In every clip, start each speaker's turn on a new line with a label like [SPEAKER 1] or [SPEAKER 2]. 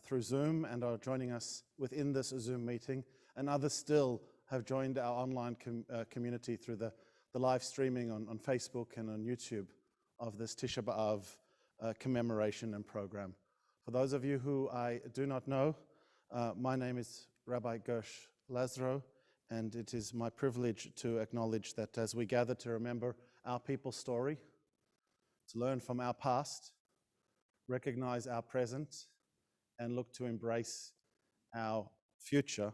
[SPEAKER 1] through Zoom and are joining us within this Zoom meeting, and others still have joined our online community through the live streaming on Facebook and on YouTube of this Tisha B'Av commemoration and program. For those of you who I do not know, my name is Rabbi Gersh Lazaro, and it is my privilege to acknowledge that as we gather to remember our people's story, to learn from our past, recognize our present, and look to embrace our future,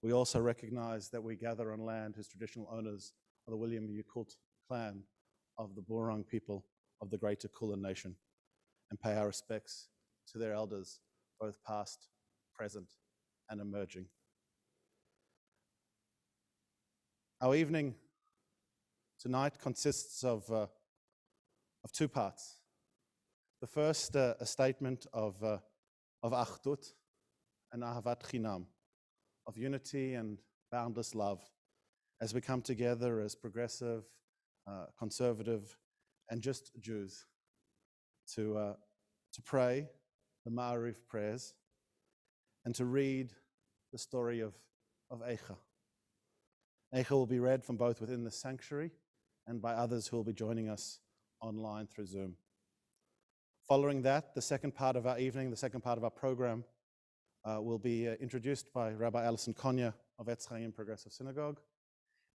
[SPEAKER 1] we also recognize that we gather on land whose traditional owners are the William Yakult clan of the Burang people of the Greater Kulin Nation, and pay our respects to their elders, both past, present, and emerging. Our evening tonight consists of two parts. The first, a statement of achdut and ahavat chinam, of unity and boundless love, as we come together as progressive, conservative, and just Jews to pray the Ma'ariv prayers and to read the story of Eicha. Eicha will be read from both within the sanctuary and by others who will be joining us online through Zoom. Following that, the second part of our evening, the second part of our program, will be introduced by Rabbi Alison Konya of Etz Chayim Progressive Synagogue,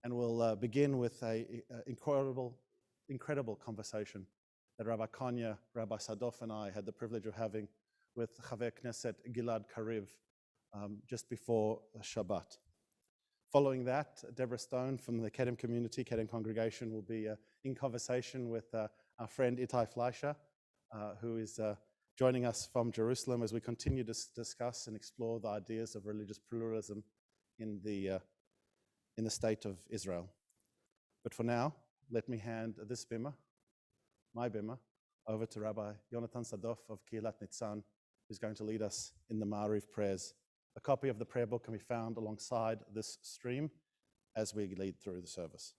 [SPEAKER 1] and we'll begin with an incredible conversation that Rabbi Konya, Rabbi Sadoff, and I had the privilege of having with Chaver Knesset Gilad Kariv just before Shabbat. Following that, Deborah Stone from the Kedem community, Kedem congregation, will be in conversation with our friend Itai Fleischer, who is joining us from Jerusalem as we continue to discuss and explore the ideas of religious pluralism in the state of Israel. But for now, let me hand this bimah, my bimah, over to Rabbi Yonatan Sadoff of Kehilat Nitzan, who's going to lead us in the Ma'ariv prayers. A copy of the prayer book can be found alongside this stream as we lead through the service.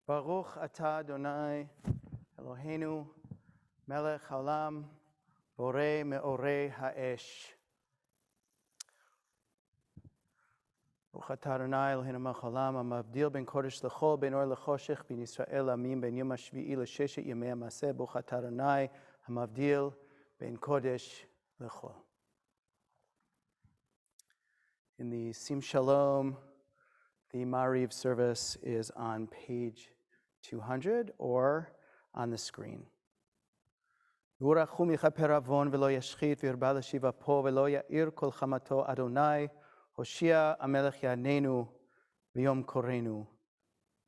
[SPEAKER 2] Baruch atah Adonai Eloheinu melech haolam borei meorei ha'esh. Baruch atah Adonai Eloheinu melech haolam hamavdil ben kodesh l'chol ben or l'choshech ben Yisrael amim ben yom hashvi'i l'sheshet yemei ha'maseh. Baruch atah Adonai hamavdil ben kodesh l'chol. In the Sim Shalom, the Ma'ariv service is on page 200 or on the screen. V'urachu michaper avon v'lo yashchit v'yirba l'shiva po v'lo ya'ir kol chamato Adonai Hoshia amelech ya'anenu v'yom korenu.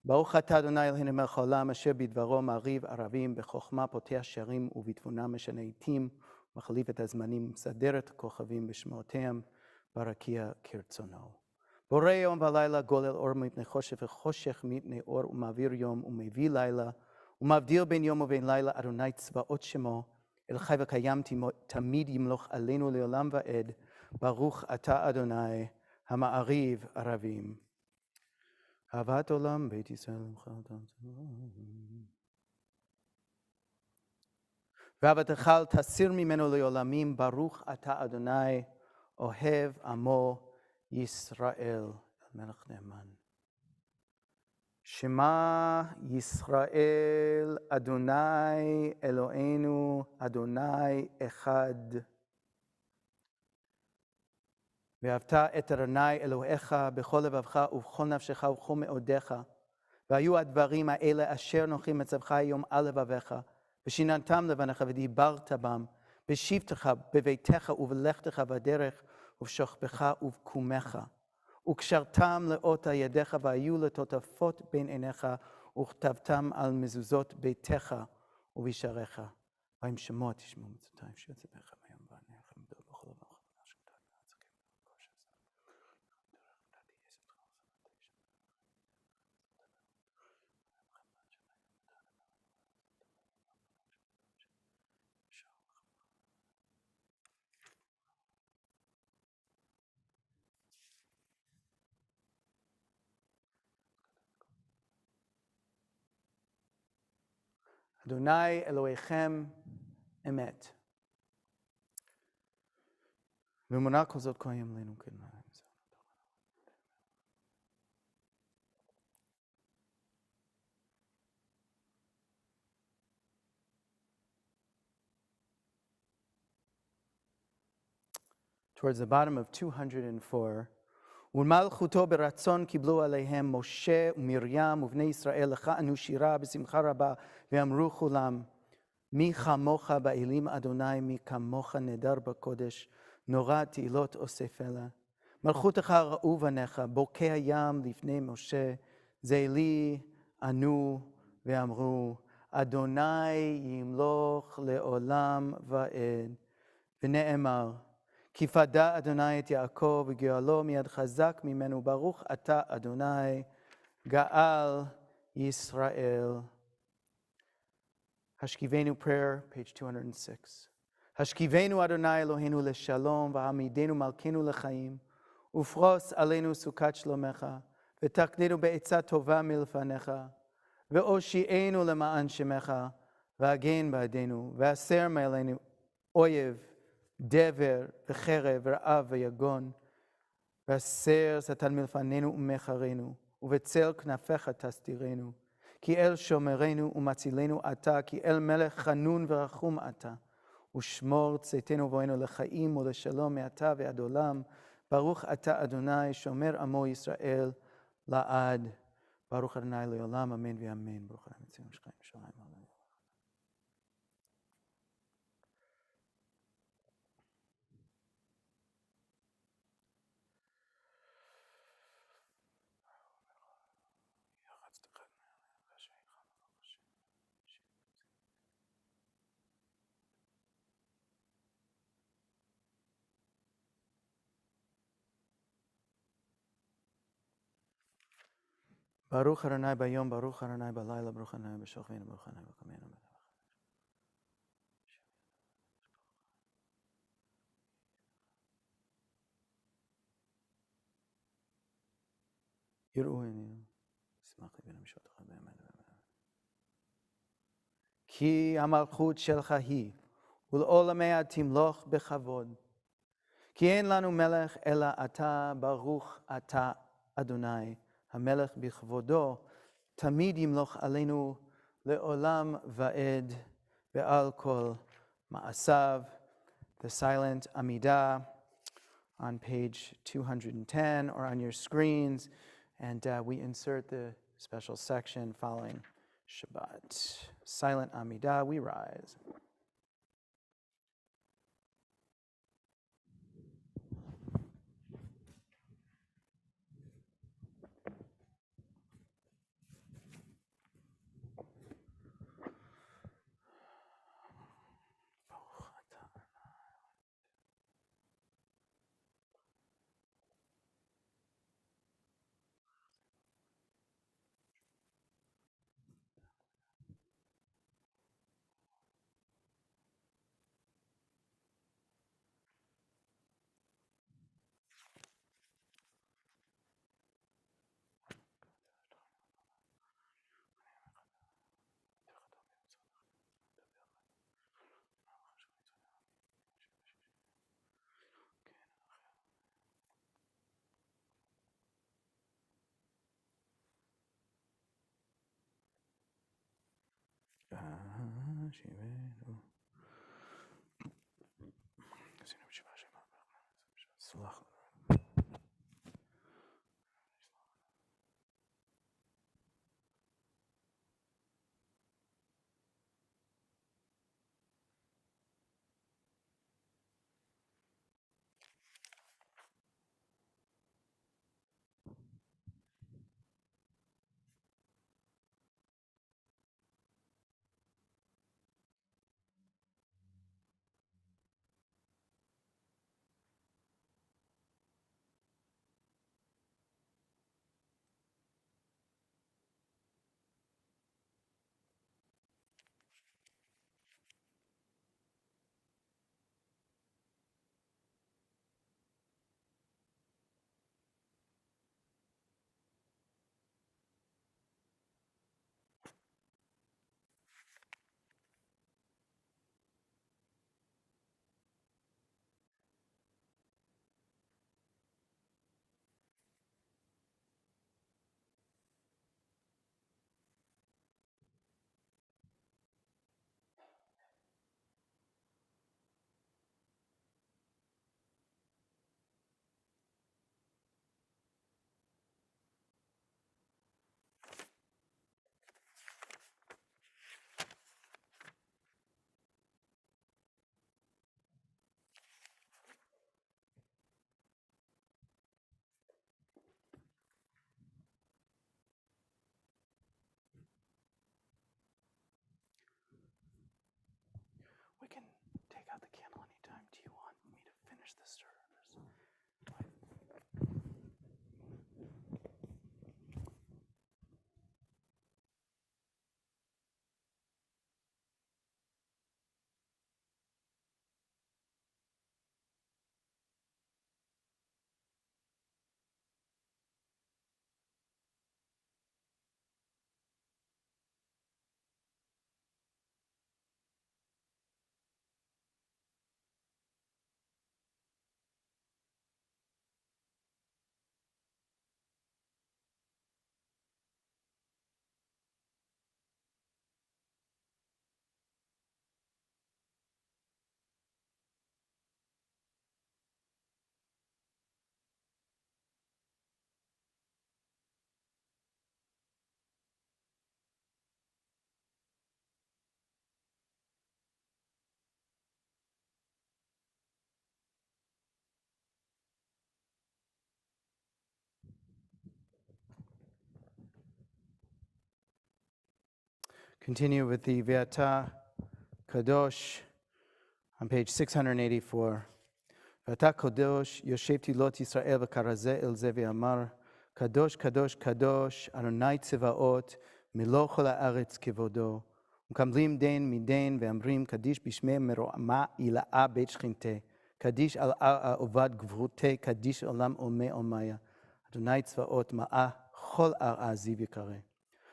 [SPEAKER 2] Baruch atah Adonai Eloheinu melech haolam asher bidvaro ma'ariv aravim b'chokhma poteh sharim u'bitvuna meshana itim מחליף את הזמנים, מסדר את הכוכבים בשמותיהם, ברקיע כרצונו. בורא יום ולילה גולל אור מפני חושך וחושך מפני אור, ומעביר יום ומביא לילה, ומבדיל בין יום ובין לילה, אדוני צבאות שמו, אל חי וקיים תמיד ימלוך עלינו לעולם ועד, ברוך אתה אדוני, המעריב ערבים. אהבת עולם, בית ישראל ואהבתך אל תסיר ממנו לעולמים, ברוך אתה אדוני, אוהב עמו ישראל, מלך נאמן. שמע ישראל, אדוני אלוהינו, אדוני אחד. ואהבת את אדוני אלוהיך בכל לבבך ובכל נפשך ובכל מאודיך. והיו הדברים האלה אשר נוחים מצווך היום על לבביך, ושיננתם לבניך ודיברת בם, בשבתך, בביתך ובלכתך בדרך, ובשוכבך ובקומך. וקשרתם לאות על ידיך, והיו לטוטפות בין עיניך, וכתבתם על מזוזות ביתך ובשעריך. ועם שמות תשמעו מצוותיי שיוצא בך מהיום ועניך מדור בכל לבבך. אדוני אלוהיכם אמת. ואמונה כל זאת קיים לנו כן. Towards the bottom of 204, ולמלכותו ברצון קיבלו עליהם משה ומרים ובני ישראל לחנו שירה בשמחה רבה ואמרו כולם, מי כמוך באלים אדוני, מי כמוך נדר בקודש, נורא תהילות אוסף אלה. מלכותך ראו בניך, בוקע ים לפני משה, זה לי ענו ואמרו, אדוני ימלוך לעולם ועד. ונאמר, כי פדה אדוני את יעקב וגאלו מיד חזק ממנו, ברוך אתה אדוני גאל ישראל. השכיבנו prayer, page 206. השכיבנו אדוני אלוהינו לשלום, והעמידנו מלכנו לחיים, ופרוס עלינו סוכת שלומך, ותקננו בעצה טובה מלפניך, והושיענו למען שמך, והגן בעדנו, והסר מעלינו אויב, דבר וחרב ורעב ויגון, והסר שטן מלפנינו ומחרינו, ובצל כנפיך תסתירנו. כי אל שומרנו ומצילנו אתה, כי אל מלך חנון ורחום אתה, ושמור צאתנו ובואנו לחיים ולשלום מעתה ועד עולם. ברוך אתה אדוני שומר עמו ישראל לעד. ברוך אדוני לעולם אמן ואמן. ברוך אדוני מציל משכיים ירושלים. ברוך אדוני ביום, ברוך אדוני בלילה, ברוך אדוני בשוכבנו, ברוך אדוני בקומנו. יראו עינינו, אשמח לי ונמשוך לך באמת ובאמת. כי המלכות שלך היא, ולעולמיה תמלוך בכבוד. כי אין לנו מלך אלא אתה, ברוך אתה אדוני. המלך בכבודו תמיד ימלוך עלינו לעולם ועד ועל כל מעשיו. The silent עמידה on page 210 or on your screens, and we insert the special section following Shabbat. Silent עמידה, we rise. סלח. Continue with the Ve'ata Kadosh on page 684. Ve'ata Kadosh Yoshev Tilot Yisrael v'karazeh el ze ve'amar Kadosh Kadosh Kadosh Adonai Tzevaot Milo chol haaretz kevodo ומקבלים דין מדין ואמרים קדיש בשמי מרועמה אילאה בית שכינתה קדיש על עובד גברותי קדיש עולם עולמי עולמיה אדוני צבאות מאה כל עזיב יקרא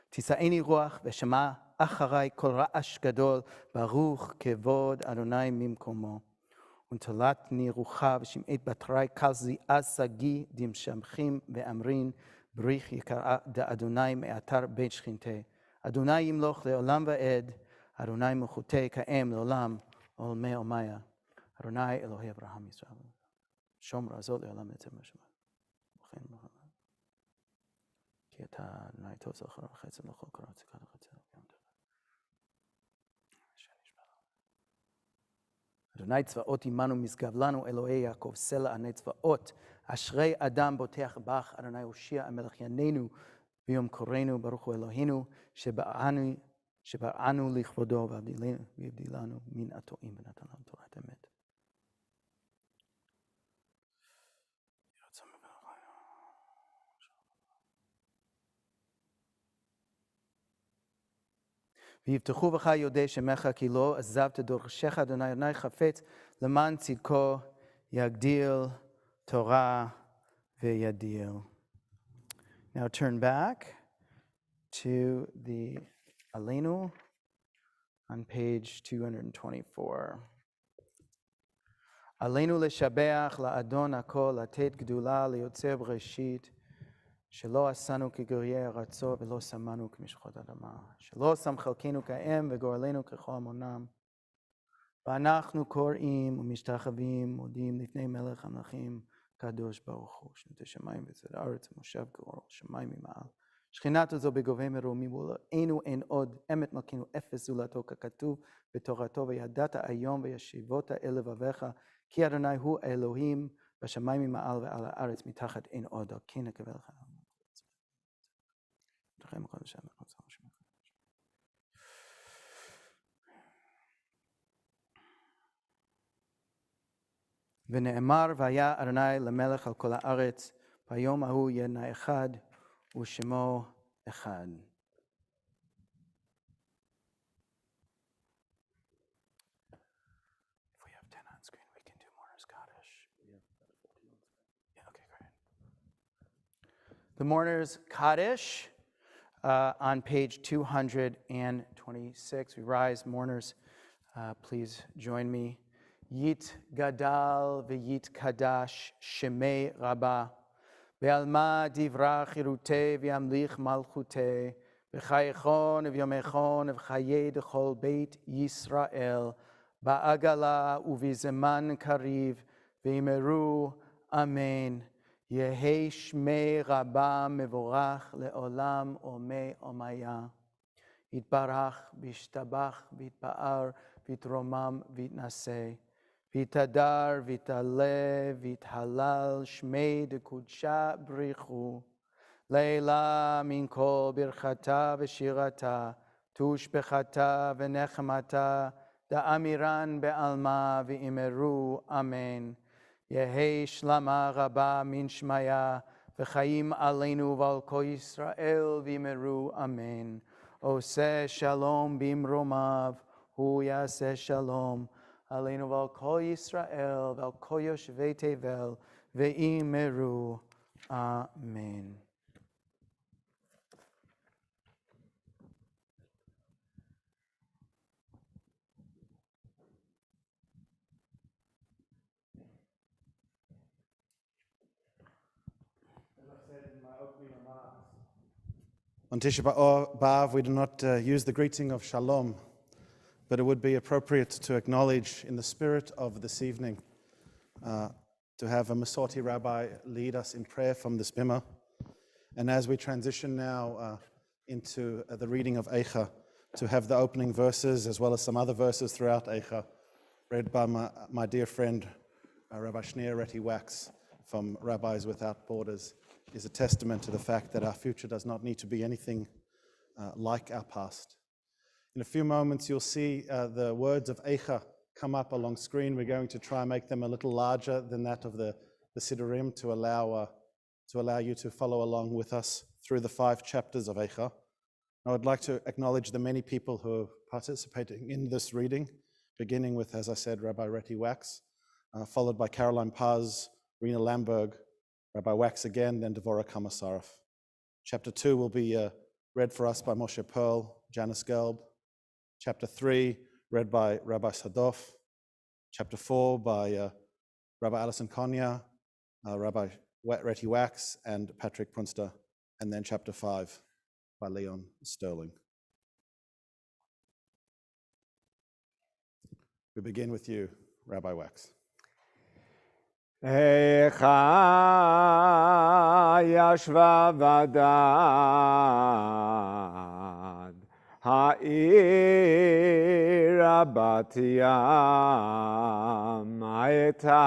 [SPEAKER 2] תישאני רוח ושמע אחרי כל רעש גדול ברוך כבוד אדוני ממקומו ונטלתני רוחה ושמעת בתרי כלזי אז סגי דמשמחים ואמרין בריך יקרא דאדוני מאתר בית שכינתה אדוני ימלוך לעולם ועד, אדוני מלכותי כאם לעולם, עולמי עולמיה. אדוני אלוהי אברהם ישראל. שומר זאת לעולם נצא מהשמיים. וכן מלחמה. כי אתה אדוני תוצא אחר וחצם לכל קרוב ציקה לחצה. אדוני צבאות עמנו משגב לנו, אלוהי יעקב סלע עני צבאות. אשרי אדם בוטח בך, אדוני הושיע המלך יננו, ביום קוראנו ברוך הוא אלוהינו שבראנו לכבודו והבדילנו מן הטועים ונתן לנו תורת אמת. ויבטחו בך יודעי שמך כי לא עזבת דורשך אדוני אדוני חפץ למען צדקו יגדיל תורה וידיל. Now turn back to the Aleinu on page 224. Aleinu לשבח לאדון הכל, לתת גדולה ליוצר בראשית, שלא עשנו כגויי ארצו ולא שמנו כמשחות אדמה, שלא שם חלקנו כאם וגורלנו ככל המונם. ואנחנו קוראים ומשתחווים, מודים לפני מלך המלכים, קדוש ברוך הוא, שנות השמיים וצד הארץ ומושב גאורו, שמיים ממעל. שכינת זו בגובה מרומי, ולאינו אין עוד אמת מלכנו אפס זולתו, ככתוב בתורתו, וידעת היום וישיבות אל לבביך, כי אדוני הוא האלוהים בשמיים ממעל ועל הארץ מתחת אין עוד, על כן נקבל לך. ונאמר והיה אדוני למלך על כל הארץ, ביום ההוא יהיה נא אחד ושמו אחד. If we have 10 on screen, we can do Mourner's Kaddish. Yeah, okay, great. The Mourner's Kaddish on page 226. We rise, mourners. Please join me. Yit gadal v'yit kadash shemei rabba ve'alma divra chirute v'yamlich malchute v'chayechon v'yomechon v'chaye d'chol beit Yisrael ba'agala uvizeman kariv v'imeru amen yehei shmei rabba mevorach le'olam omei omaya yitbarach v'yishtabach v'yitba'ar v'yitromam v'yitnaseh ויתהדר, ויתעלה, ויתהלל, שמי דקודשה בריחו. לילה מן כל ברכתה ושירתה, תושבחתה ונחמתה, דאמירן בעלמה ואמרו אמן. יהי שלמה רבה מן שמיה, וחיים עלינו ועל כל ישראל ואמרו אמן. עושה שלום במרומיו, הוא יעשה שלום עלינו ועל כל ישראל ועל כל יושבי תבל, ואמרו אמן.
[SPEAKER 1] On Tisha B'Av, we do not use the greeting of Shalom, but it would be appropriate to acknowledge in the spirit of this evening to have a Masorti rabbi lead us in prayer from this bimah. And as we transition now into the reading of Eicha, to have the opening verses as well as some other verses throughout Eicha, read by my dear friend Rabbi Shneir Reti Wax from Rabbis Without Borders, is a testament to the fact that our future does not need to be anything like our past. In a few moments, you'll see the words of Eicha come up along screen. We're going to try and make them a little larger than that of the Siddurim to allow you to follow along with us through the 5 chapters of Eicha. I would like to acknowledge the many people who are participating in this reading, beginning with, as I said, Rabbi Reti Wax, followed by Caroline Paz, Rena Lamberg, Rabbi Wax again, then Devorah Kamasarov. Chapter 2 will be read for us by Moshe Pearl, Janice Gelb. Chapter 3, read by Rabbi Sadoff. Chapter 4 by Rabbi Alison Konya, Rabbi Reti Wax, and Patrick Prunster. And then chapter 5 by Leon Sterling. We begin with you, Rabbi Wax.
[SPEAKER 3] Eicha yashva vadad ha'ir rabat yam ha'eta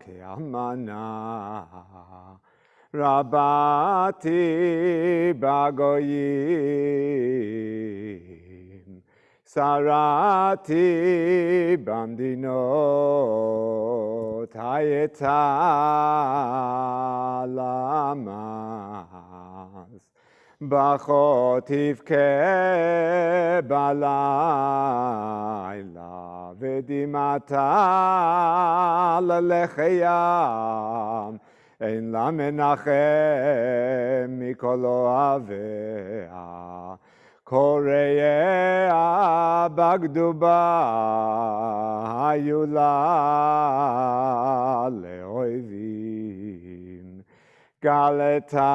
[SPEAKER 3] ke'almana rabati bagoyim Sarati bandinot hayeta lamas bachotiv ke balayla vedimata lelecheyam ein la menachem mikolo avea Korea Bagduba Hayula Leoivim Galeta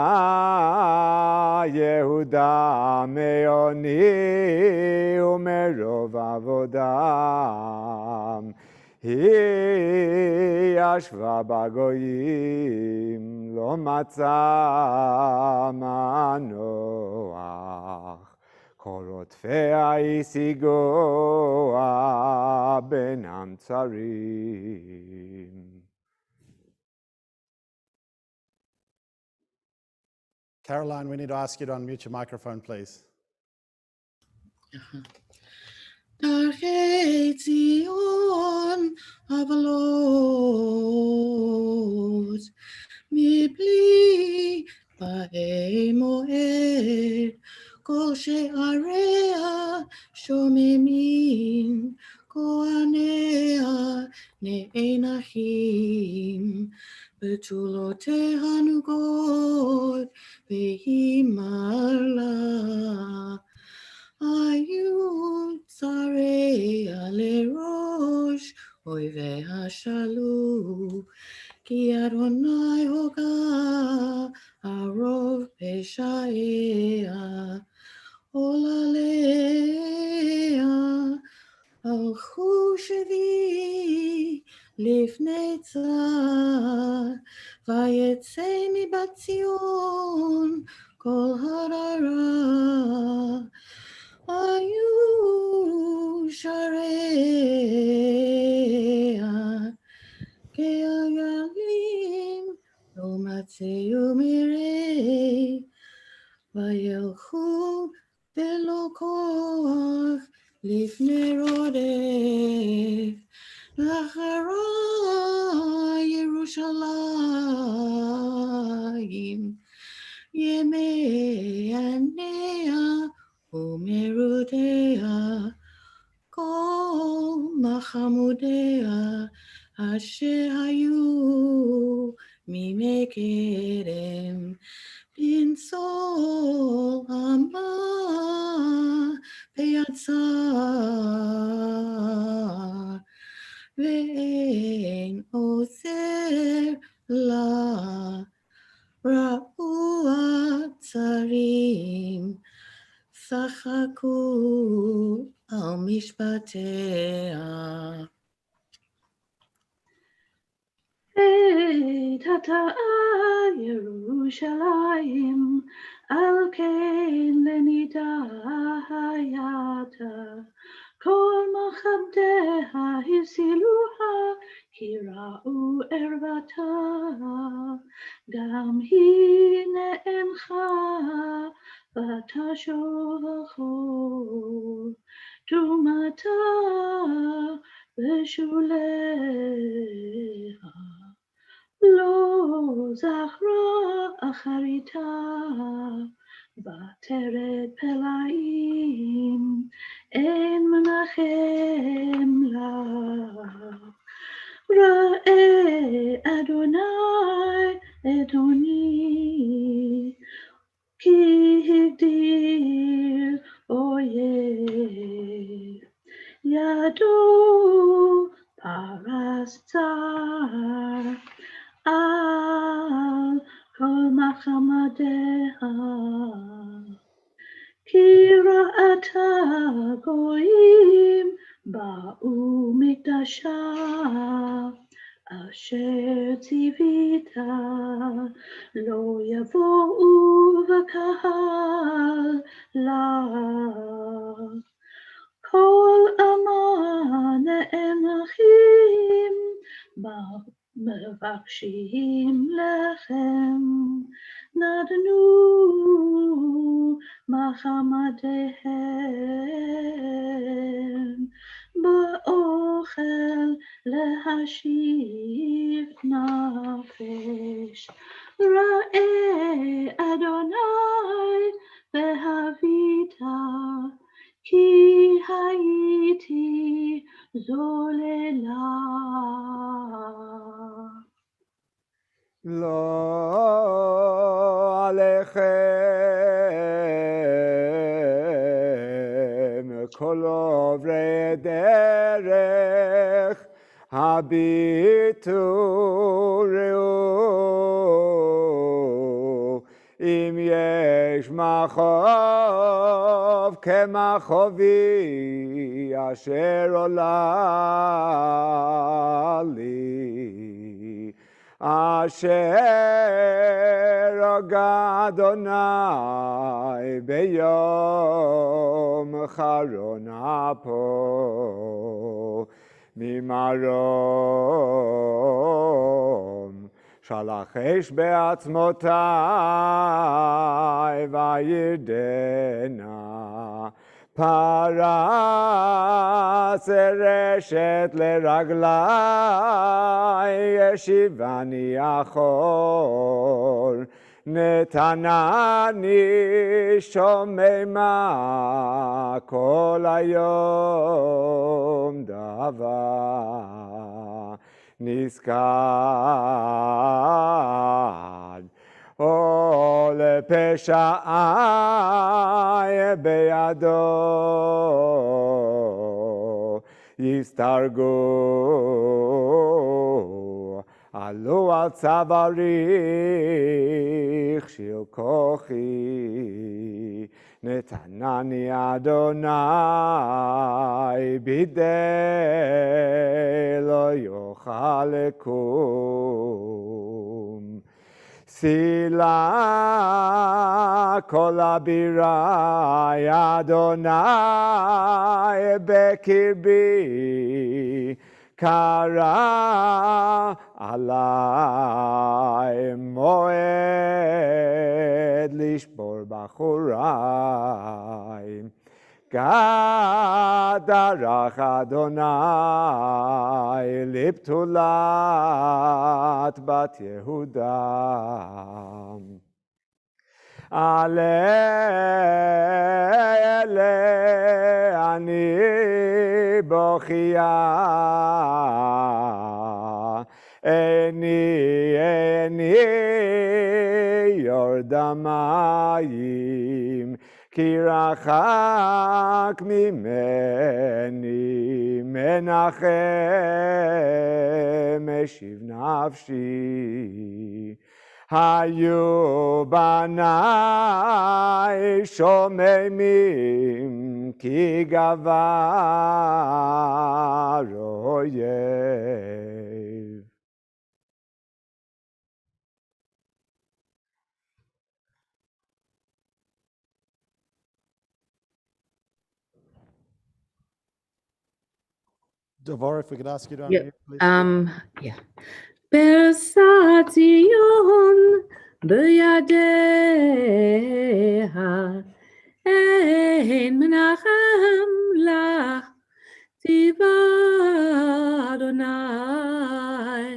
[SPEAKER 3] Yehuda Meoni Umerov Avodam Hi Yashva Bagoyim Lo Matza Manoach Korotfea isigoa benam tzarim.
[SPEAKER 1] Caroline, we need to ask you to unmute your microphone, please.
[SPEAKER 4] Darchei Zion avalot מבלי באי מועד כל שעריה שוממים כהניה נאנחים בתולותיה נוגות והימלה היו צריה לראש אויביה שלו כי אדוני הוגה הרוב פשעיה עולליה הלכו שבי לפני צר ויצא מבת ציון כל הררה היו שעריה כעגלים לא מצאו מראה וילכו בלא כוח לפני רודף ואחרה ירושלים, ימיה ומרותיה, כל מחמודיה אשר היו מימי קדם, בנצור עמה ויצר, ואין עוזר לה, ראו הצרים, צחקו על משפטיה.
[SPEAKER 5] תתאה ירושלים, על כן לנידה הייתה, כל מכבדיה הסילוה, כי ראו ערוותה, גם היא נאנחה, ותשוב אחור, תרומתה בשוליה. לא זכרה אחריתה, ותרד פלאים, אין מנחם לה. ראה אדוני אדוני, כי הגדיר אויב, ידו פרס צר, על כל מחמדיה, כי ראתה גויים באו מקדשה, אשר ציווית, לא יבואו בקהל לה. כל עמה נאנחים, מבקשים לחם, נדנו מחמדיהם, באוכל להשיב נפש. ראה אדוני והבית, כי הייתי זוללה.
[SPEAKER 3] לא עליכם כל עוברי דרך, הביטו ראו, אם יש מחוב כמחובי אשר עולה לי, אשר הגה אדוני ביום חרון אפו ממרום, שלח אש בעצמותי וירדנה, פרס רשת לרגלי, ישיבני אחור, נתנני שוממה כל היום דבר נזכר, או לפשעי בידו יסתרגו, עלו על צוואריך של כוחי, נתנני אדוני בידי לא יוכל לקום. סילה כל הבירה אדוני בקרבי, קרא עלי מועד לשבור בחורי, גדרך אדוני לבתולת בת יהודה. עלה אני בוכייה, איני יורדה מים, כי רחק ממני מנחם משיב נפשי. היו בני שוממים כי גבר אויב.
[SPEAKER 1] Devorah, if we could ask you to
[SPEAKER 4] Yeah,
[SPEAKER 1] unmute, please.
[SPEAKER 4] yeah. Persation biyadeha, ein menachem lach tiva Adonai,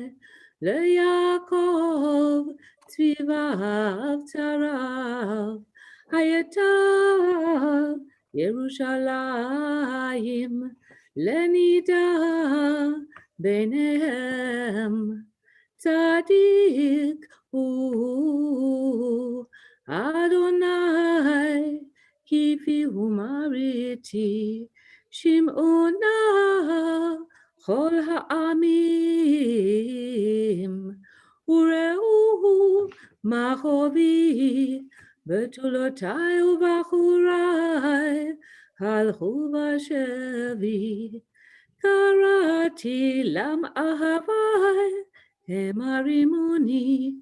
[SPEAKER 4] leYaakov tzvivav tzarav, hayatav Yerushalayim, lenida ביניהם צדיק הוא אדוני כפי הוא מריתי שמעונה כל העמים וראו מה חובי בתולותיי ובחוריי הלכו בשבי קראתי למאהבי, הם הרימוני,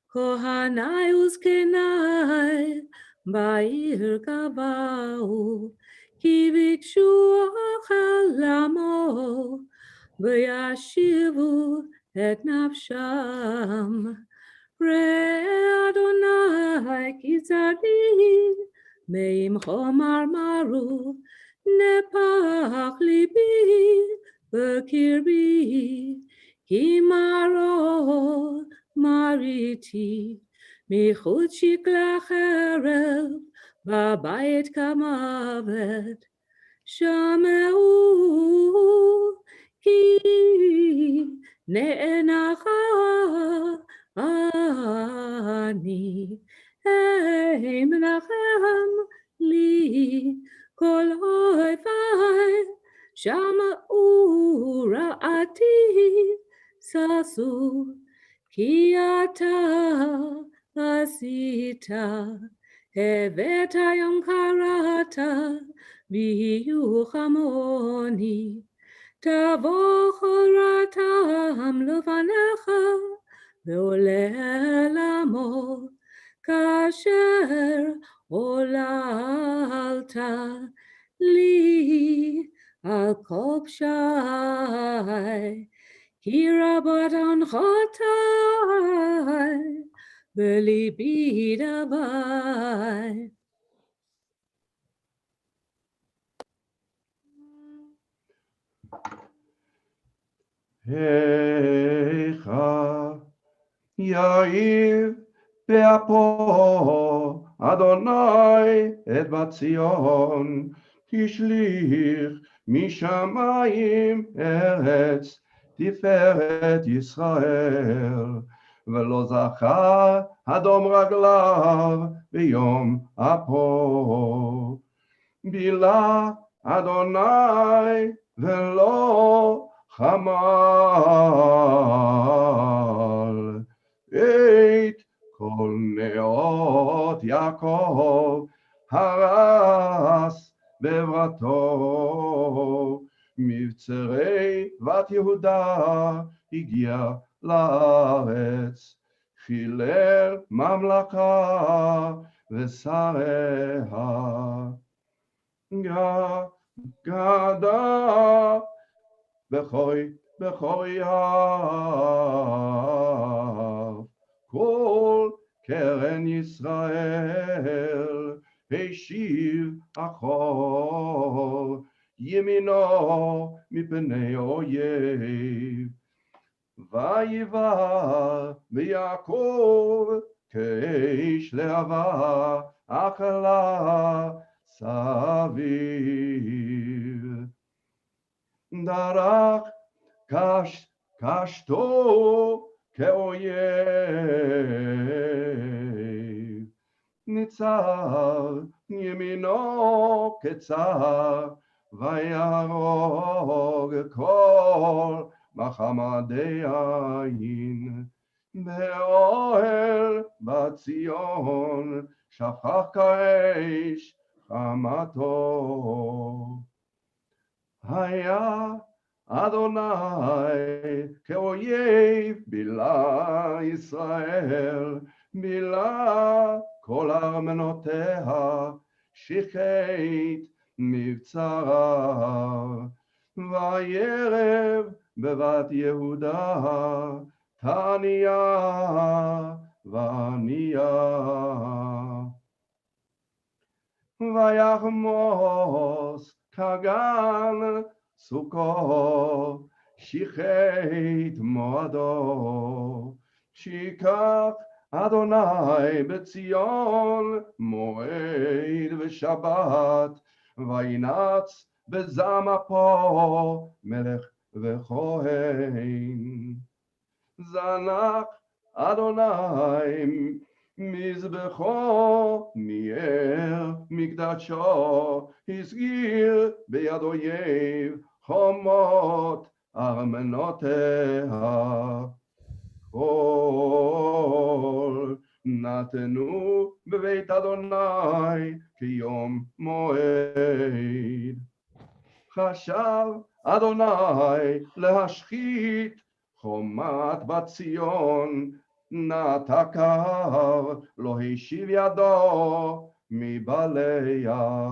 [SPEAKER 4] כהני וזקני, בעיר גבהו, כי ביקשו אוכל לעמו, וישיבו את נפשם. ראה אדוני כי צריך, מעמכו מרמרו, נפח ליבי בקרבי, כי מרו מריתי, מחוץ שקלה חרב, בבית כמוות. שמעו כי נאנחה אני, אין מנחם לי, כל אויבי שמעו רעתי ששו, כי אתה עשית, הבאת יום קראת, ויהיו כמוני, תבוא חורתם לפניך, ועולה למות, כאשר עוללת לי על כל פשעי, כי רבות הנחותיי, בליבי דברי.
[SPEAKER 6] היכה יאיר באפו אדוני את בת ציון, תשליך משמיים ארץ תפארת ישראל, ולא זכה אדום רגליו ביום אפו. בילה אדוני ולא חמל, את כל נאות יעקב הרס בברתו, מבצרי בת יהודה הגיע לארץ, חילל ממלכה ושריה. גדה בכוריו, כל קרן ישראל השיב אחור, ימינו מפני אויב. ויבא ביעקב כאיש להבה, אכלה סביב. דרך קשתו כאויב, ניצב ימינו כצר, ויהרוג כל מחמדי עין. באוהל בציון שפך כאש חמתו. היה אדוני כאויב בילה ישראל, בילה כל ארמנותיה, שחית מבצרה. וירב בבת יהודה, תניה ועניה. ויחמוס כגן סוכו, שחית מועדו. שיקח אדוני בציון מועד ושבת, וינץ בזם אפו מלך וכהן. זנח אדוני מזבחו, ניער מקדשו, הסגיר ביד אויב חומות ארמנותיה. כל נתנו בבית אדוני כיום מועד. חשב אדוני להשחית חומת בציון, נתקר לא השיב ידו מבעליה.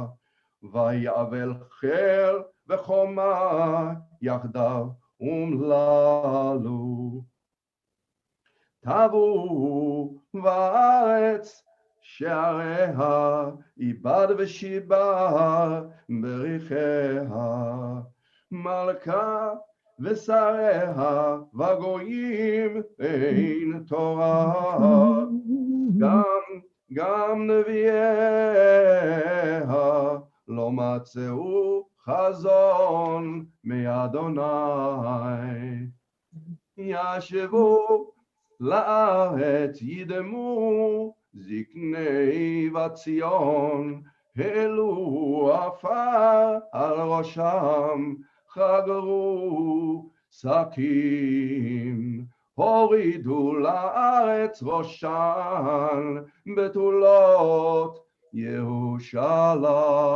[SPEAKER 6] ויאבל חיל וחומה יחדיו אומללו. טבעו בארץ שעריה, איבד ושיבר בריחיה. מלכה ושריה וגויים אין תורה, גם נביאיה לא מצאו חזון מאדוני. ישבו לארץ ידמו זקני בציון, העלו עפר על ראשם, חגרו שקים, הורידו לארץ ראשן בתולות ירושלים.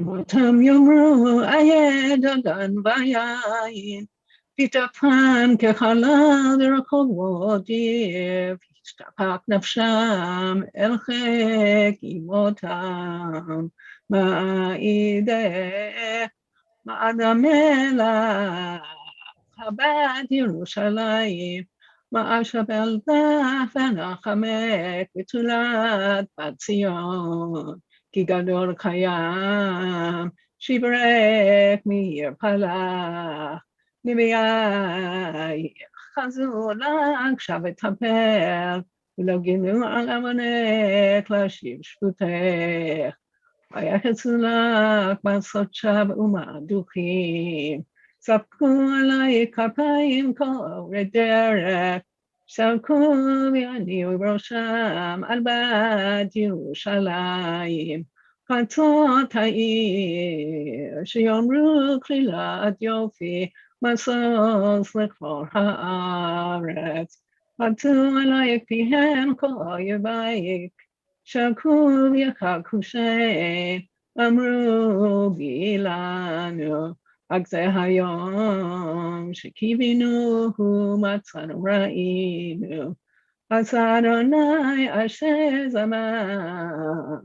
[SPEAKER 7] אותם יאמרו איה דגן ויין, פיתפן כחלל רחובות יב, השתפק נפשם אל חיק אמותם. מעד המלך חבת ירושלים, מעשבל בeth ונחמק בתולת בת ציון. כי גדול קיים שיברק מעיר פלח, נביאי חזו לך שבת הפל, ולא גינו על עוונך להשיב שפוטך. ויחצו לך מעשות שווא ומעדוכים, ספקו עלי כפיים כל דרך, סרקו ויניעו בראשם על בת ירושלים. חצות העיר שיאמרו כלילת יופי, משוש לכל הארץ. חצו עלי פיהם כל אויבייך, שרקו ויחקו שם, אמרו גילנו. רק זה היום שקיווינו מצאנו ראינו. עשה אדוני אשר זמם,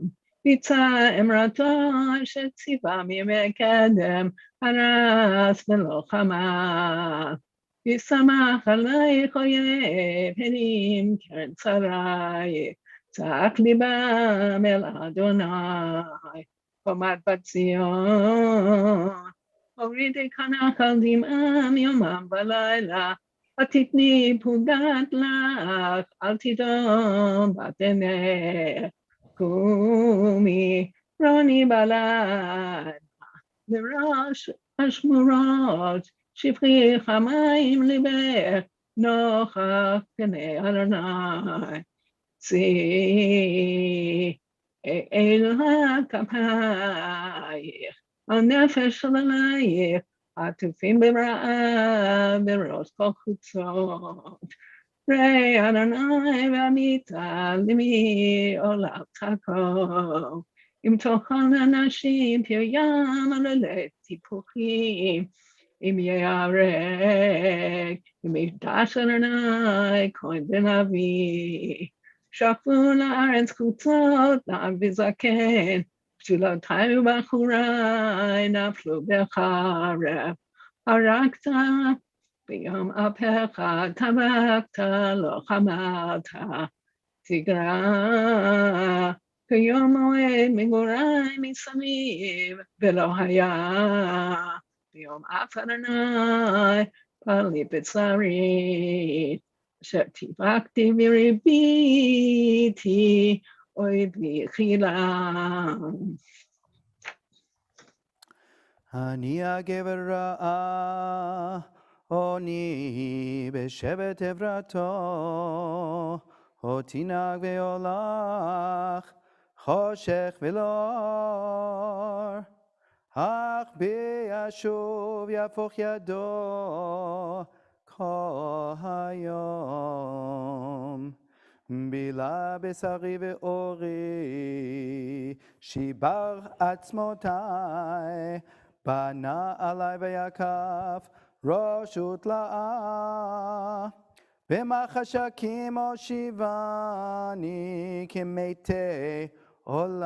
[SPEAKER 7] ביצע אמרתו אשר ציווה מימי קדם, הרס ולא חמה. ישמח עלייך אויב, הרים קרן צרייך, צעק ליבם אל אדוני, חומת בת ציון. הורידי כנחל דמעם יומם ולילה, ותתני פקודת לך, אל תדום בת עינך. קומי רוני בלילה, לראש השמורות, שפכי חמים ליבך, נוכח פני אדוני. צאי אל הכפייך, הנפש עלייך, עטופים ברעב, בראש כל חוצות. ראה אדוני ועמיתה למי עולת הכל. אם תאכל אנשים פריים עללי טיפוחים, אם יהרג, אם יקדש אדוני כהן ונביא. שפטו לארץ חוצות, נער וזקן, פתולותיי ובחוריי נפלו בחרב. הרגת ביום אפיך, טבחת לא חמלת, תגרע כיום מועד מגוריי מסביב, ולא היה ביום אף אדוני פלי בצרי, אשר טיבחתי וריביתי, אוי בחילה.
[SPEAKER 2] אני הגבר רעה, עוני בשבט עברתו, אותי נהג והולך, חושך ולאור, אך בי ישוב יהפוך ידו, כל היום. בילה בשרי ואורי, שיבר עצמותיי, בנה עלי ויקף ראש ותלאה. במחשכים הושיבני כמתי עולם.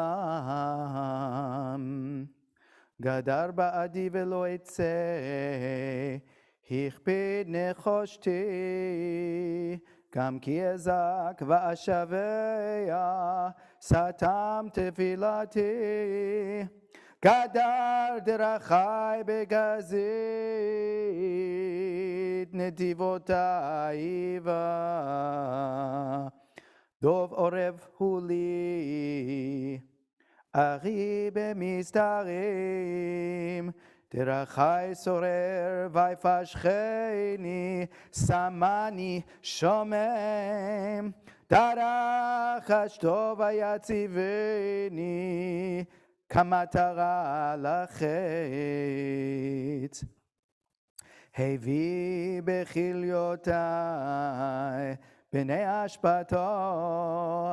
[SPEAKER 2] גדר בעדי ולא אצא, הכביד נחושתי, גם כי אזעק ואשבע, סתם תפילתי. גדר דרכי בגזית, נתיבותי בה. דוב עורב הוא לי, אחי במסתרים, דרכי שורר ויפשחני, שמני שומם. דרך טוב ויציבני, כמטרה לחץ. הביא בכליותי בני השפעתו,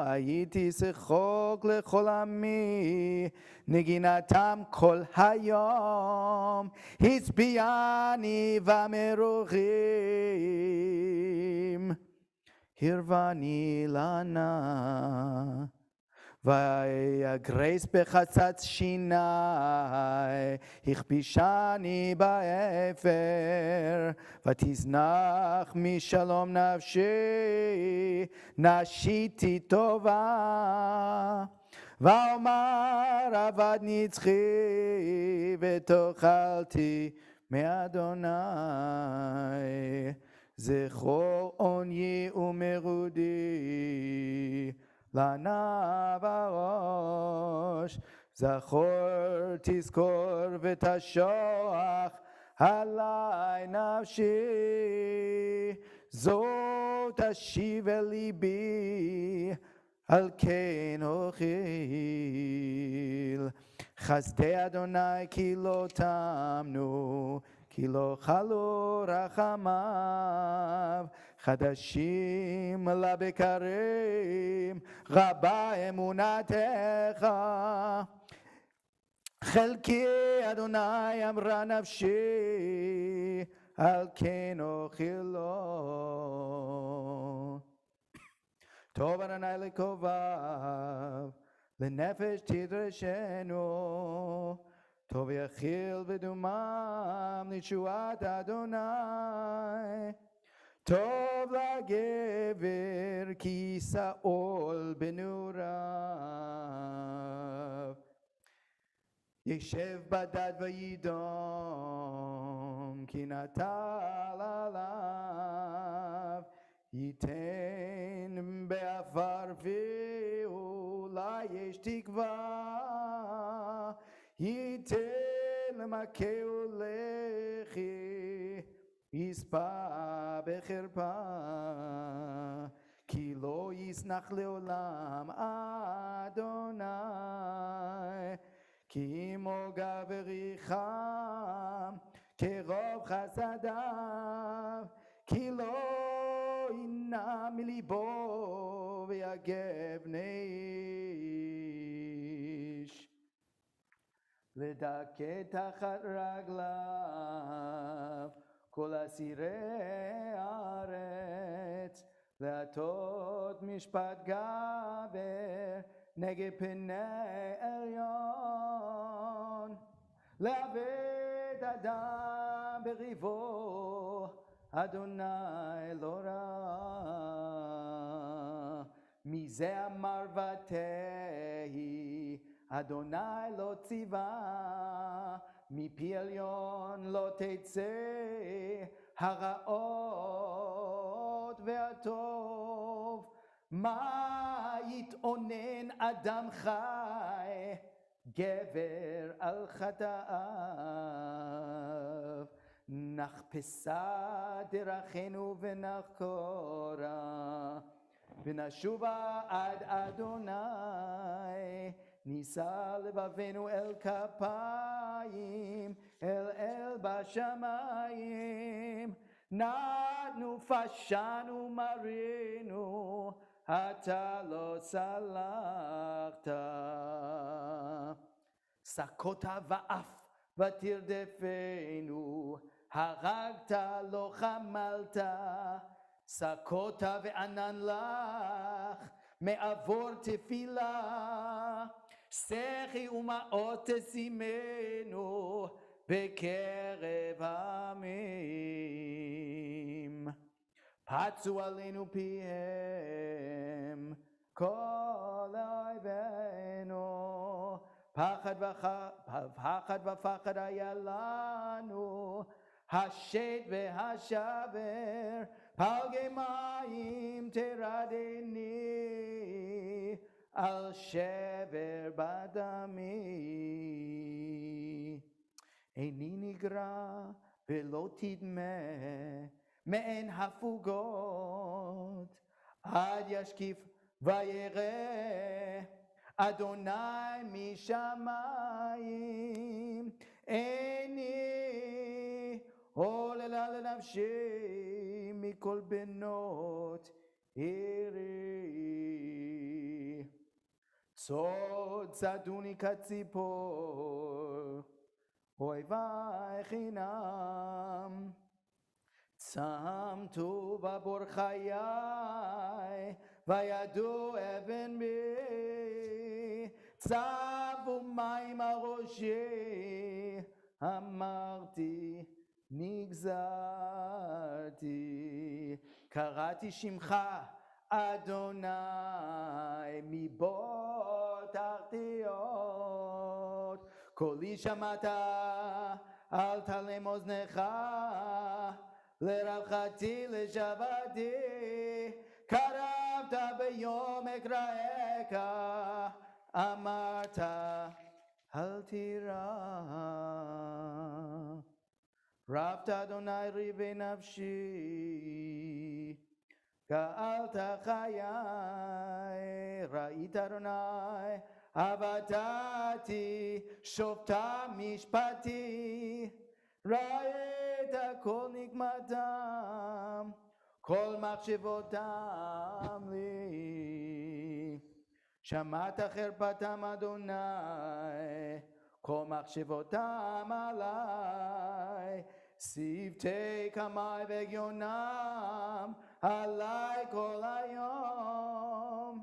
[SPEAKER 2] הייתי שחוק לכל עמי, נגינתם כל היום. הצביעני במרוחים, הרבני לנה. ויגרס בחצץ שיני, הכפישני באפר, ותזנח משלום נפשי, נשיתי טובה. ואומר עבד נצחי, ותאכלתי מאדוני. זכור עוני ומרודי, לנה בראש. זכור תזכור ותשוח עלי נפשי. זאת תשיב אל ליבי, על כן אוכל. חסדי אדוני כי לא תמנו, כי לא חלו רחמיו. חדשים לבקרים, רבה אמונתך. חלקי אדוני אמרה נפשי, על כן אוכלו. טוב אדוני לקרוביו, לנפש תדרשנו. טוב יכיל ודומם לתשועת אדוני. טוב לגבר כי שאול בנעוריו. ישב בדד וידום כי נטל עליו. ייתן בעפר ואולי יש תקווה. ייתן למכה ולחי יספה בחרפה. כי לא יסנח לעולם אדוני. כי עמו גבריך כרוב חסדיו. כי לא ינע מליבו ויגב בני איש. לדכא תחת רגליו כל אסירי הארץ. להטות משפט גבר נגד פני עליון. לאבד אדם בריבו אדוני לא רע. מזה אמר ותהי אדוני לא ציווה. מפי עליון לא תצא הרעות והטוב. מה יתאונן אדם חי גבר על חטאיו. נחפשה דרכנו ונחקורה ונשובה עד אדוני. נישא לבבנו אל כפיים אל בשמיים. נתנו פשענו מרינו אתה לא סלחת. סקות ואף ותרדפנו הרגת לא חמלת. סקות וענן לך מעבור תפילה. שחי ומעות תשימנו בקרב העמים. פצו עלינו פיהם כל אויבינו. פחד ופחד היה לנו. השד והשבר פלגי מים תרדני על שבר בדמי. איני נגרע ולא תדמה מעין הפוגות. עד ישקיף וירא אדוני משמיים. איני עוללה לנפשי מכל בנות עירי. צוד צדוני כציפור אויבי חינם. צמתו בבור חיי וידו אבן בי. צבו מים על ראשי אמרתי נגזרתי. קראתי שמך אדוני מבוא תחתיות. קולי שמעת אל תלם אוזנך. לרווחתי לשבתי קרבת ביום אקראך. אמרת אל תירא. רבת אדוני ריבי נפשי. גאלת חיי. ראית אדוני עבדתי שופטה משפטי. ראית כל נקמתם כל מחשבותם לי. שמעת חרפתם אדוני כל מחשבותם עלי. שפתי קמי וגיונם עלי כל היום.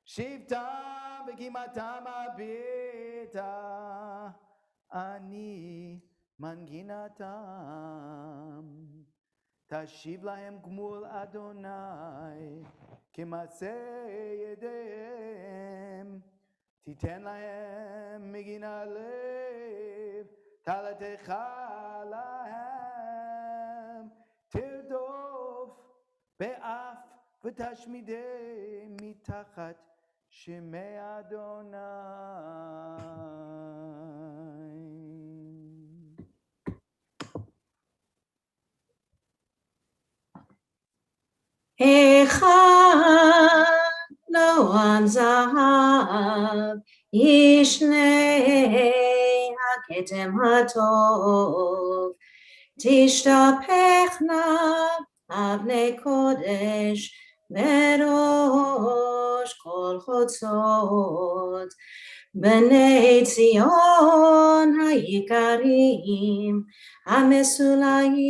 [SPEAKER 2] שבטם וקימתם הביטה אני מנגינתם. תשיב להם גמול אדוני כמעשה ידיהם. תיתן להם מגינה לב, תעלתך להם. תרדוף באף ותשמידם מתחת שמי אדוני.
[SPEAKER 8] אחד נועם זהב ישנה הכתם הטוב, תשתפכנה אבני קודש בראש כל חוצות. בני ציון היקרים המסולאים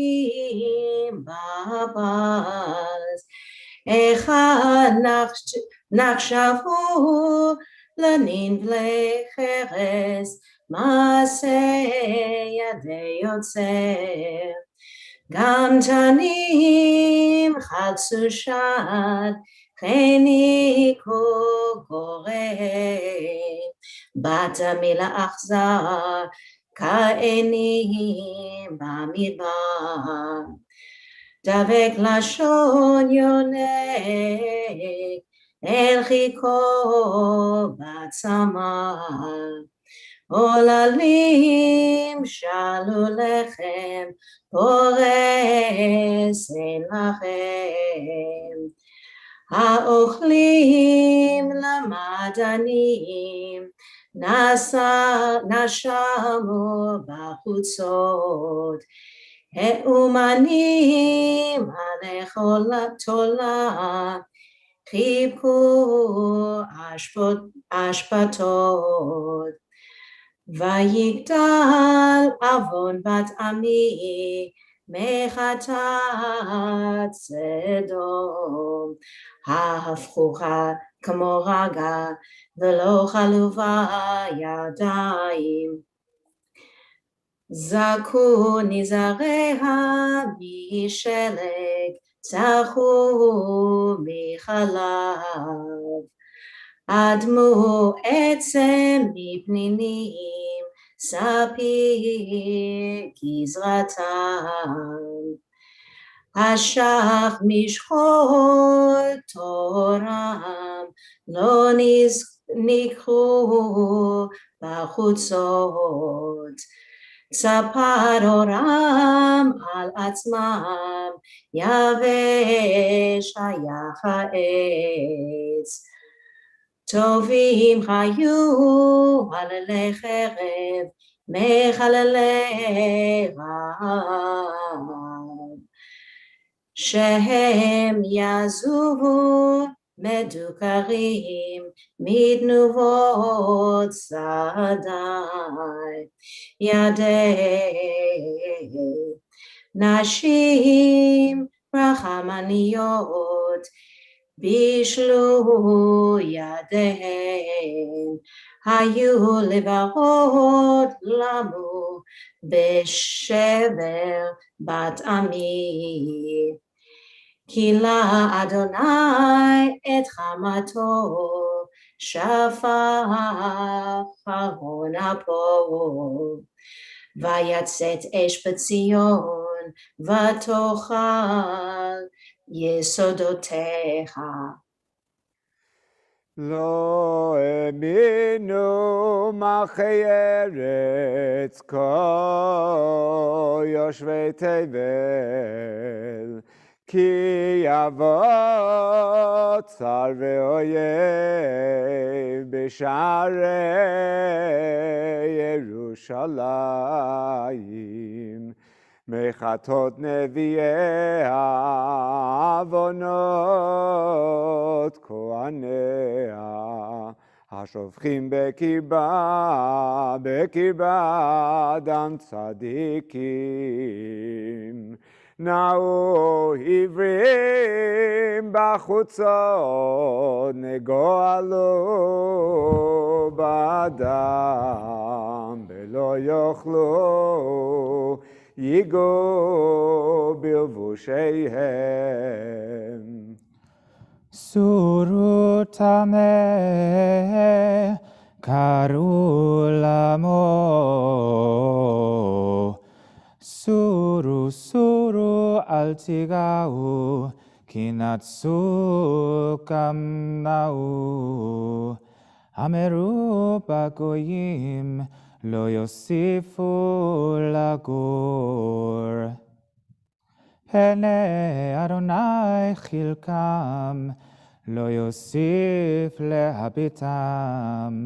[SPEAKER 8] בבז, אחד נחשבו לנבלי חרס מעשה ידי יוצר. גם תנים חצו שד חניקו גורם, באת מלאכזר כענים במדבר. דבק לשון יונק אל חיכו בצמא, עוללים שלו לכם פורס אין לכם. האוכלים למדנים נשמו בחוצות, האומנים הלכו לתולה חיבקו אשפתות. ויגדל עוון בת עמי מחטאת סדום, ההפכוה כמו רגע ולא חלובה ידיים. זעקו נזריה משלג, צרחו מחלב, אדמו עצם מפנינים, ספיר גזרתם. השח משחור תורם, לא ניקחו בחוצות. צפר אורם על עצמם, יבש היה העץ. טובים היו חללי חרב, מחללי רעב, שהם יעזובו מדוכרים מתנובות שדי. ידי נשים רחמניות בישלו ידיהם, היו לבבות למו בשבר בת עמי. כי לאדוני את חמתו שפך ארון אפו, ויצאת אש בציון ותאכל יסודותיך.
[SPEAKER 3] לא האמינו מלכי ארץ כה יושבי תבל, כי יבוא צר ואויב בשערי ירושלים, מחטות נביאי העוונות כהניה השופכים בקרבה דם צדיקים. נעו עברים בחוצות, נגועלו בדם, ולא יוכלו ייגעו בלבושיהם.
[SPEAKER 9] סורו טמא, קראו למו. סורו, סורו, אל תיגעו, כי נצו כמנעו. אמרו בגויים, לא יוסיפו לגור. פני אדוני חלקם, לא יוסיף להביטם.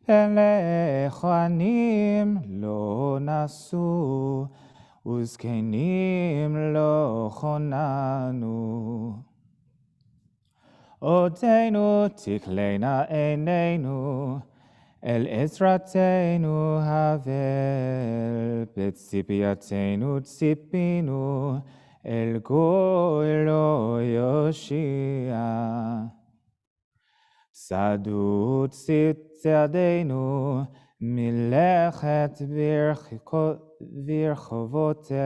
[SPEAKER 9] פני כהנים לא נשאו, וזקנים לא חוננו. עודנו תכלנה עינינו, אל עזרתנו הבל, בציפייתנו ציפינו, אל גוי לא יושיע. צעדו צעדינו, מלאכת ברחובותינו,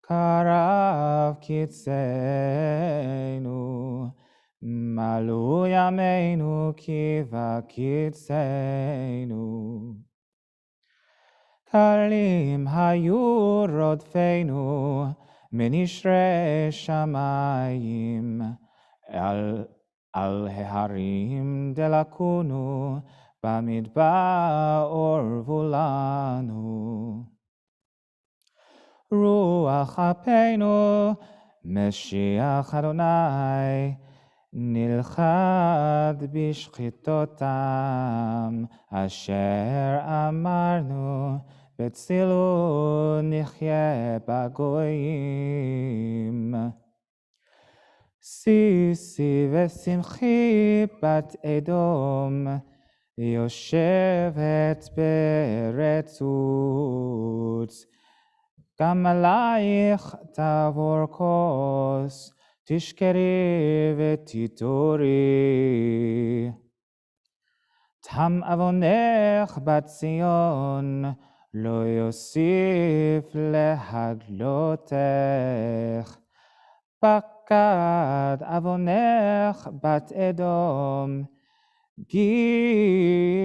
[SPEAKER 9] קרב קצנו, מלאו ימינו כי בקצנו. קלים היו רודפינו מנשרי שמיים, על ההרים דלקונו, במדבר אורבו לנו. רוח אפינו משיח אדוני, נלכד בשחיתותם, אשר אמרנו, בצילו נחיה בגויים. סיסי ושמחי בת אדום, יושבת ברצות, גם עלייך תעבור כוס, תשכרי ותתעוררי. תם עוונך בציון, לא יוסיף להגלותך. פקד עוונך בת אדום, גילה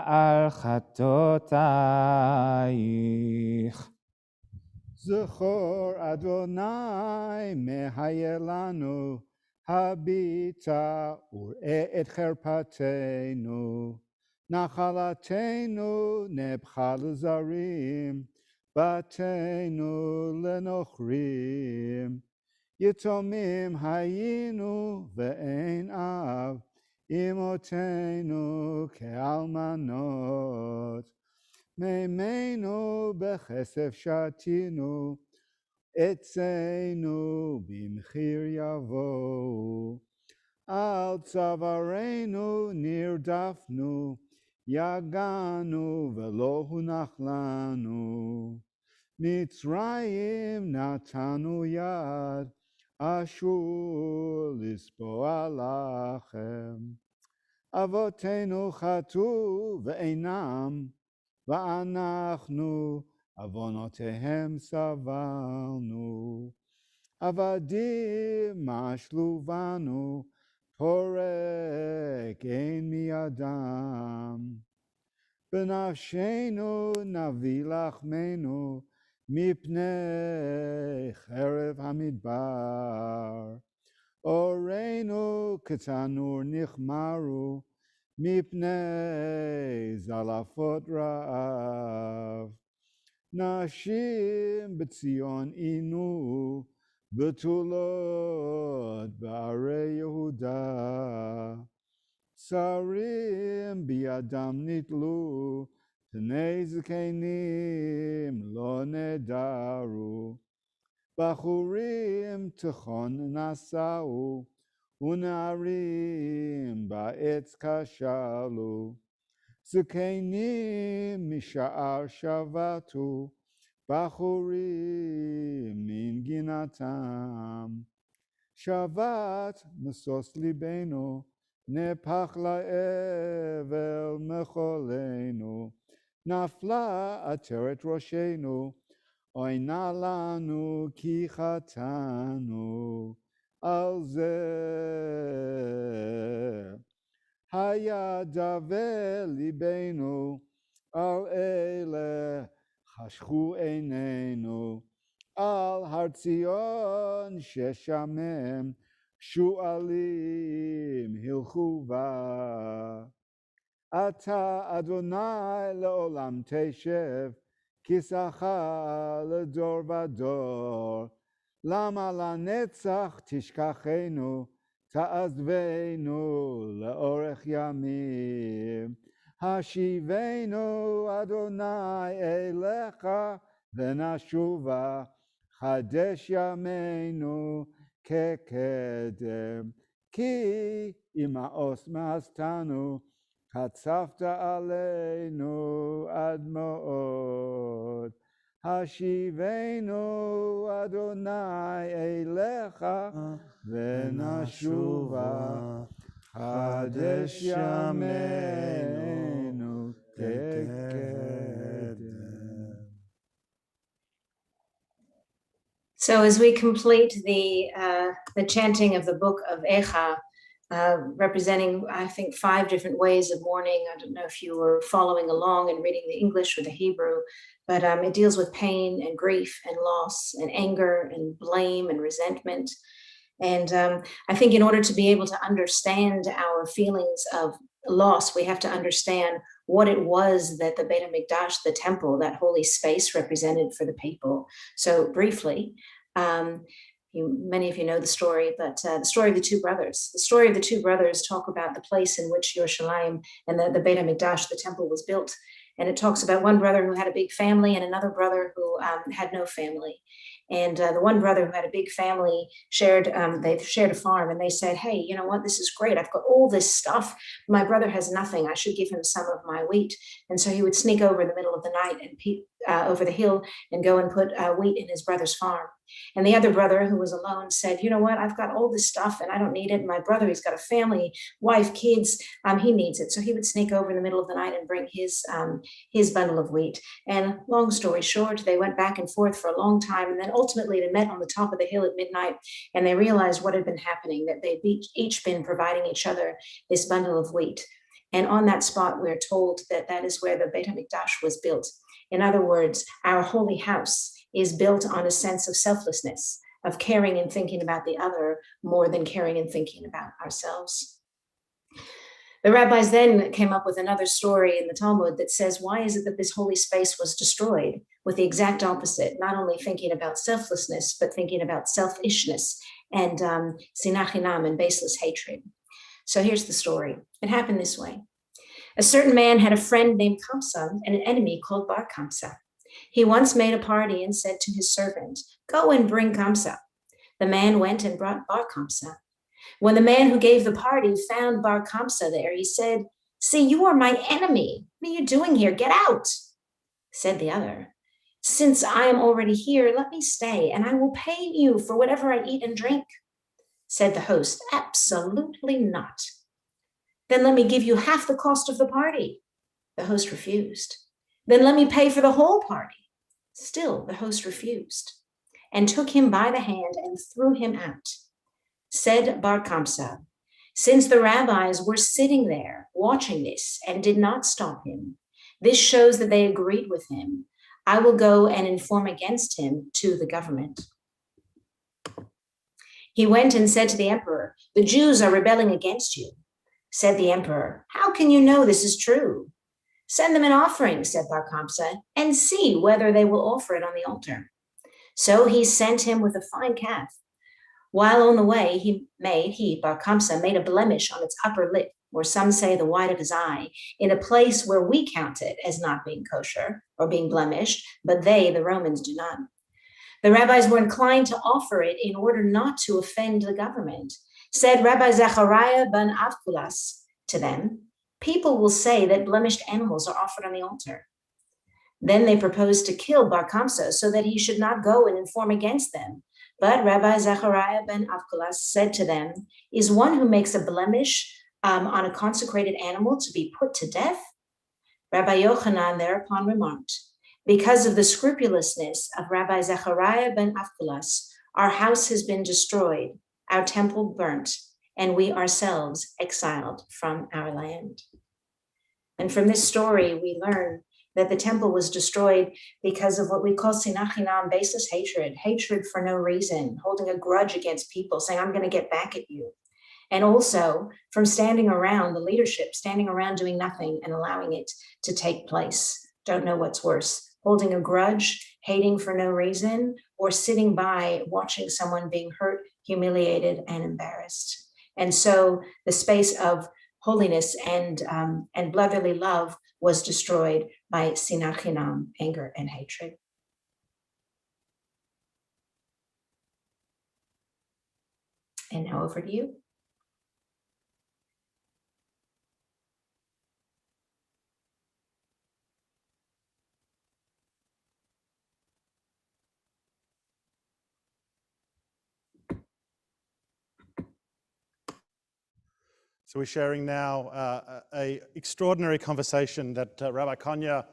[SPEAKER 9] על חטאותייך.
[SPEAKER 3] זכור אדוני מהיה לנו, הביטה וראה את חרפתנו. נחלתנו נהפכה לזרים, בתינו לנוכרים. יתומים היינו ואין אב, אמותינו כאלמנות. מימינו בכסף שתינו, עצנו במחיר יבואו. על צווארנו נרדפנו, יגענו ולא הונח לנו. מצרים נתנו יד, אשור לספוע לכם. אבותינו חטאו ואינם, ואנחנו עוונותיהם סבלנו. עבדים משלו בנו, פורק אין מידם. בנפשנו נביא לחמנו, מפני חרב המדבר. אורנו כתנור נחמרו, מפני זלעפות רעב. נשים בציון עינו, בתולות בערי יהודה. שרים בידם נתלו, פני זקנים לא נדרו. בחורים תיכון נשאו, ונערים בעץ כשלו, זקנים משער שבתו, בחורים מנגינתם. שבת משוש ליבנו, נהפך לאבל מחולנו, נפלה עטרת ראשנו, אוי נא לנו כי חטאנו על זה. היה דווה ליבנו על אלה, חשכו עינינו, על הר ציון ששמם, שועלים הלכו בה. אתה אדוני לעולם תשב, כיסאך לדור ודור. למה לנצח תשכחנו, תעזבנו לאורך ימים. השיבנו אדוני אליך ונשובה, חדש ימינו כקדם. כי אם העוס מאסתנו, קצפת עלינו עד מאוד. השיבנו אדוני אליך ונשובה, חדש ימינו כקדם.
[SPEAKER 8] So as we complete the chanting of the book of Echa, representing, I think, 5 different ways of mourning. I don't know if you were following along and reading the English or the Hebrew, but it deals with pain and grief and loss and anger and blame and resentment. And I think in order to be able to understand our feelings of loss, we have to understand what it was that the Beit HaMikdash, the temple, that holy space represented for the people. So briefly, many of you know the story, but the story of the 2 brothers. The story of the 2 brothers talk about the place in which Yerushalayim and the Beit HaMikdash, the temple, was built. And it talks about one brother who had a big family and another brother who had no family. And the one brother who had a big family they shared a farm, and they said, hey, you know what, this is great. I've got all this stuff. My brother has nothing. I should give him some of my wheat. And so he would sneak over in the middle of the night and peek over the hill and go and put wheat in his brother's farm. And the other brother, who was alone, said, you know what, I've got all this stuff and I don't need it. My brother, he's got a family, wife, kids, he needs it. So he would sneak over in the middle of the night and bring his bundle of wheat. And long story short, they went back and forth for a long time. And then ultimately they met on the top of the hill at midnight, and they realized what had been happening, that they'd each been providing each other this bundle of wheat. And on that spot, we're told that that is where the Beit HaMikdash was built. In other words, our holy house is built on a sense of selflessness, of caring and thinking about the other more than caring and thinking about ourselves. The rabbis then came up with another story in the Talmud that says, why is it that this holy space was destroyed? With the exact opposite, not only thinking about selflessness, but thinking about selfishness and sinah chinam and baseless hatred. So here's the story. It happened this way. A certain man had a friend named Kamsa and an enemy called Bar Kamsa. He once made a party and said to his servant, go and bring Kamsa. The man went and brought Bar Kamsa. When the man who gave the party found Bar Kamsa there, he said, see, you are my enemy. What are you doing here? Get out. Said the other, since I am already here, let me stay, and I will pay you for whatever I eat and drink. Said the host, absolutely not. Then let me give you half the cost of the party. The host refused. Then let me pay for the whole party. Still, the host refused and took him by the hand and threw him out. Said Bar Kamsa, since the rabbis were sitting there watching this and did not stop him, this shows that they agreed with him. I will go and inform against him to the government. He went and said to the emperor, the Jews are rebelling against you. Said the emperor, how can you know this is true? Send them an offering, said Bar Kamsa, and see whether they will offer it on the altar. So he sent him with a fine calf. While on the way, Bar Kamsa, made a blemish on its upper lip, or some say the white of his eye, in a place where we count it as not being kosher or being blemished, but they, the Romans, do not. The rabbis were inclined to offer it in order not to offend the government. Said Rabbi Zechariah ben Avkulas to them, people will say that blemished animals are offered on the altar. Then they proposed to kill Bar Kamsa so that he should not go and inform against them. But Rabbi Zechariah ben Avkulas said to them, is one who makes a blemish on a consecrated animal to be put to death? Rabbi Yochanan thereupon remarked, because of the scrupulousness of Rabbi Zechariah ben Avkulas, our house has been destroyed, our temple burnt, and we ourselves exiled from our land. And from this story, we learn that the temple was destroyed because of what we call sinat chinam, baseless hatred, hatred for no reason, holding a grudge against people, saying, I'm going to get back at you. And also from standing around, the leadership, standing around doing nothing and allowing it to take place. Don't know what's worse, holding a grudge, hating for no reason, or sitting by watching someone being hurt, humiliated, and embarrassed. And so the space of holiness and brotherly love was destroyed by sinat chinam, anger and hatred. And now over to you.
[SPEAKER 1] So we're sharing now an extraordinary conversation that Rabbi Konya,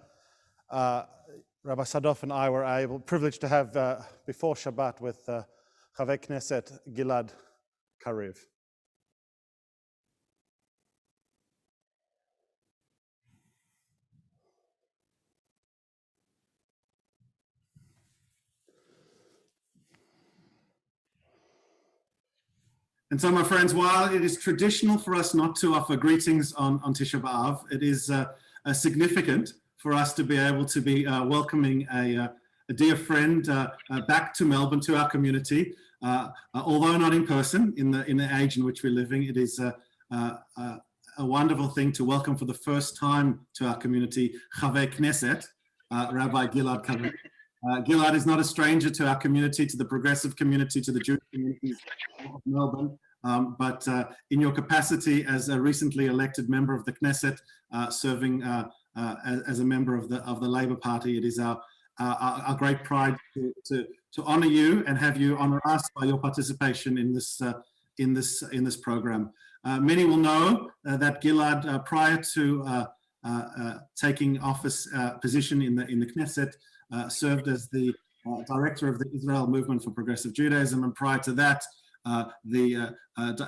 [SPEAKER 1] Rabbi Sadoff and I were privileged to have before Shabbat with Chaver Knesset Gilad Kariv. And so, my friends, while it is traditional for us not to offer greetings on Tisha B'Av, it is significant for us to be able to be welcoming a dear friend back to Melbourne, to our community. Although not in person, in the age in which we're living, it is a wonderful thing to welcome for the first time to our community Chaver Knesset, Rabbi Gilad Kariv. Gilad is not a stranger to our community, to the progressive community, to the Jewish communities of Melbourne, but in your capacity as a recently elected member of the Knesset, serving as a member of the Labour Party, it is our great pride to honor you and have you honor us by your participation in this program. Many will know that Gilad, prior to taking office position in the Knesset, served as the director of the Israel Movement for Progressive Judaism, and prior to that, the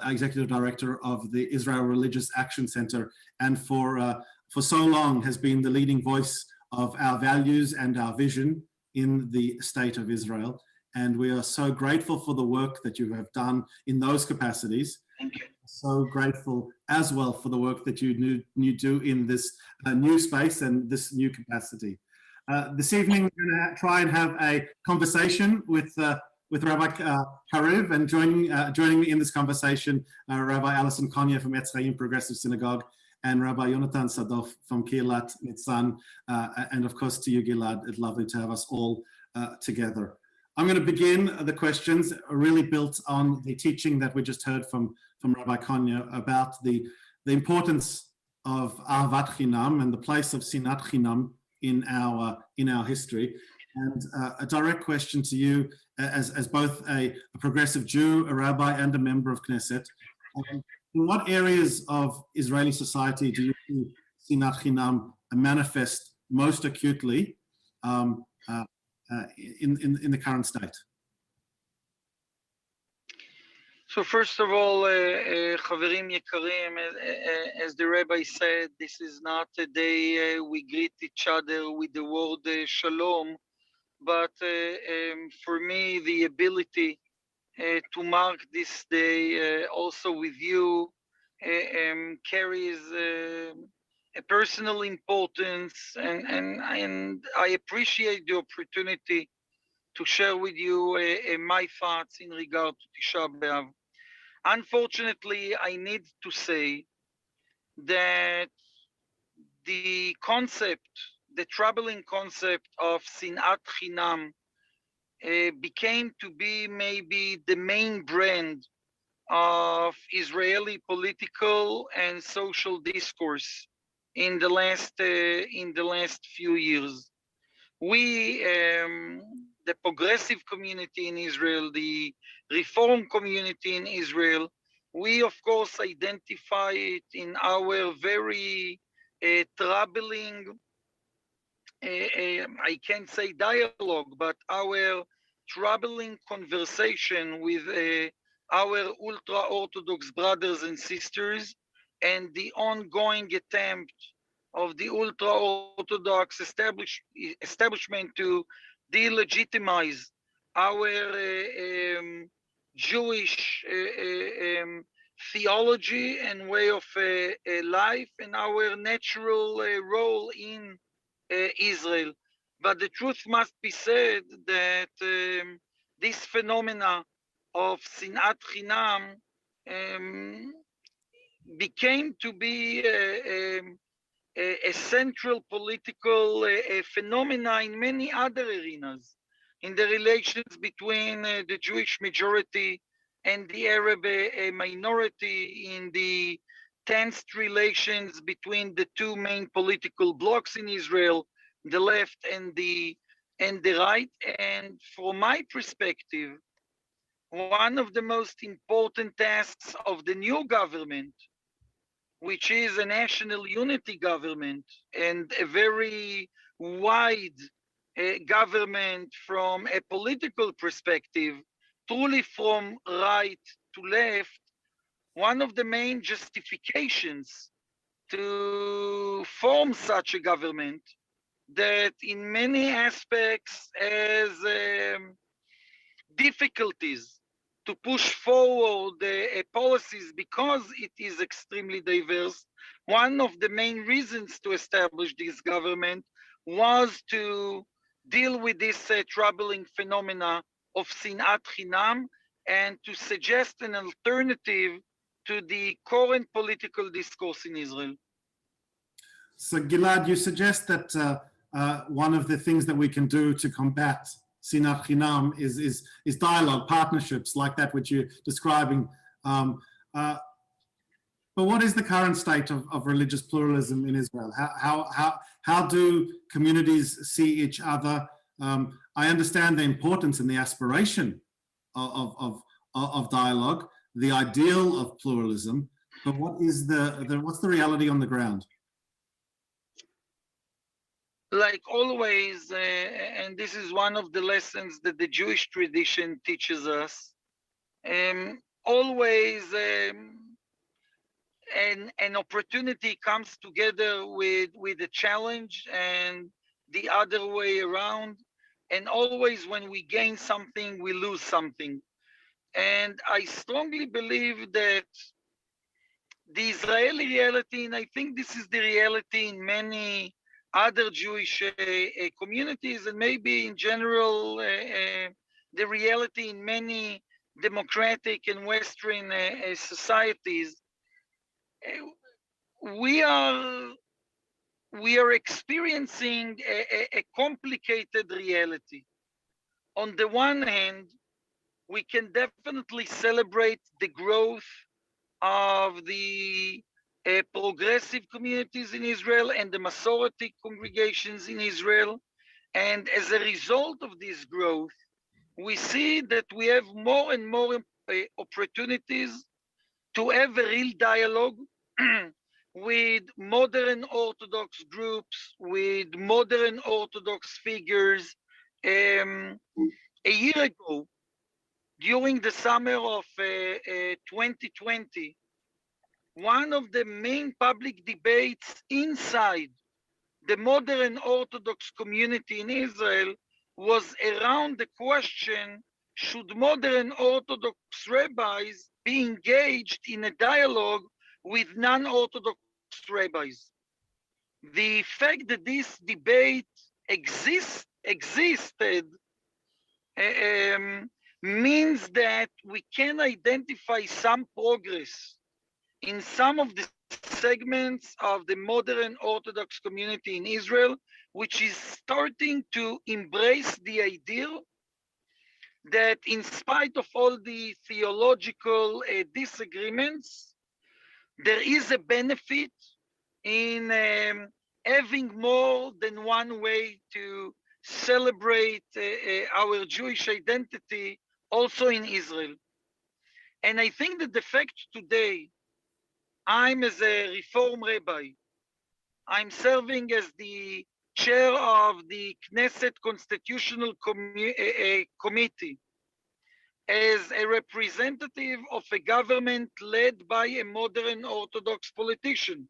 [SPEAKER 1] executive director of the Israel Religious Action Center, and for so long has been the leading voice of our values and our vision in the state of Israel. And we are so grateful for the work that you have done in those capacities. Thank you. So grateful as well for the work that you do in this new space and this new capacity. This evening, we're going to try and have a conversation with Rabbi Kariv, and joining me in this conversation, Rabbi Alison Konya from Etz Chayim Progressive Synagogue, and Rabbi Yonatan Sadoff from Kehilat, Nitzan, and of course to you, Gilad. It's lovely to have us all together. I'm going to begin the questions really built on the teaching that we just heard from Rabbi Konya about the importance of Ahavat Chinam and the place of Sinat Chinam in our history. And a direct question to you as both a progressive Jew, a rabbi, and a member of Knesset. In what areas of Israeli society do you see Sinat Chinam manifest most acutely in the current state?
[SPEAKER 10] So first of all, Chaverim Yekarim, as the rabbi said, this is not a day we greet each other with the word shalom, but for me, the ability to mark this day also with you carries a personal importance, and I appreciate the opportunity to share with you my thoughts in regard to Tisha B'Av. Unfortunately, I need to say that the troubling concept of Sinat Chinam became to be maybe the main brand of Israeli political and social discourse in the last few years. We, the progressive community in Israel, the reform community in Israel, we of course identify it in our very troubling, I can't say dialogue, but our troubling conversation with our ultra-Orthodox brothers and sisters, and the ongoing attempt of the ultra-Orthodox establishment to delegitimize our Jewish theology and way of life and our natural role in Israel. But the truth must be said that this phenomena of Sinat Chinam became to be a central political phenomena in many other arenas, in the relations between the Jewish majority and the Arab minority, in the tense relations between the two main political blocs in Israel, the left and the right. And from my perspective, one of the most important tasks of the new government, which is a national unity government and a very wide government from a political perspective, truly from right to left, one of the main justifications to form such a government that in many aspects has difficulties to push forward policies because it is extremely diverse. One of the main reasons to establish this government was to deal with this troubling phenomena of Sinat Chinam and to suggest an alternative to the current political discourse in Israel.
[SPEAKER 1] So Gilad, you suggest that one of the things that we can do to combat Sinat Chinam is dialogue, partnerships like that which you're describing. But what is the current state of religious pluralism in Israel? How do communities see each other? I understand the importance and the aspiration of dialogue, the ideal of pluralism, but what's the reality on the ground?
[SPEAKER 10] Like always, and this is one of the lessons that the Jewish tradition teaches us, always an opportunity comes together with a challenge and the other way around. And always when we gain something, we lose something. And I strongly believe that the Israeli reality, and I think this is the reality in many other Jewish communities, and maybe in general, the reality in many democratic and Western societies, we are experiencing a complicated reality. On the one hand, we can definitely celebrate the growth of the progressive communities in Israel and the Masoreti congregations in Israel. And as a result of this growth, we see that we have more and more opportunities to have a real dialogue with modern Orthodox groups, with modern Orthodox figures. A year ago, during the summer of 2020, one of the main public debates inside the modern Orthodox community in Israel was around the question, should modern Orthodox rabbis be engaged in a dialogue with non-Orthodox rabbis? The fact that this debate existed means that we can identify some progress in some of the segments of the modern Orthodox community in Israel, which is starting to embrace the idea that in spite of all the theological disagreements, there is a benefit in having more than one way to celebrate our Jewish identity also in Israel. And I think that the fact today, I'm as a Reform rabbi, I'm serving as the chair of the Knesset Constitutional Committee, as a representative of a government led by a modern Orthodox politician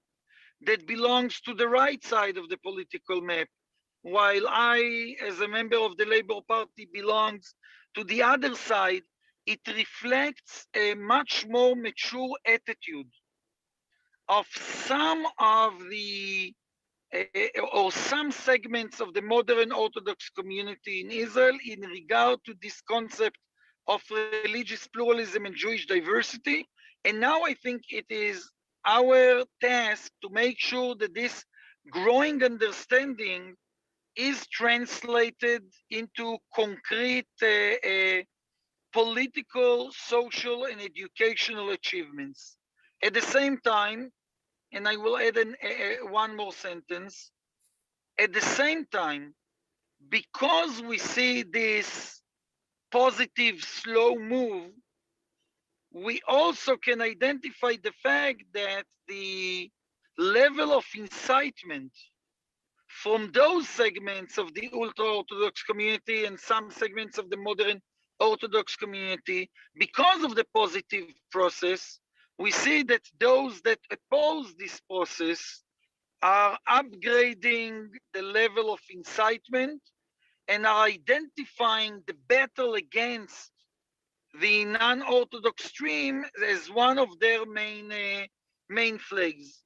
[SPEAKER 10] that belongs to the right side of the political map, while I, as a member of the Labour Party, belongs to the other side. It reflects a much more mature attitude of some of the or some segments of the modern Orthodox community in Israel in regard to this concept of religious pluralism and Jewish diversity. And now I think it is our task to make sure that this growing understanding is translated into concrete political, social, and educational achievements. At the same time, and I will add one more sentence, at the same time, because we see this positive, slow move, we also can identify the fact that the level of incitement from those segments of the ultra-Orthodox community and some segments of the modern Orthodox community, because of the positive process, we see that those that oppose this process are upgrading the level of incitement and are identifying the battle against the non-Orthodox stream as one of their main flags.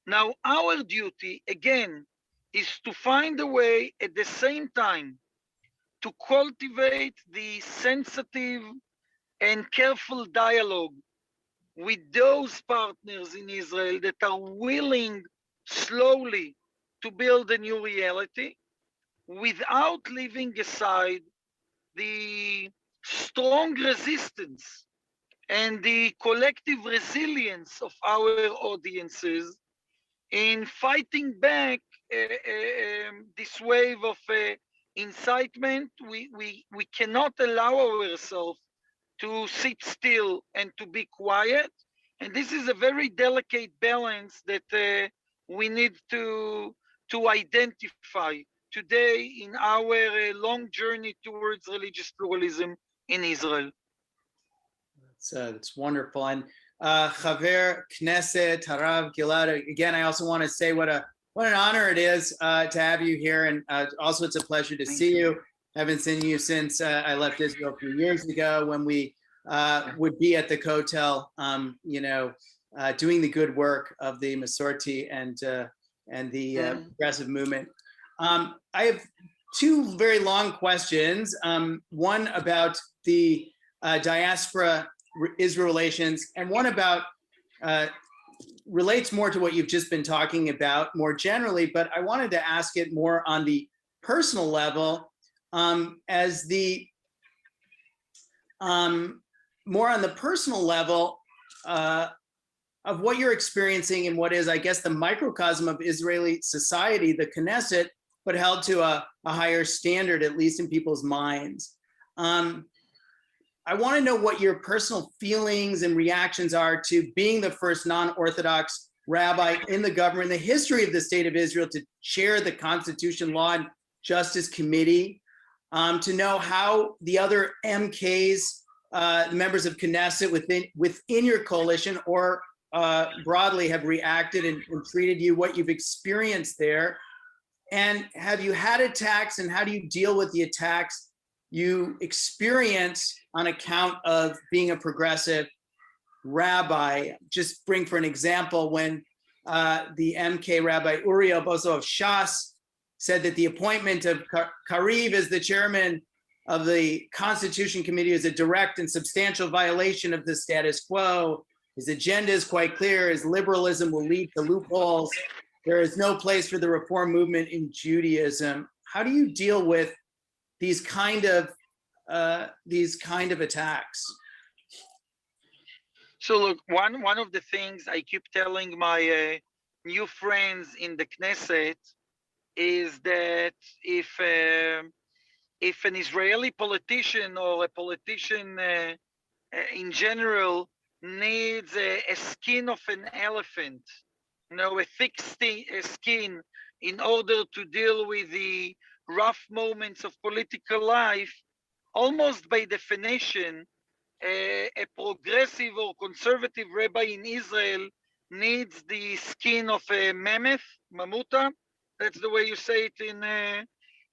[SPEAKER 10] Now, our duty, again, is to find a way at the same time to cultivate the sensitive and careful dialogue with those partners in Israel that are willing slowly to build a new reality without leaving aside the strong resistance and the collective resilience of our audiences in fighting back this wave of incitement. We cannot allow ourselves to sit still and to be quiet. And this is a very delicate balance that we need to identify today in our long journey towards religious pluralism in Israel.
[SPEAKER 2] That's wonderful. And Chaver Knesset Harav Gilad, again, I also want to say what an honor it is to have you here, and also it's a pleasure to see you. Haven't seen you since I left Israel a few years ago when we would be at the Kotel, doing the good work of the Masorti and the progressive movement. I have two very long questions. One about the diaspora Israel relations, and one about relates more to what you've just been talking about more generally, but I wanted to ask it more on the personal level, as the more on the personal level of what you're experiencing and what is, I guess, the microcosm of Israeli society, the Knesset, but held to a higher standard, at least in people's minds. I want to know what your personal feelings and reactions are to being the first non-Orthodox rabbi in the government, the history of the state of Israel, to chair the Constitution, Law, and Justice Committee, to know how the other MKs, members of Knesset within your coalition or broadly have reacted and treated you, what you've experienced there. And have you had attacks, and how do you deal with the attacks you experience on account of being a progressive rabbi? Just bring for an example, when the MK Rabbi Uriel Bozo of Shas said that the appointment of Kariv as the chairman of the Constitution Committee is a direct and substantial violation of the status quo. His agenda is quite clear. His liberalism will lead to loopholes. There is no place for the reform movement in Judaism. How do you deal with these kind of these kind of attacks?
[SPEAKER 10] So look, one of the things I keep telling my new friends in the Knesset is that if an Israeli politician or a politician in general needs a skin of an elephant, a thick skin in order to deal with the rough moments of political life, almost by definition, a progressive or conservative rabbi in Israel needs the skin of a mamuta. That's the way you say it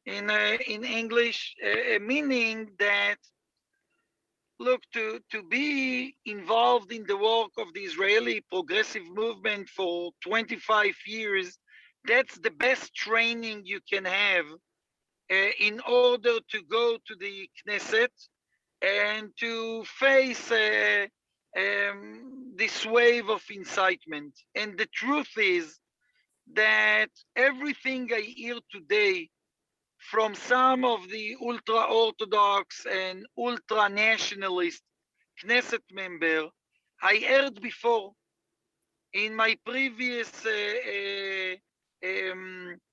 [SPEAKER 10] in English, meaning that, look, to be involved in the work of the Israeli progressive movement for 25 years, that's the best training you can have in order to go to the Knesset and to face this wave of incitement. And the truth is that everything I hear today from some of the ultra-Orthodox and ultra-nationalist Knesset member, I heard before in my previous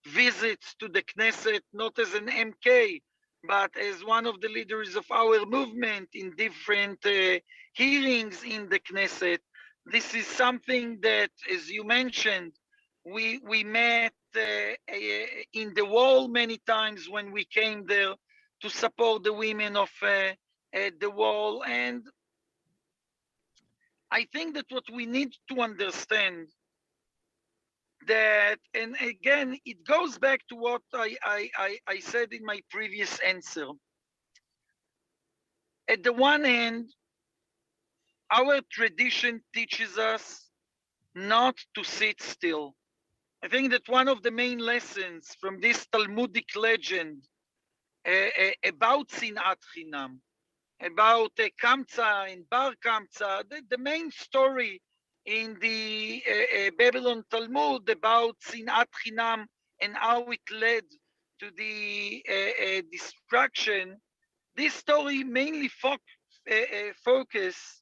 [SPEAKER 10] visits to the Knesset, not as an MK, but as one of the leaders of our movement in different hearings in the Knesset. This is something that, as you mentioned, we met in the wall many times when we came there to support the women of the wall. And I think that what we need to understand that, and again, it goes back to what I said in my previous answer. At the one hand, our tradition teaches us not to sit still. I think that one of the main lessons from this Talmudic legend about Sinat Chinam, about Kamsa and Bar Kamsa, the main story in the Babylon Talmud about Sinat Chinam and how it led to the destruction, this story mainly focus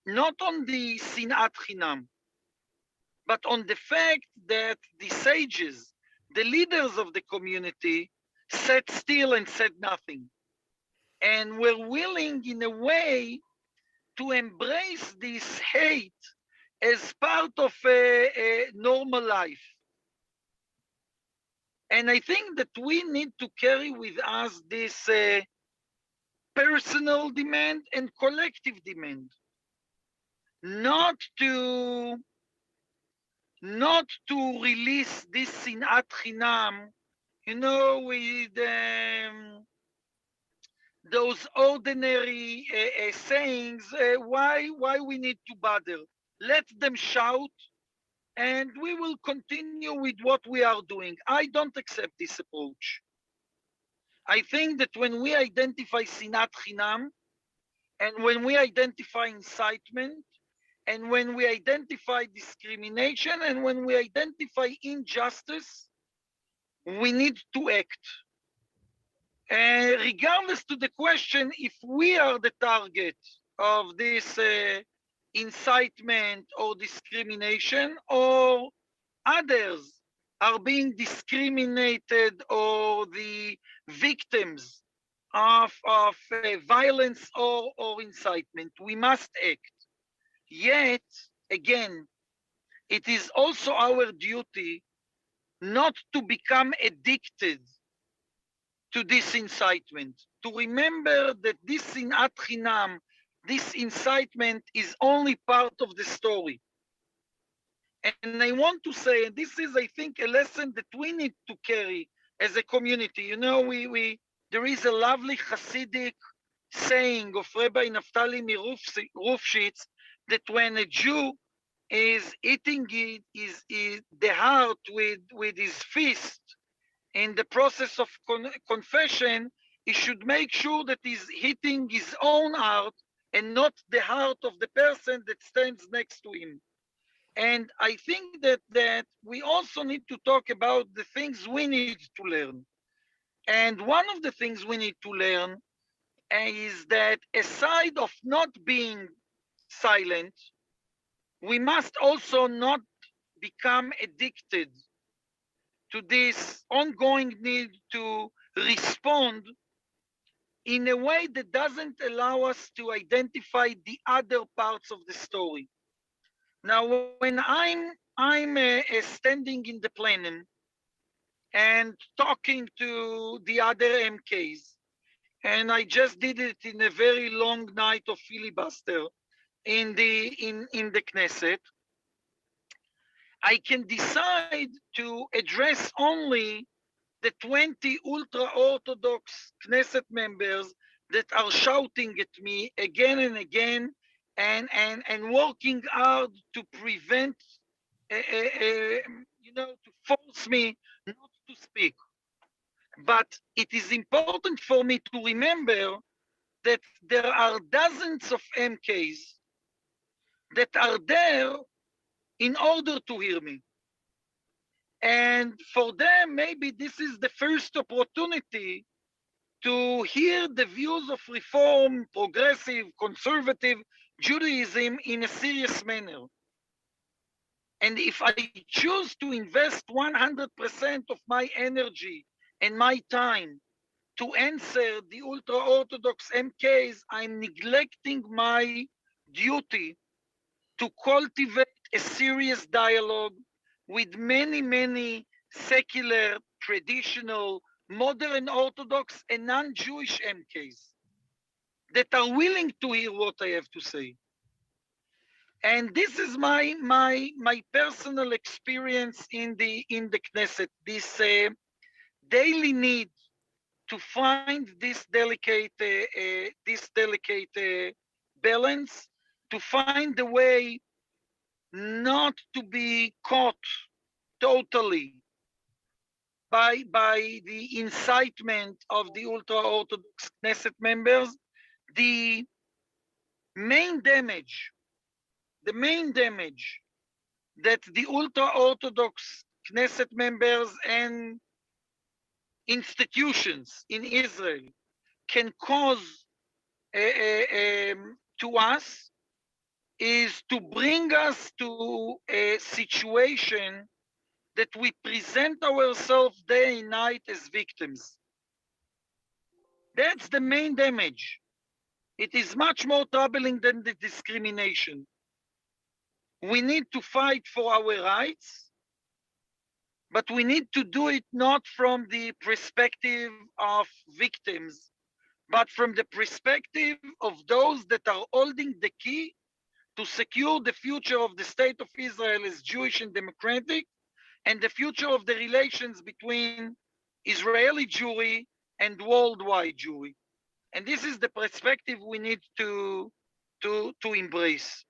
[SPEAKER 10] not on the Sinat Chinam, but on the fact that the sages, the leaders of the community, sat still and said nothing, and were willing in a way to embrace this hate as part of a normal life. And I think that we need to carry with us this personal demand and collective demand, not to release this Sinat Chinam, with those ordinary sayings. Why we need to bother? Let them shout, and we will continue with what we are doing. I don't accept this approach. I think that when we identify Sinat Chinam, and when we identify incitement, and when we identify discrimination, and when we identify injustice, we need to act. Regardless to the question if we are the target of this incitement or discrimination, or others are being discriminated or the victims of violence or incitement, we must act. Yet, again, it is also our duty not to become addicted to this incitement, to remember that this Sinat Chinam, this incitement is only part of the story. And I want to say, and this is, I think, a lesson that we need to carry as a community. There is a lovely Hasidic saying of Rabbi Naftali Mirufshitz that when a Jew is eating the heart with his fist in the process of confession, he should make sure that he's hitting his own heart and not the heart of the person that stands next to him. And I think that we also need to talk about the things we need to learn. And one of the things we need to learn is that aside of not being silent, we must also not become addicted to this ongoing need to respond in a way that doesn't allow us to identify the other parts of the story. Now, when I'm standing in the plenum and talking to the other MKs, and I just did it in a very long night of filibuster in the Knesset, I can decide to address only the 20 ultra-Orthodox Knesset members that are shouting at me again and again and working hard to prevent, to force me not to speak. But it is important for me to remember that there are dozens of MKs that are there in order to hear me. And for them, maybe this is the first opportunity to hear the views of Reform, progressive, conservative Judaism in a serious manner. And if I choose to invest 100% of my energy and my time to answer the ultra-Orthodox MKs, I'm neglecting my duty to cultivate a serious dialogue with many, many secular, traditional, modern Orthodox and non-Jewish MKs that are willing to hear what I have to say. And this is my personal experience in the Knesset, this daily need to find this delicate balance, to find a way not to be caught totally by the incitement of the ultra-Orthodox Knesset members. The main damage that the ultra-Orthodox Knesset members and institutions in Israel can cause to us is to bring us to a situation that we present ourselves day and night as victims. That's the main damage. It is much more troubling than the discrimination. We need to fight for our rights, but we need to do it not from the perspective of victims, but from the perspective of those that are holding the key to secure the future of the state of Israel as Jewish and democratic, and the future of the relations between Israeli Jewry and worldwide Jewry. And this is the perspective we need to embrace.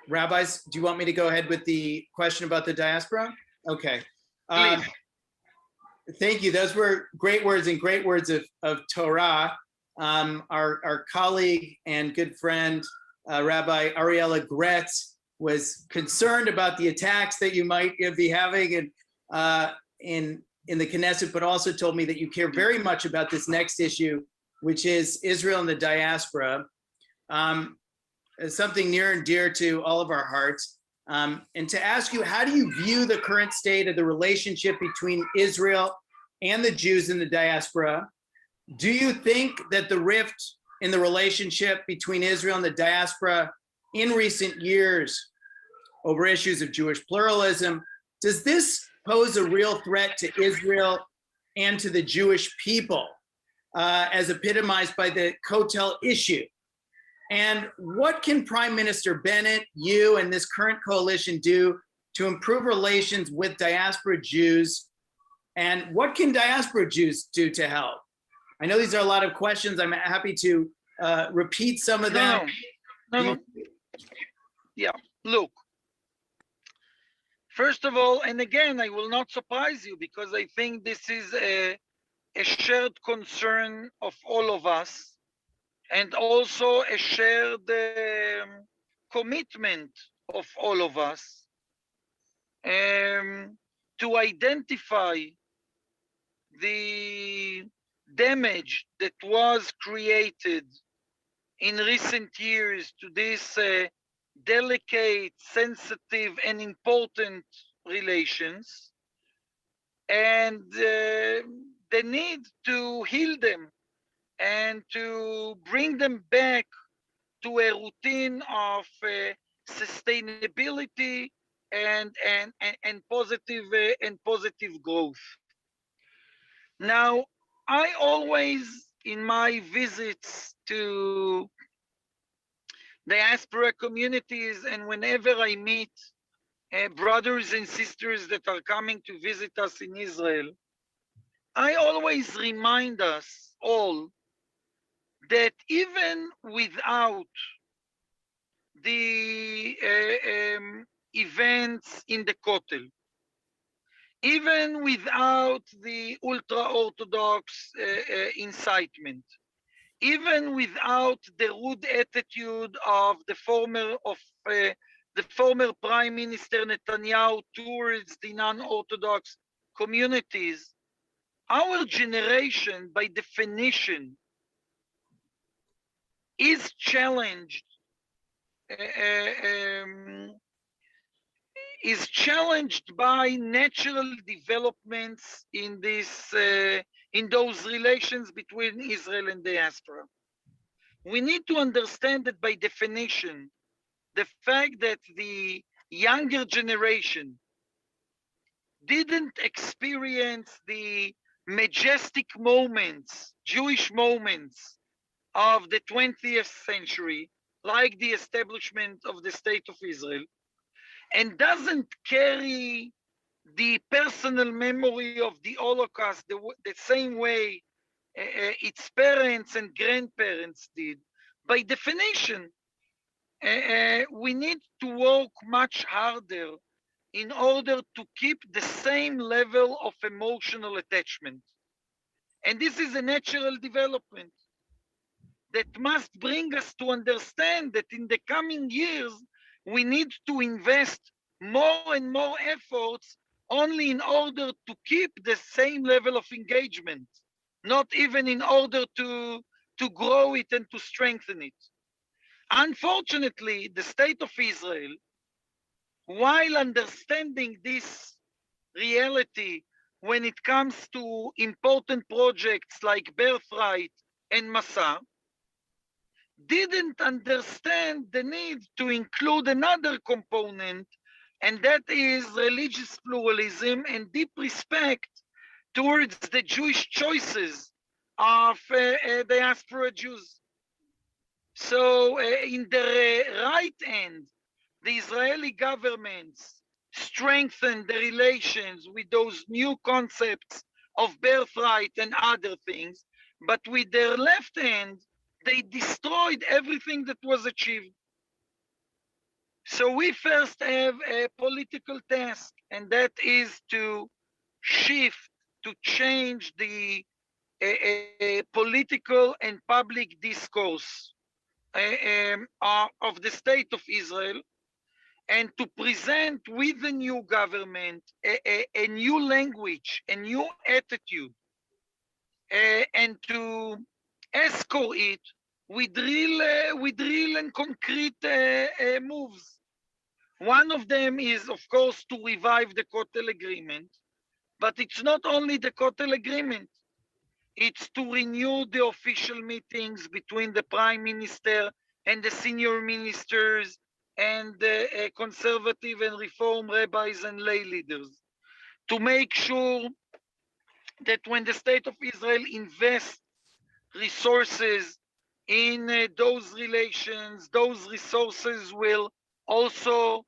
[SPEAKER 2] Rabbis, do you want me to go ahead with the question about the diaspora? Okay. Thank you. Those were great words and great words of Torah. Our colleague and good friend, Rabbi Ariella Gretz, was concerned about the attacks that you might be having in the Knesset, but also told me that you care very much about this next issue, which is Israel and the diaspora. It's something near and dear to all of our hearts. And to ask you, how do you view the current state of the relationship between Israel and the Jews in the diaspora? Do you think that the rift in the relationship between Israel and the diaspora in recent years over issues of Jewish pluralism, does this pose a real threat to Israel and to the Jewish people, as epitomized by the Kotel issue? And what can Prime Minister Bennett, you, and this current coalition do to improve relations with diaspora Jews? And what can diaspora Jews do to help? I know these are a lot of questions. I'm happy to repeat some of them.
[SPEAKER 10] No. Yeah, look. First of all, and again, I will not surprise you because I think this is a shared concern of all of us, and also a shared commitment of all of us. to identify the damage that was created in recent years to this delicate, sensitive, and important relations, and the need to heal them and to bring them back to a routine of sustainability and positive growth. Now, I always, in my visits to diaspora communities, and whenever I meet brothers and sisters that are coming to visit us in Israel, I always remind us all that even without the events in the Kotel, even without the ultra-Orthodox incitement, even without the rude attitude of the former Prime Minister Netanyahu towards the non-Orthodox communities, our generation, by definition, is challenged by natural developments in those relations between Israel and diaspora. We need to understand that by definition, the fact that the younger generation didn't experience the majestic moments, Jewish moments of the 20th century, like the establishment of the State of Israel, and doesn't carry the personal memory of the Holocaust the same way its parents and grandparents did, by definition, we need to work much harder in order to keep the same level of emotional attachment. And this is a natural development that must bring us to understand that in the coming years, we need to invest more and more efforts only in order to keep the same level of engagement, not even in order to grow it and to strengthen it. Unfortunately, the State of Israel, while understanding this reality when it comes to important projects like Birthright and Masa, didn't understand the need to include another component, and that is religious pluralism and deep respect towards the Jewish choices of diaspora Jews. So in the right end, the Israeli governments strengthened the relations with those new concepts of birthright and other things, but with their left hand, they destroyed everything that was achieved. So we first have a political task, and that is to shift, to change the political and public discourse of the State of Israel, and to present with the new government a new language, a new attitude, and to escort it with real and concrete moves. One of them is, of course, to revive the Kotel Agreement, but it's not only the Kotel Agreement. It's to renew the official meetings between the Prime Minister and the senior ministers and the conservative and reform rabbis and lay leaders, to make sure that when the State of Israel invests resources in those relations, those resources will also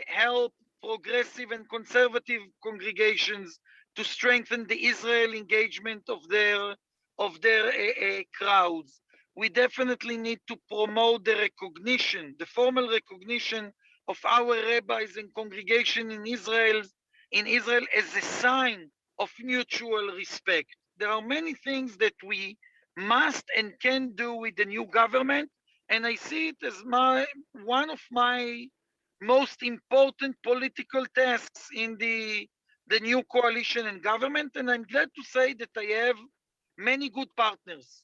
[SPEAKER 10] help progressive and conservative congregations to strengthen the Israel engagement of their crowds. We definitely need to promote the recognition, the formal recognition of our rabbis and congregation in Israel as a sign of mutual respect. There are many things that we must and can do with the new government, and I see it as one of my most important political tasks in the new coalition and government, and I'm glad to say that I have many good partners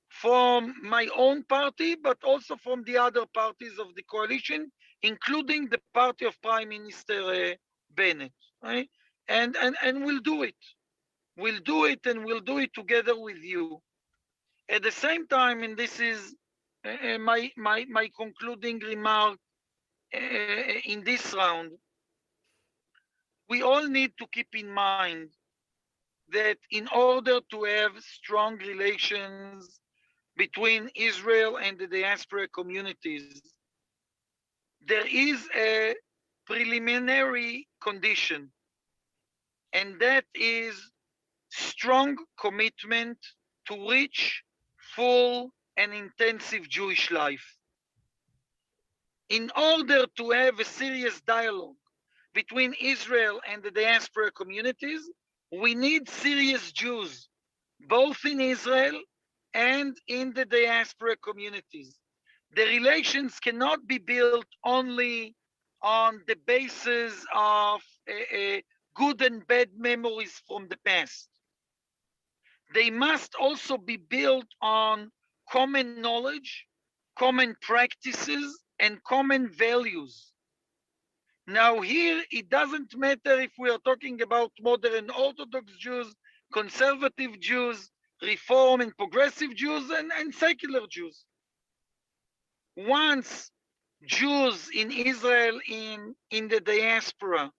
[SPEAKER 10] from my own party, but also from the other parties of the coalition, including the party of Prime Minister Bennett, right? And we'll do it. We'll do it, and we'll do it together with you. At the same time, and this is my concluding remark in this round, we all need to keep in mind that in order to have strong relations between Israel and the diaspora communities, there is a preliminary condition, and that is strong commitment to rich, full, and intensive Jewish life. In order to have a serious dialogue between Israel and the diaspora communities, we need serious Jews, both in Israel and in the diaspora communities. The relations cannot be built only on the basis of good and bad memories from the past. They must also be built on common knowledge, common practices, and common values. Now here, it doesn't matter if we are talking about modern Orthodox Jews, conservative Jews, Reform and Progressive Jews, and secular Jews. Once Jews in Israel, in the diaspora,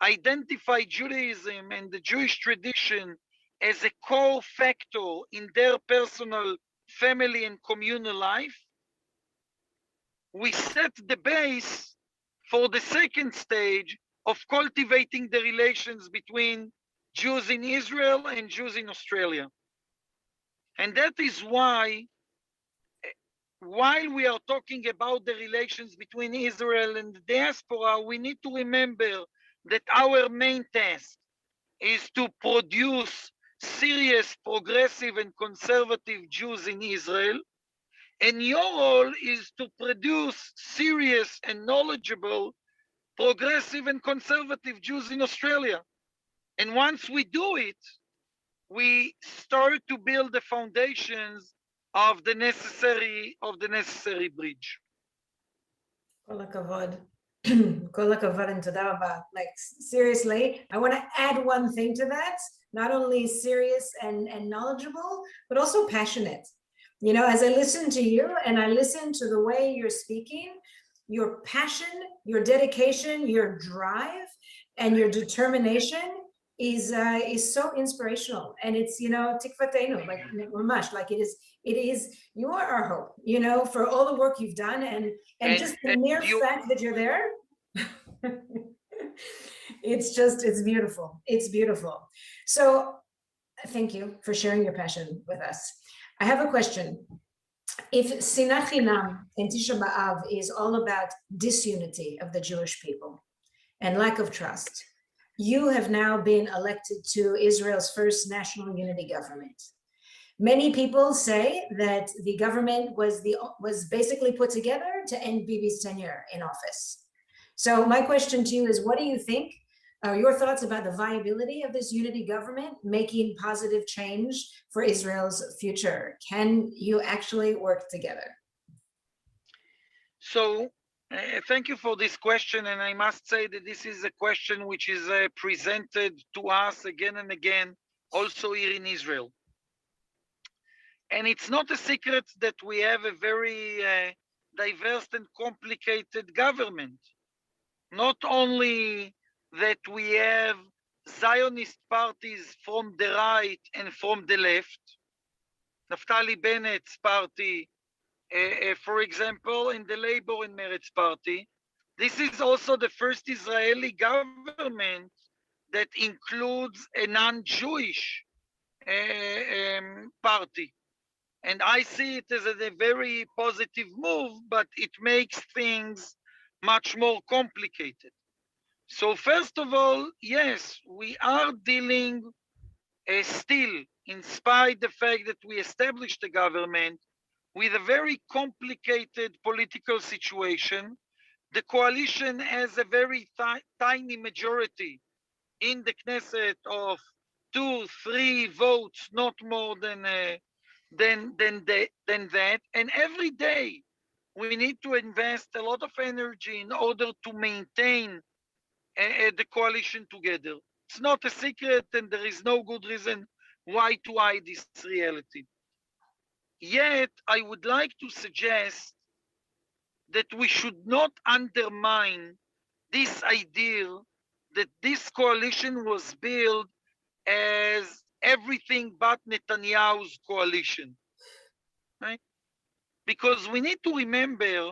[SPEAKER 10] identify Judaism and the Jewish tradition as a core factor in their personal, family, and communal life, we set the base for the second stage of cultivating the relations between Jews in Israel and Jews in Australia. And that is why, while we are talking about the relations between Israel and the diaspora, we need to remember that our main task is to produce serious, progressive, and conservative Jews in Israel. And your role is to produce serious and knowledgeable, progressive and conservative Jews in Australia. And once we do it, we start to build the foundations of the necessary bridge.
[SPEAKER 8] Kol hakavod. Kol hakavod and toda rabba. Like, seriously, I want to add one thing to that. Not only serious and knowledgeable, but also passionate. You know, as I listen to you and I listen to the way you're speaking, your passion, your dedication, your drive, and your determination is so inspirational. And it's, you know, tikvatenu, like mamash, like it is, you are our hope, you know, for all the work you've done, and just the mere fact that you're there. It's beautiful. It's beautiful. So thank you for sharing your passion with us. I have a question. If Sinat Chinam in Tisha B'Av is all about disunity of the Jewish people and lack of trust, you have now been elected to Israel's first national unity government. Many people say that the government was basically put together to end Bibi's tenure in office. So my question to you is, what do you think are your thoughts about the viability of this unity government making positive change for Israel's future? Can you actually work together?
[SPEAKER 10] So thank you for this question. And I must say that this is a question which is presented to us again and again, also here in Israel. And it's not a secret that we have a very diverse and complicated government. Not only that we have Zionist parties from the right and from the left, Naftali Bennett's party, for example, in the Labor and Meretz party. This is also the first Israeli government that includes a non-Jewish party. And I see it as a very positive move, but it makes things much more complicated. So first of all, yes, we are dealing still, in spite the fact that we established the government, with a very complicated political situation The coalition has a very tiny majority in the Knesset of 2-3 votes, not more than that. And every day we need to invest a lot of energy in order to maintain the coalition together. It's not a secret, and there is no good reason why to hide this reality. Yet, I would like to suggest that we should not undermine this idea that this coalition was built as everything but Netanyahu's coalition, right? Because we need to remember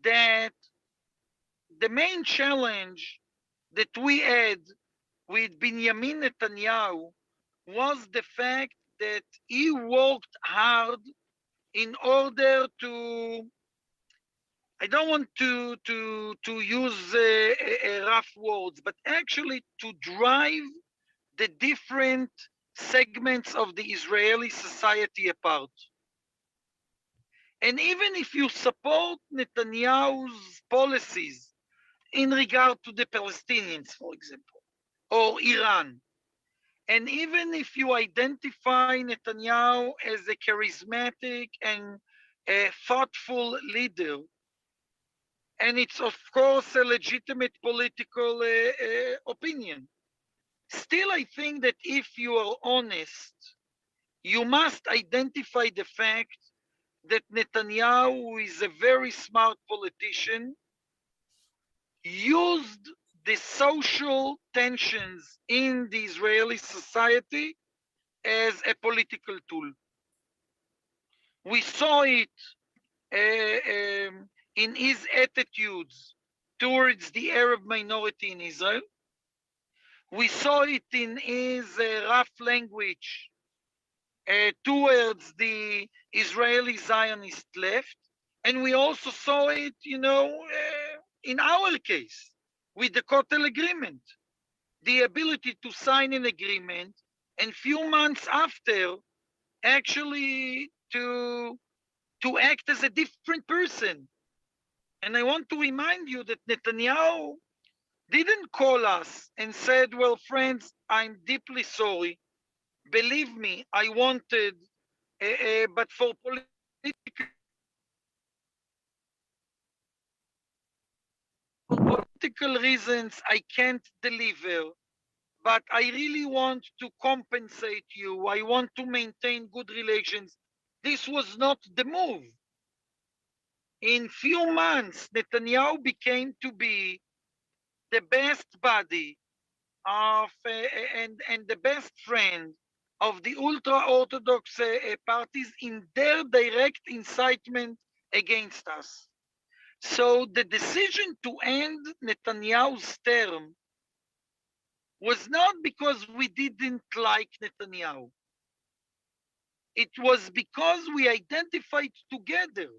[SPEAKER 10] that the main challenge that we had with Benjamin Netanyahu was the fact that he worked hard in order to, I don't want to use rough words, but actually to drive the different segments of the Israeli society apart. And even if you support Netanyahu's policies in regard to the Palestinians, for example, or Iran, and even if you identify Netanyahu as a charismatic and a thoughtful leader, and it's of course a legitimate political opinion, still I think that if you are honest, you must identify the fact that Netanyahu, who is a very smart politician, used the social tensions in the Israeli society as a political tool. We saw it in his attitudes towards the Arab minority in Israel. We saw it in his rough language towards the Israeli Zionist left. And we also saw it, in our case, with the Kotel agreement, the ability to sign an agreement and few months after actually to act as a different person. And I want to remind you that Netanyahu didn't call us and said, well, friends, I'm deeply sorry. Believe me, I wanted, but for political reasons, I can't deliver. But I really want to compensate you. I want to maintain good relations. This was not the move. In few months, Netanyahu became to be the best buddy of and the best friend of the ultra-Orthodox parties in their direct incitement against us. So the decision to end Netanyahu's term was not because we didn't like Netanyahu. It was because we identified together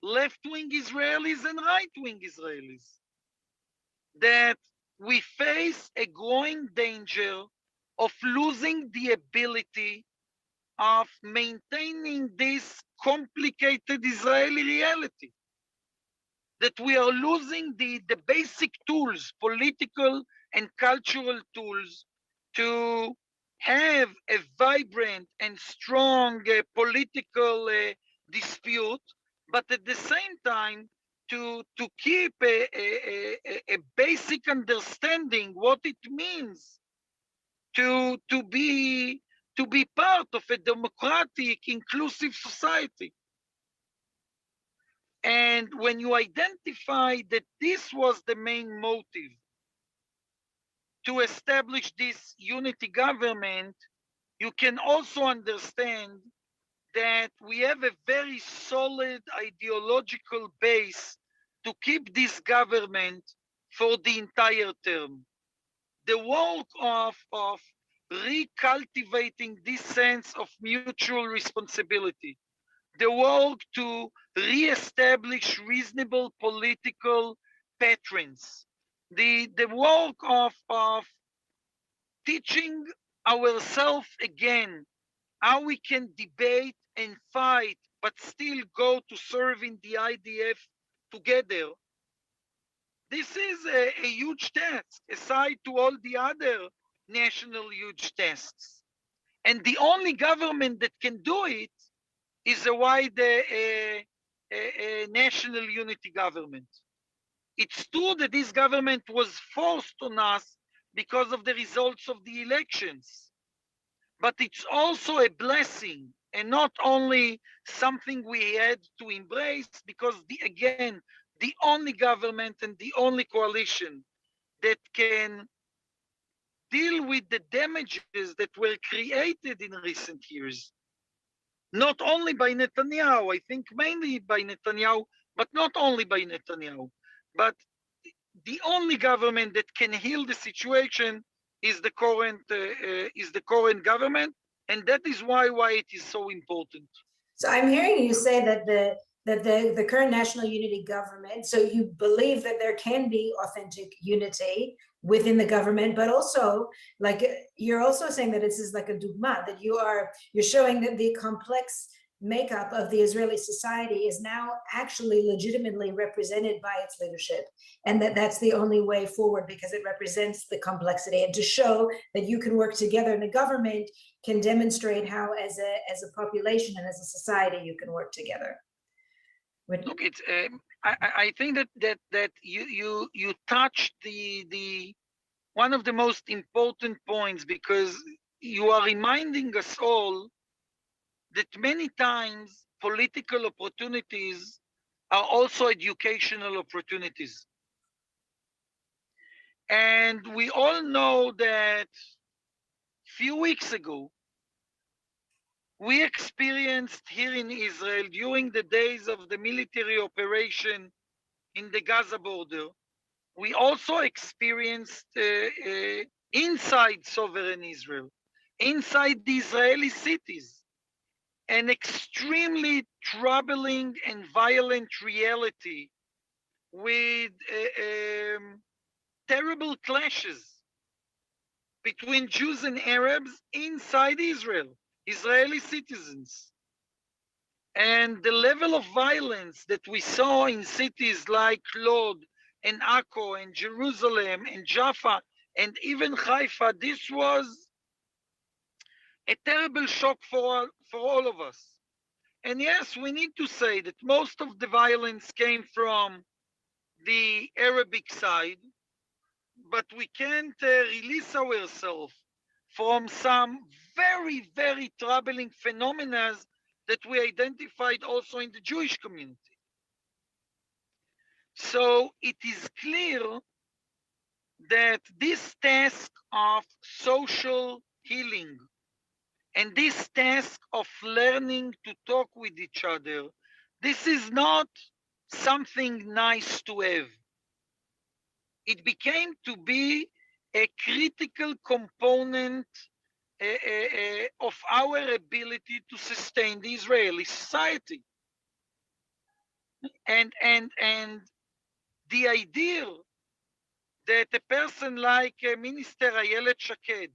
[SPEAKER 10] left-wing Israelis and right-wing Israelis that we face a growing danger of losing the ability of maintaining this complicated Israeli reality. That we are losing the basic tools, political and cultural tools, to have a vibrant and strong political dispute, but at the same time to keep a basic understanding what it means to be part of a democratic, inclusive society. And when you identify that this was the main motive to establish this unity government, you can also understand that we have a very solid ideological base to keep this government for the entire term. The work of recultivating this sense of mutual responsibility, the work to re-establish reasonable political patterns, the work of teaching ourselves again how we can debate and fight, but still go to serve in the IDF together, This is a huge task, aside to all the other national huge tasks. And the only government that can do it is a wide national unity government. It's true that this government was forced on us because of the results of the elections, but it's also a blessing and not only something we had to embrace, because again, the only government and the only coalition that can deal with the damages that were created in recent years, not only by Netanyahu, I think mainly by Netanyahu, but not only by Netanyahu, but the only government that can heal the situation is the current government, and that is why it is so important.
[SPEAKER 8] So I'm hearing you say that the current national unity government, so you believe that there can be authentic unity within the government, but also, like, you're also saying that this is like a dugma, that you're showing that the complex makeup of the Israeli society is now actually legitimately represented by its leadership, and that's the only way forward because it represents the complexity. And to show that you can work together in the government can demonstrate how, as a population and as a society, you can work together.
[SPEAKER 10] Look, it's I think that you touched the one of the most important points, because you are reminding us all that many times political opportunities are also educational opportunities. And we all know that few weeks ago, we experienced here in Israel during the days of the military operation in the Gaza border, we also experienced inside sovereign Israel, inside the Israeli cities, an extremely troubling and violent reality with terrible clashes between Jews and Arabs inside Israel, Israeli citizens. And the level of violence that we saw in cities like Lod and Akko and Jerusalem and Jaffa and even Haifa, this was a terrible shock for all of us. And yes, we need to say that most of the violence came from the Arabic side, but we can't release ourselves from some very, very troubling phenomena that we identified also in the Jewish community. So it is clear that this task of social healing and this task of learning to talk with each other, this is not something nice to have. It became to be a critical component of our ability to sustain the Israeli society. And the idea that a person like Minister Ayelet Shaked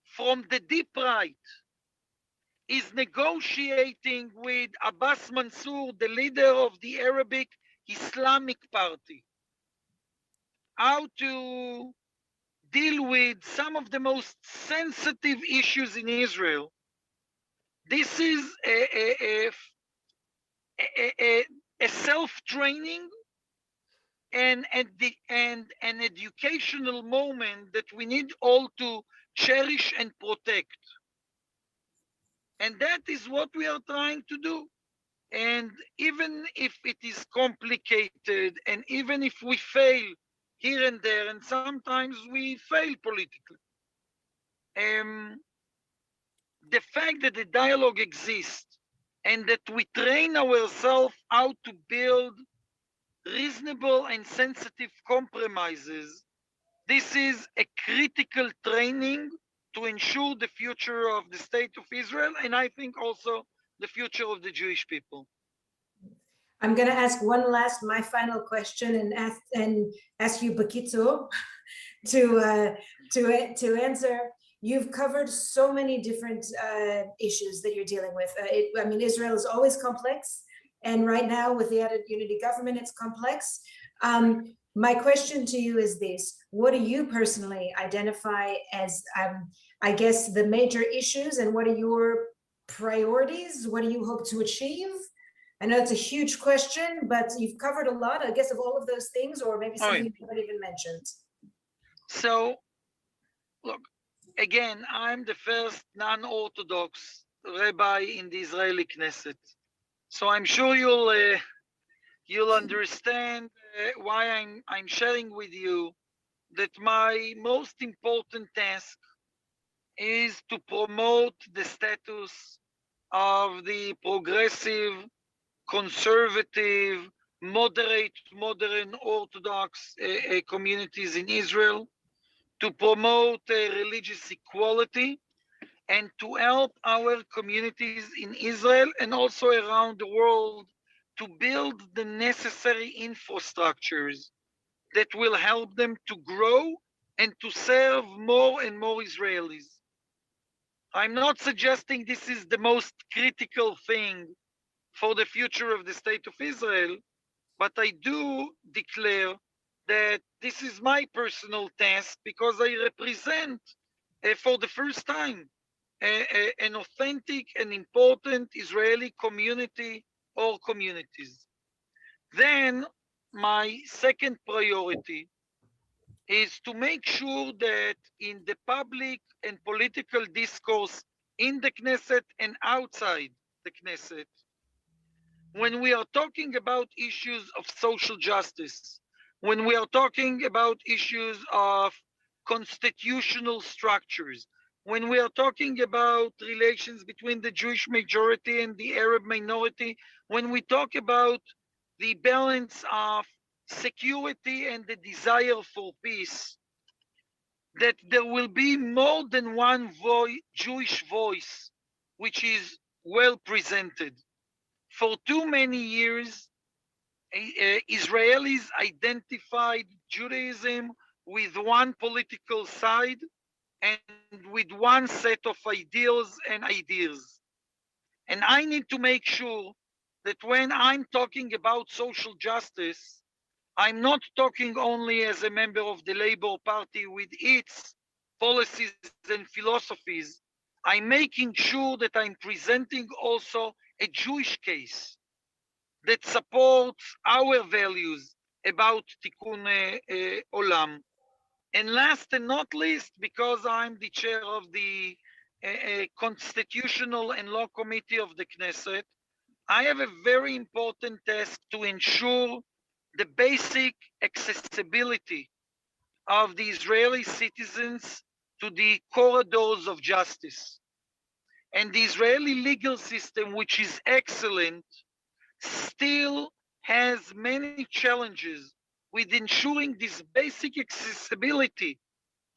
[SPEAKER 10] from the deep right is negotiating with Abbas Mansour, the leader of the Arabic Islamic Party, how to deal with some of the most sensitive issues in Israel. This is a self-training and an educational moment that we need all to cherish and protect. And that is what we are trying to do. And even if it is complicated, and even if we fail here and there, and sometimes we fail politically, the fact that the dialogue exists and that we train ourselves how to build reasonable and sensitive compromises, this is a critical training to ensure the future of the state of Israel, and I think also the future of the Jewish people.
[SPEAKER 8] I'm going to ask my final question, and ask you, Bakitzo, to answer. You've covered so many different issues that you're dealing with. I mean, Israel is always complex, and right now with the added unity government, it's complex. My question to you is this: what do you personally identify as, I guess, the major issues, and what are your priorities? What do you hope to achieve? I know it's a huge question, but you've covered a lot, I guess, of all of those things, or maybe something you haven't even mentioned.
[SPEAKER 10] So, look, again, I'm the first non-Orthodox rabbi in the Israeli Knesset. So I'm sure you'll understand why I'm sharing with you that my most important task is to promote the status of the progressive, conservative, moderate, modern Orthodox communities in Israel, to promote religious equality, and to help our communities in Israel and also around the world to build the necessary infrastructures that will help them to grow and to serve more and more Israelis. I'm not suggesting this is the most critical thing for the future of the State of Israel, but I do declare that this is my personal task because I represent, for the first time, an authentic and important Israeli community or communities. Then my second priority is to make sure that in the public and political discourse in the Knesset and outside the Knesset, when we are talking about issues of social justice, when we are talking about issues of constitutional structures, when we are talking about relations between the Jewish majority and the Arab minority, when we talk about the balance of security and the desire for peace, that there will be more than one Jewish voice which is well presented. For too many years, Israelis identified Judaism with one political side and with one set of ideals and ideas. And I need to make sure that when I'm talking about social justice, I'm not talking only as a member of the Labour Party with its policies and philosophies. I'm making sure that I'm presenting also a Jewish case that supports our values about Tikkun Olam. And last and not least, because I'm the chair of the Constitutional and Law Committee of the Knesset, I have a very important task to ensure the basic accessibility of the Israeli citizens to the corridors of justice. And the Israeli legal system, which is excellent, still has many challenges with ensuring this basic accessibility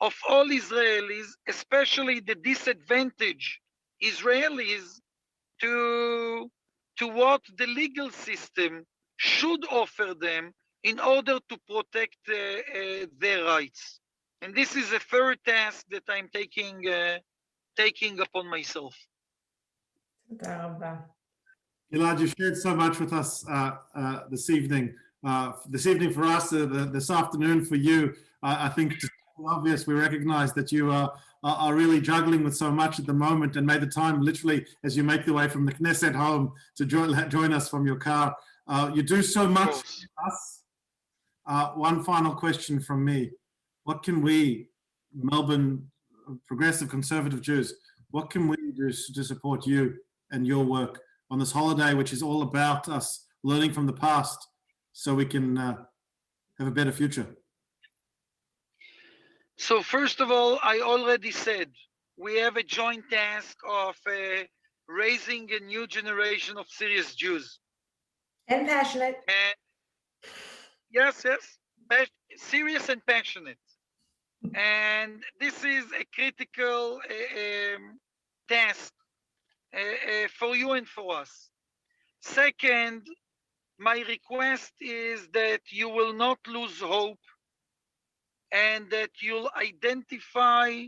[SPEAKER 10] of all Israelis, especially the disadvantaged Israelis, to what the legal system should offer them in order to protect their rights. And this is a third task that I'm taking upon myself.
[SPEAKER 1] Gilad, you shared so much with us this evening. This evening for us, this afternoon for you. I think it's obvious, we recognize that you are really juggling with so much at the moment and made the time literally as you make the way from the Knesset home to join us from your car. You do so much for us. One final question from me. What can we, Melbourne progressive conservative Jews, what can we do to support you and your work on this holiday, which is all about us learning from the past so we can have a better future?
[SPEAKER 10] So first of all, I already said, we have a joint task of raising a new generation of serious Jews.
[SPEAKER 8] And passionate.
[SPEAKER 10] Yes, serious and passionate. And this is a critical task for you and for us. Second, my request is that you will not lose hope and that you'll identify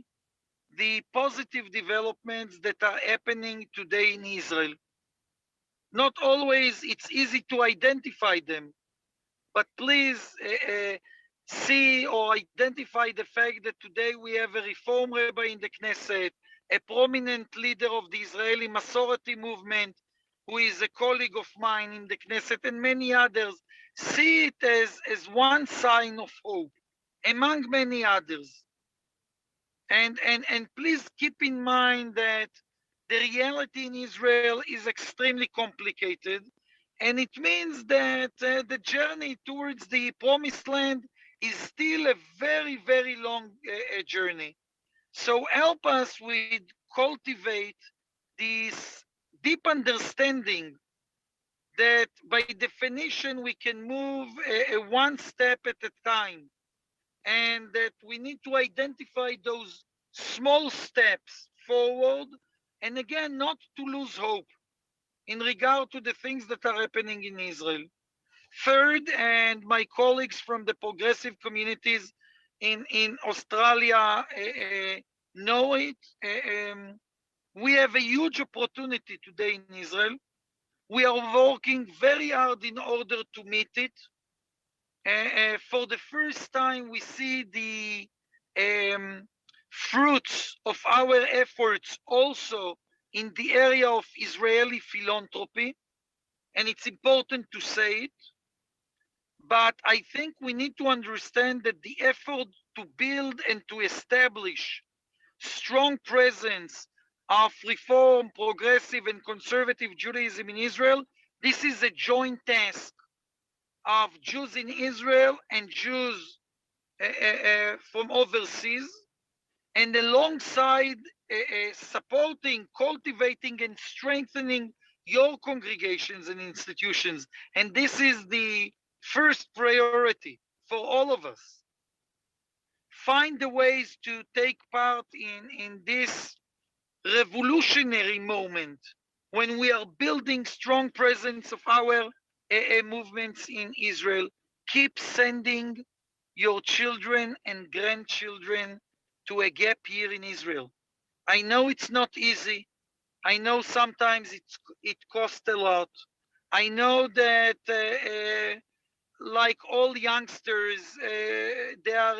[SPEAKER 10] the positive developments that are happening today in Israel. Not always it's easy to identify them, but please see or identify the fact that today we have a Reform Rabbi in the Knesset, a prominent leader of the Israeli Masorti movement, who is a colleague of mine in the Knesset, and many others. See it as one sign of hope, among many others. And please keep in mind that the reality in Israel is extremely complicated, and it means that the journey towards the promised land is still a very, very long journey. So help us with cultivate this deep understanding that by definition we can move one step at a time, and that we need to identify those small steps forward, and again, not to lose hope in regard to the things that are happening in Israel. Third, and my colleagues from the progressive communities in Australia know it, we have a huge opportunity today in Israel. We are working very hard in order to meet it. For the first time, we see the fruits of our efforts also in the area of Israeli philanthropy, and it's important to say it. But I think we need to understand that the effort to build and to establish strong presence of Reform, Progressive, and Conservative Judaism in Israel, this is a joint task of Jews in Israel and Jews from overseas, and alongside supporting, cultivating, and strengthening your congregations and institutions. And this is the first priority for all of us. Find the ways to take part in this revolutionary moment when we are building strong presence of our movements in Israel. Keep sending your children and grandchildren to a gap year in Israel. I know it's not easy. I know sometimes it costs a lot. I know that like all youngsters, they are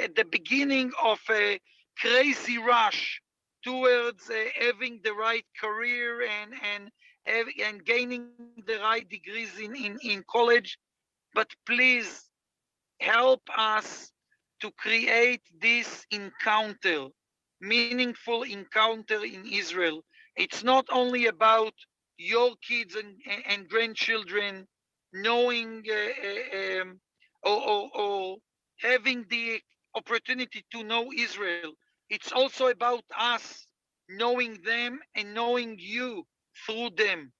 [SPEAKER 10] at the beginning of a crazy rush towards having the right career and gaining the right degrees in college. But please help us to create this encounter, meaningful encounter in Israel. It's not only about your kids and grandchildren knowing or having the opportunity to know Israel. It's also about us knowing them and knowing you through them.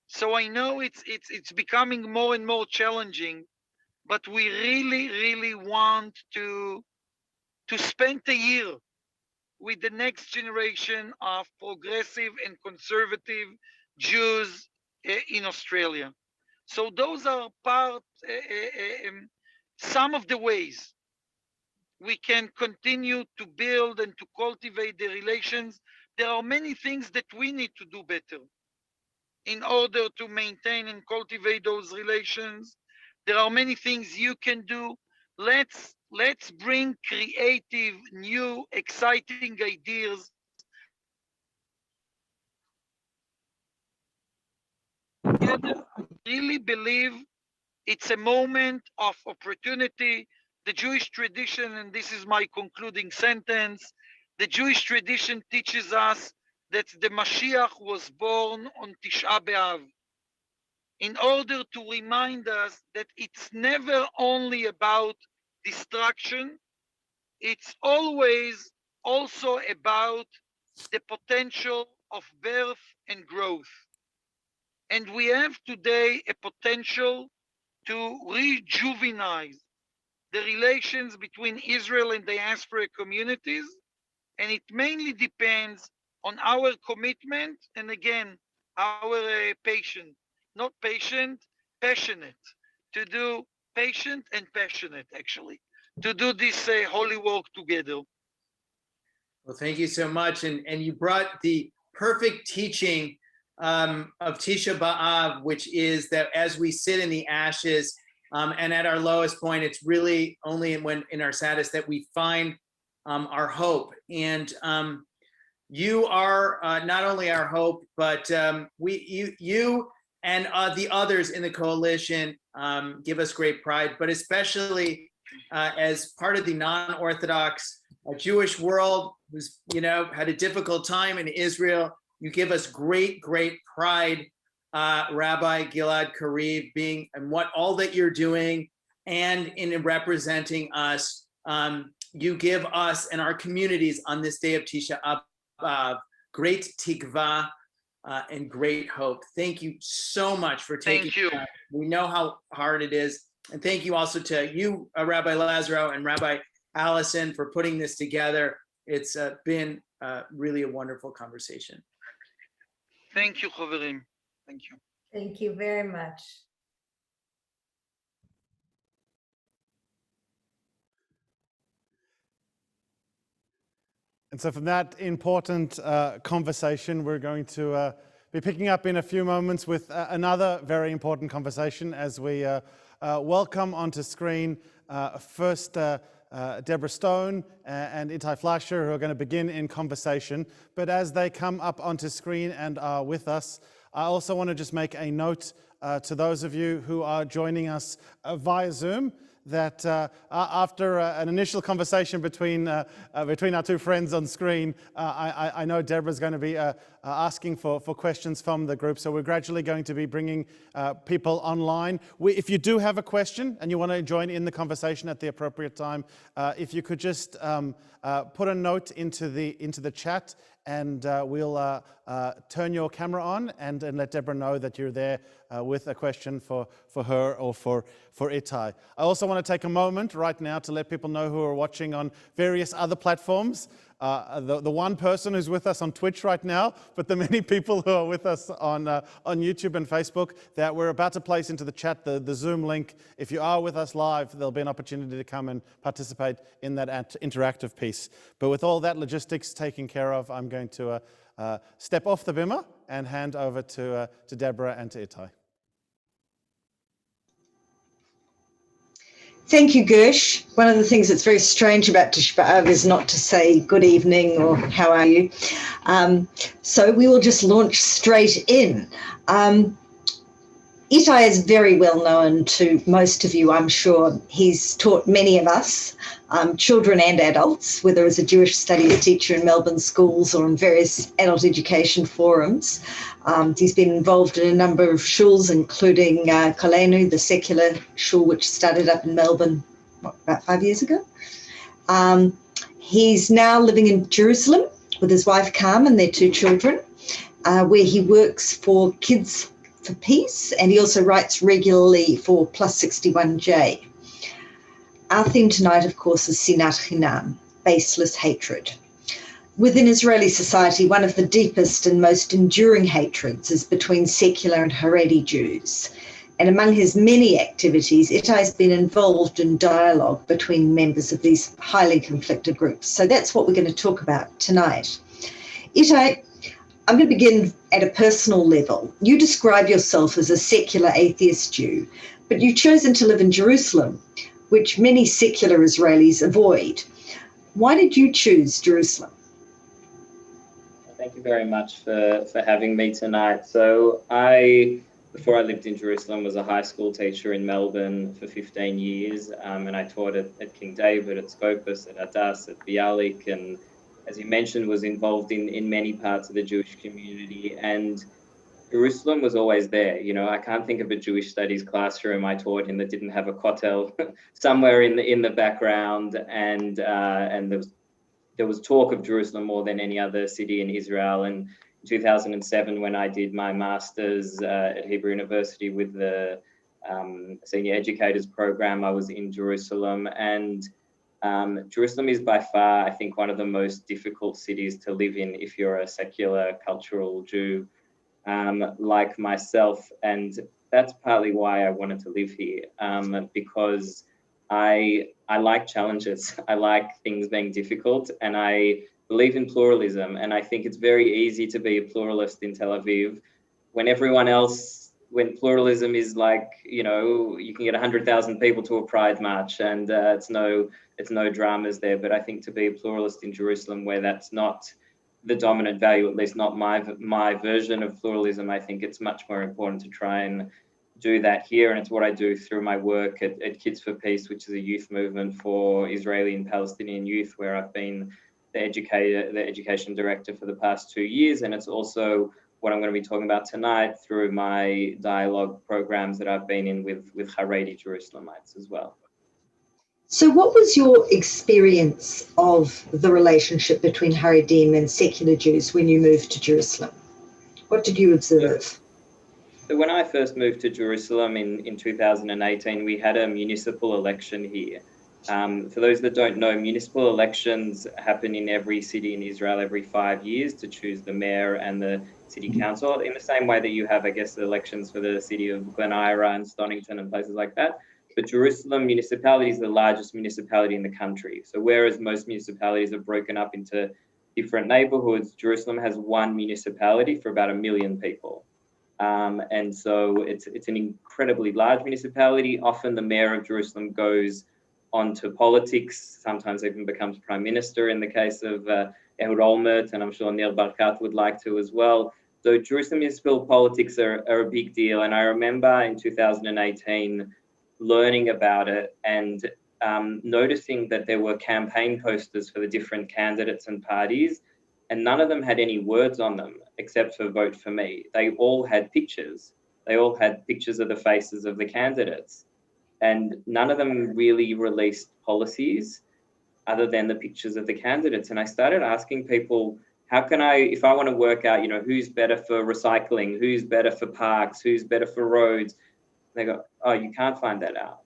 [SPEAKER 10] So I know it's becoming more and more challenging, but we really want to spend a year with the next generation of progressive and conservative Jews in Australia. So those are some of the ways we can continue to build and to cultivate the relations. There are many things that we need to do better in order to maintain and cultivate those relations. There are many things you can do. Let's bring creative, new, exciting ideas. Together, I really believe it's a moment of opportunity. The Jewish tradition, and this is my concluding sentence, the Jewish tradition teaches us that the Mashiach was born on Tisha B'Av, in order to remind us that it's never only about destruction, it's always also about the potential of birth and growth. And we have today a potential to rejuvenate the relations between Israel and diaspora communities, and it mainly depends on our commitment and again, our passionate to do patient and passionate actually, to do this holy work together.
[SPEAKER 2] Well, thank you so much. And you brought the perfect teaching of Tisha B'Av, which is that as we sit in the ashes And at our lowest point, it's really only when in our saddest that we find our hope. And you are not only our hope, but you and the others in the coalition give us great pride, but especially as part of the non-Orthodox Jewish world who's, had a difficult time in Israel. You give us great pride, Rabbi Gilad Kariv, being and all that you're doing, and in representing us. You give us and our communities on this day of Tisha B'Av great tikva and great hope. Thank you so much for taking time. We know how hard it is. And thank you also to you, Rabbi Lazaro and Rabbi Allison, for putting this together. It's been really a wonderful conversation.
[SPEAKER 10] Thank you, Chaverim. Thank you.
[SPEAKER 8] Thank you very much.
[SPEAKER 1] And so from that important conversation, we're going to be picking up in a few moments with another very important conversation as we welcome onto screen first Deborah Stone and Itai Fleischer, who are going to begin in conversation. But as they come up onto screen and are with us, I also want to just make a note to those of you who are joining us via Zoom, that after an initial conversation between our two friends on screen, I know Deborah's going to be asking for questions from the group. So we're gradually going to be bringing people online. If you do have a question and you want to join in the conversation at the appropriate time, if you could just put a note into the chat, and we'll turn your camera on and let Deborah know that you're there with a question for her or for Itai. I also want to take a moment right now to let people know who are watching on various other platforms. The one person who's with us on Twitch right now, but the many people who are with us on YouTube and Facebook, that we're about to place into the chat the Zoom link. If you are with us live, there'll be an opportunity to come and participate in that interactive piece. But with all that logistics taken care of, I'm going to step off the bimah and hand over to Deborah and to Itai.
[SPEAKER 11] Thank you, Gersh. One of the things that's very strange about Tisha B'Av is not to say good evening or how are you. So we will just launch straight in. Itai is very well known to most of you, I'm sure. He's taught many of us, children and adults, whether as a Jewish studies teacher in Melbourne schools or in various adult education forums. He's been involved in a number of shuls, including Kolenu, the secular shul, which started up in Melbourne, about 5 years ago. He's now living in Jerusalem with his wife, Carm, and their 2 children, where he works for Kids for Peace, and he also writes regularly for Plus 61J. Our theme tonight, of course, is Sinat Chinam, baseless hatred. Within Israeli society, one of the deepest and most enduring hatreds is between secular and Haredi Jews. And among his many activities, Itai has been involved in dialogue between members of these highly conflicted groups. So that's what we're going to talk about tonight. Itai, I'm going to begin at a personal level. You describe yourself as a secular atheist Jew, but you've chosen to live in Jerusalem, which many secular Israelis avoid. Why did you choose Jerusalem?
[SPEAKER 12] Thank you very much for having me tonight. So before I lived in Jerusalem, was a high school teacher in Melbourne for 15 years, and I taught at King David, at Scopus, at Adas, at Bialik, and as you mentioned, was involved in many parts of the Jewish community, and Jerusalem was always there. I can't think of a Jewish studies classroom I taught in that didn't have a kotel somewhere in the background, and there was talk of Jerusalem more than any other city in Israel. And in 2007, when I did my master's at Hebrew University with the senior educators program, I was in Jerusalem, and Jerusalem is by far, I think, one of the most difficult cities to live in if you're a secular cultural Jew like myself. And that's partly why I wanted to live here, because I like challenges. I like things being difficult, and I believe in pluralism. And I think it's very easy to be a pluralist in Tel Aviv when everyone else when pluralism is like, you know, you can get 100,000 people to a pride march and it's no dramas there. But I think to be a pluralist in Jerusalem where that's not the dominant value, at least not my version of pluralism, I think it's much more important to try and do that here. And it's what I do through my work at Kids for Peace, which is a youth movement for Israeli and Palestinian youth, where I've been the education director for the past 2 years. And it's also what I'm going to be talking about tonight through my dialogue programs that I've been in with Haredi Jerusalemites as well.
[SPEAKER 11] So what was your experience of the relationship between Haredim and secular Jews when you moved to Jerusalem? What did you observe?
[SPEAKER 12] So when I first moved to Jerusalem in 2018, we had a municipal election here. For those that don't know, municipal elections happen in every city in Israel every 5 years to choose the mayor and the city council, in the same way that you have, I guess, the elections for the city of Glen Ira and Stonington and places like that. But Jerusalem municipality is the largest municipality in the country. So whereas most municipalities are broken up into different neighborhoods, Jerusalem has one municipality for about 1 million people. And so it's an incredibly large municipality. Often the mayor of Jerusalem goes onto politics, sometimes even becomes prime minister in the case of Ehud Olmert, and I'm sure Nir Barkat would like to as well. So Jerusalem municipal politics are a big deal. And I remember in 2018 learning about it and noticing that there were campaign posters for the different candidates and parties, and none of them had any words on them except for vote for me. They all had pictures. They all had pictures of the faces of the candidates. And none of them really released policies other than the pictures of the candidates. And I started asking people, how can I, if I want to work out, you know, who's better for recycling, who's better for parks, who's better for roads? They go, oh, you can't find that out.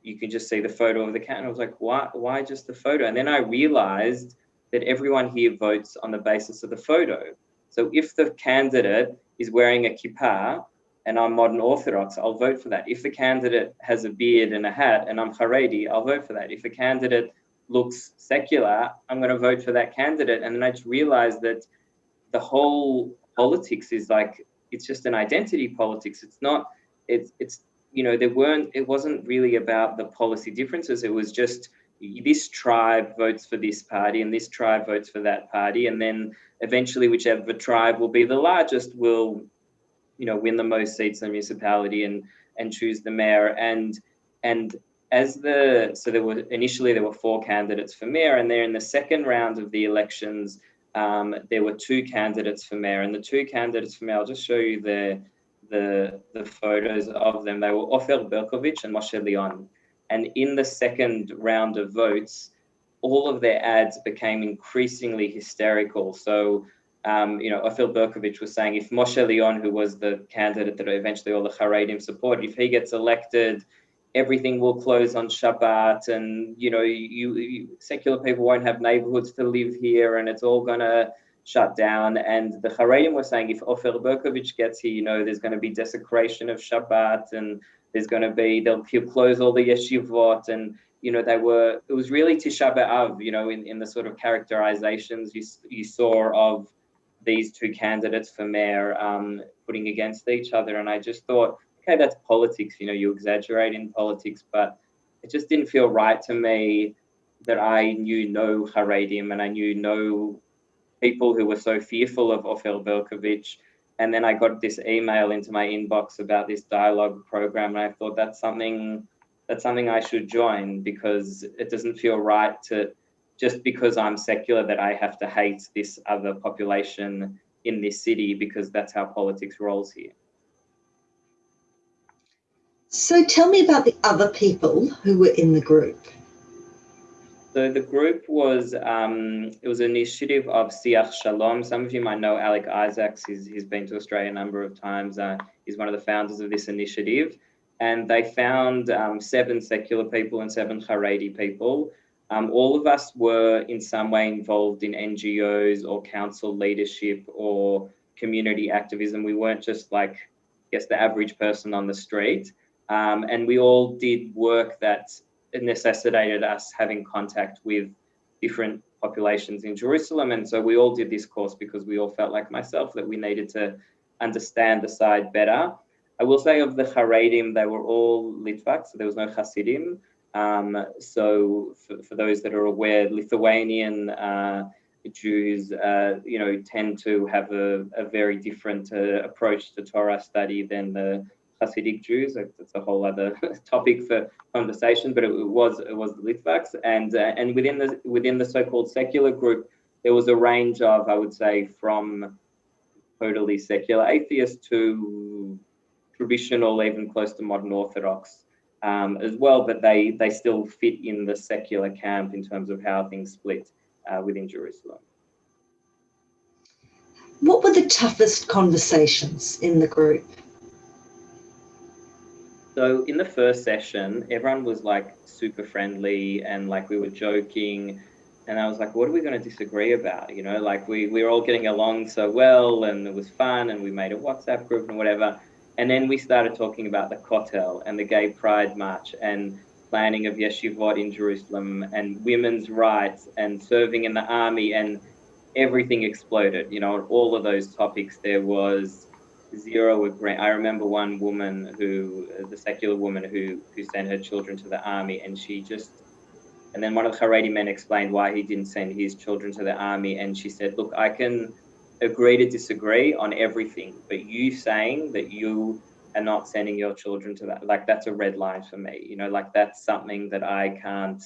[SPEAKER 12] You can just see the photo of the candidate. I was like, why just the photo? And then I realized that everyone here votes on the basis of the photo. So if the candidate is wearing a kippah, and I'm modern Orthodox, I'll vote for that. If the candidate has a beard and a hat and I'm Haredi, I'll vote for that. If a candidate looks secular, I'm going to vote for that candidate. And then I just realized that the whole politics is like, it's just an identity politics. It's not, it's you know, it wasn't really about the policy differences. It was just this tribe votes for this party and this tribe votes for that party. And then eventually whichever tribe will be the largest will, you know, win the most seats in the municipality and choose the mayor. And so there were 4 candidates for mayor, and there in the second round of the elections, there were 2 candidates for mayor. And the 2 candidates for mayor, I'll just show you the photos of them. They were Ofer Berkovich and Moshe Leon. And in the second round of votes, all of their ads became increasingly hysterical. So you know, Ofer Berkovich was saying if Moshe Leon, who was the candidate that eventually all the Haredim supported, if he gets elected, everything will close on Shabbat, and you know, you secular people won't have neighborhoods to live here, and it's all gonna shut down. And the Haredim were saying if Ofer Berkovich gets here, you know, there's going to be desecration of Shabbat, and there's going to be he'll close all the yeshivot, and you know, it was really Tisha B'Av, you know, in the sort of characterizations you saw of these 2 candidates for mayor putting against each other. And I just thought, okay, that's politics, you know, you exaggerate in politics, but it just didn't feel right to me that I knew no Haredim and I knew no people who were so fearful of Ofer Berkovich. And then I got this email into my inbox about this dialogue program, and I thought that's something I should join, because it doesn't feel right to, just because I'm secular, that I have to hate this other population in this city, because that's how politics rolls here.
[SPEAKER 11] So tell me about the other people who were in the group.
[SPEAKER 12] So the group was, it was an initiative of Siach Shalom. Some of you might know Alec Isaacs. He's been to Australia a number of times. He's one of the founders of this initiative. And they found 7 secular people and 7 Haredi people. All of us were in some way involved in NGOs or council leadership or community activism. We weren't just like, I guess, the average person on the street. And we all did work that necessitated us having contact with different populations in Jerusalem. And so we all did this course because we all felt like myself that we needed to understand the side better. I will say of the Haredim, they were all Litvak, so there was no Hasidim. So for those that are aware, Lithuanian Jews, tend to have a very different approach to Torah study than the Hasidic Jews. That's a whole other topic for conversation, but it was the Litvaks, and within the so-called secular group, there was a range of, I would say, from totally secular atheists to traditional, even close to modern Orthodox as well, but they still fit in the secular camp in terms of how things split within Jerusalem.
[SPEAKER 11] What were the toughest conversations in the group?
[SPEAKER 12] So in the first session, everyone was like super friendly and like we were joking. And I was like, what are we going to disagree about? You know, like we were all getting along so well and it was fun and we made a WhatsApp group and whatever. And then we started talking about the Kotel and the Gay Pride March and planning of yeshivot in Jerusalem and women's rights and serving in the army, and everything exploded. You know, on all of those topics, there was zero agreement. I remember one woman the secular woman who sent her children to the army, and then one of the Haredi men explained why he didn't send his children to the army. And she said, look, I can agree to disagree on everything, but you saying that you are not sending your children to that, like that's a red line for me. You know, like that's something that I can't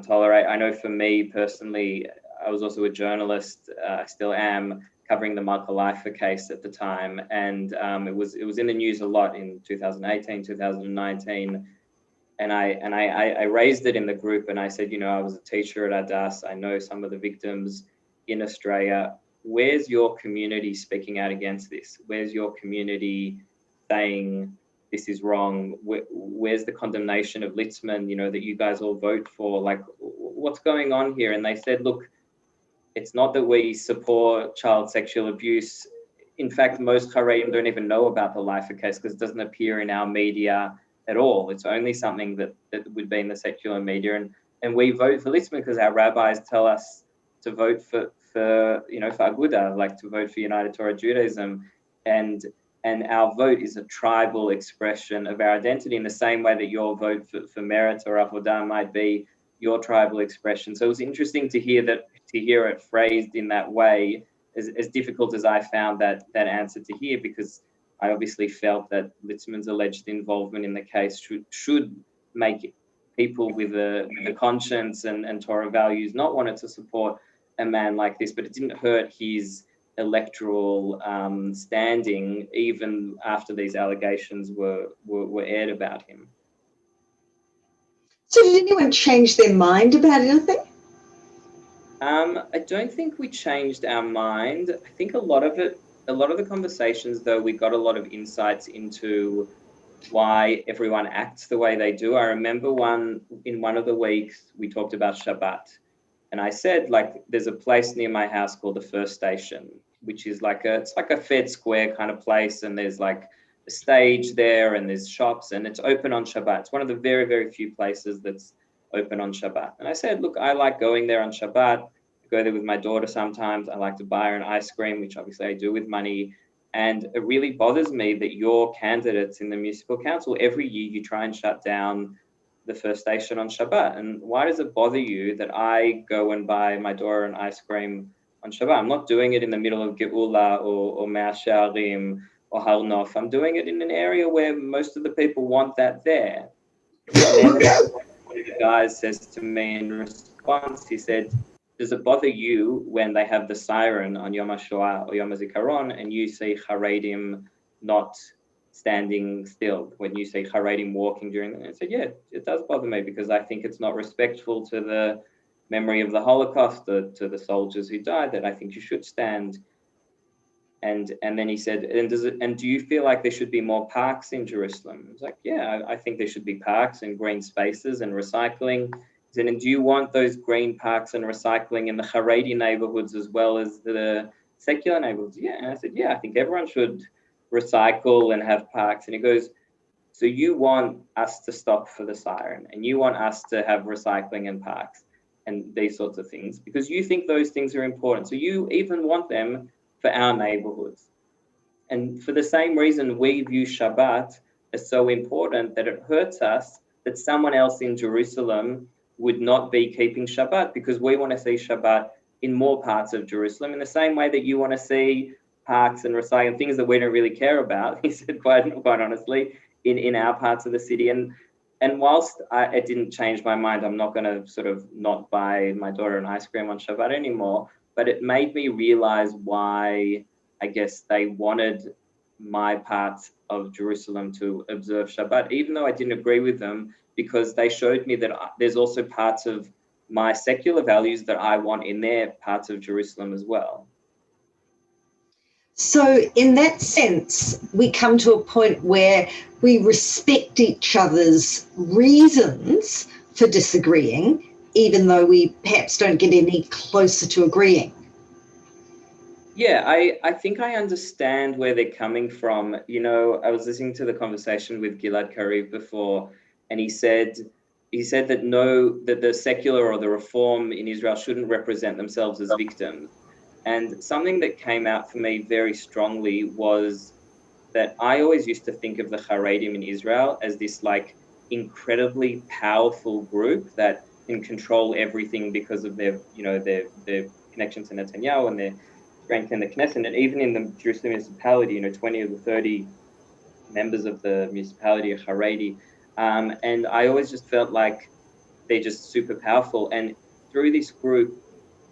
[SPEAKER 12] tolerate. I know for me personally, I was also a journalist, I still am, covering the Malka Leifer case at the time. And it was in the news a lot in 2018, 2019. And I raised it in the group and I said, you know, I was a teacher at Adas. I know some of the victims in Australia. Where's your community speaking out against this? Where's your community saying this is wrong? Where's the condemnation of Litzman, you know, that you guys all vote for? Like, what's going on here? And they said, look, it's not that we support child sexual abuse. In fact, most Haredim don't even know about the Leifer case because it doesn't appear in our media at all. It's only something that would be in the secular media. And we vote for Litzman because our rabbis tell us to vote for Aguda, like to vote for United Torah Judaism. And our vote is a tribal expression of our identity in the same way that your vote for Meretz or Avodah might be your tribal expression. So it was interesting to hear it phrased in that way, as difficult as I found that answer to hear, because I obviously felt that Litzman's alleged involvement in the case should make people with a conscience and Torah values not wanted to support a man like this, but it didn't hurt his electoral standing even after these allegations were aired about him.
[SPEAKER 11] So did anyone change their mind about anything?
[SPEAKER 12] I don't think we changed our mind. I think a lot of the conversations, though, we got a lot of insights into why everyone acts the way they do. I remember in one of the weeks we talked about Shabbat, and I said, like, there's a place near my house called the First Station, which is it's like a Fed Square kind of place, and there's like a stage there and there's shops and it's open on Shabbat. It's one of the very, very few places that's open on Shabbat. And I said, look, I like going there on Shabbat. I go there with my daughter sometimes. I like to buy her an ice cream, which obviously I do with money. And it really bothers me that your candidates in the municipal council, every year you try and shut down the First Station on Shabbat. And why does it bother you that I go and buy my daughter an ice cream on Shabbat? I'm not doing it in the middle of Geula or Mea Shearim or Har Nof. I'm doing it in an area where most of the people want that there. And then one of the guys says to me in response, he said, does it bother you when they have the siren on Yom HaShoah or Yom HaZikaron and you see Haredim not standing still, when you see Haredim walking during it? I said, yeah, it does bother me because I think it's not respectful to the memory of the Holocaust, to the soldiers who died, that I think you should stand. And then he said, and do you feel like there should be more parks in Jerusalem? I was like, yeah, I think there should be parks and green spaces and recycling. He said, and do you want those green parks and recycling in the Haredi neighborhoods as well as the secular neighborhoods? Yeah. And I said, yeah, I think everyone should recycle and have parks. And he goes, so you want us to stop for the siren and you want us to have recycling and parks and these sorts of things because you think those things are important. So you even want them for our neighborhoods. And for the same reason, we view Shabbat as so important that it hurts us that someone else in Jerusalem would not be keeping Shabbat, because we want to see Shabbat in more parts of Jerusalem, in the same way that you want to see parks and recite and things that we don't really care about, he said quite honestly, in our parts of the city. And whilst it didn't change my mind, I'm not going to sort of not buy my daughter an ice cream on Shabbat anymore, but it made me realize why, I guess, they wanted my parts of Jerusalem to observe Shabbat, even though I didn't agree with them, because they showed me that there's also parts of my secular values that I want in their parts of Jerusalem as well.
[SPEAKER 11] So in that sense, we come to a point where we respect each other's reasons for disagreeing, even though we perhaps don't get any closer to agreeing.
[SPEAKER 12] Yeah, I think I understand where they're coming from. You know, I was listening to the conversation with Gilad Kariv before, and he said that the secular or the reform in Israel shouldn't represent themselves as victims. And something that came out for me very strongly was that I always used to think of the Haredim in Israel as this like incredibly powerful group that can control everything because of their connection to Netanyahu and their strength in the Knesset. And even in the Jerusalem municipality, 20 of the 30 members of the municipality are Haredi. And I always just felt like they're just super powerful. And through this group,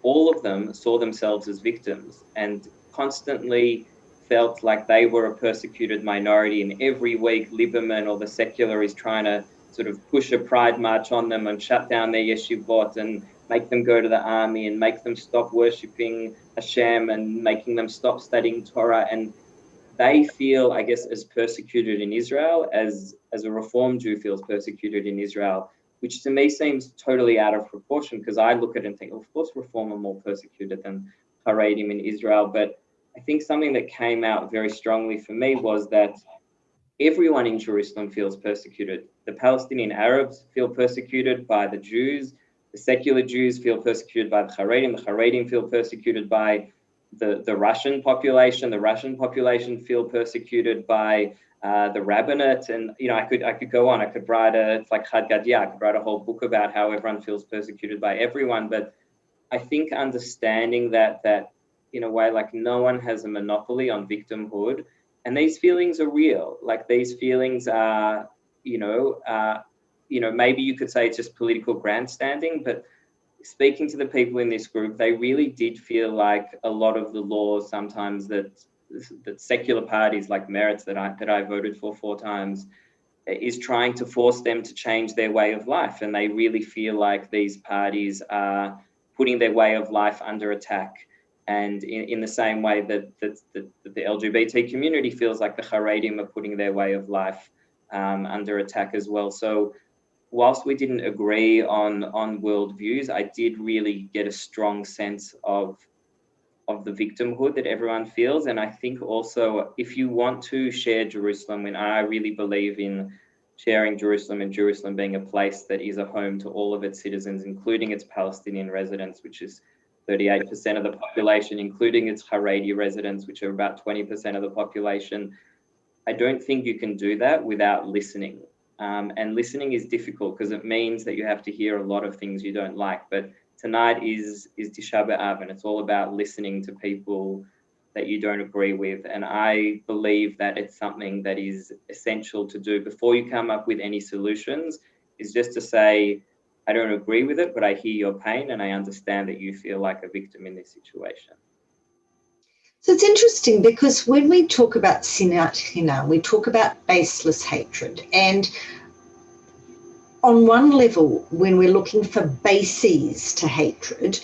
[SPEAKER 12] all of them saw themselves as victims and constantly felt like they were a persecuted minority. And every week, Lieberman or the secular is trying to sort of push a pride march on them and shut down their yeshivot and make them go to the army and make them stop worshipping Hashem and making them stop studying Torah. And they feel, I guess, as persecuted in Israel as a Reform Jew feels persecuted in Israel, which to me seems totally out of proportion, because I look at it and think, of course, Reform are more persecuted than Haredim in Israel. But I think something that came out very strongly for me was that everyone in Jerusalem feels persecuted. The Palestinian Arabs feel persecuted by the Jews. The secular Jews feel persecuted by the Haredim feel persecuted by the Russian population. The Russian population feel persecuted by the rabbinate. And, I could go on. I could write it's like Chad Gadya. I could write a whole book about how everyone feels persecuted by everyone. But I think understanding that in a way, like no one has a monopoly on victimhood, and these feelings are real. Like these feelings are, maybe you could say it's just political grandstanding, but speaking to the people in this group, they really did feel like a lot of the laws sometimes that secular parties like Meretz that I voted for 4 times is trying to force them to change their way of life. And they really feel like these parties are putting their way of life under attack. And in the same way that the LGBT community feels like the Haredim are putting their way of life under attack as well. So whilst we didn't agree on worldviews, I did really get a strong sense of the victimhood that everyone feels. And I think also if you want to share Jerusalem, and I really believe in sharing Jerusalem and Jerusalem being a place that is a home to all of its citizens, including its Palestinian residents, which is 38% of the population, including its Haredi residents, which are about 20% of the population. I don't think you can do that without listening. And listening is difficult because it means that you have to hear a lot of things you don't like. But tonight is Tisha B'Av, and it's all about listening to people that you don't agree with. And I believe that it's something that is essential to do before you come up with any solutions, is just to say, I don't agree with it, but I hear your pain and I understand that you feel like a victim in this situation.
[SPEAKER 11] So it's interesting because when we talk about sinat chinam, we talk about baseless hatred. And on one level, when we're looking for bases to hatred,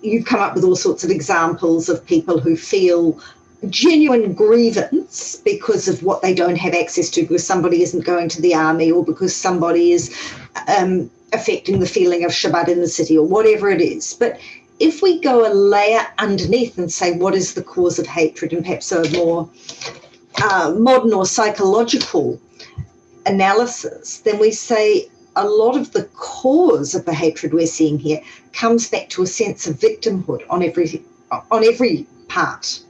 [SPEAKER 11] you've come up with all sorts of examples of people who feel genuine grievance because of what they don't have access to, because somebody isn't going to the army, or because somebody is affecting the feeling of Shabbat in the city, or whatever it is. But if we go a layer underneath and say, what is the cause of hatred, and perhaps a more modern or psychological analysis, then we say a lot of the cause of the hatred we're seeing here comes back to a sense of victimhood on every part.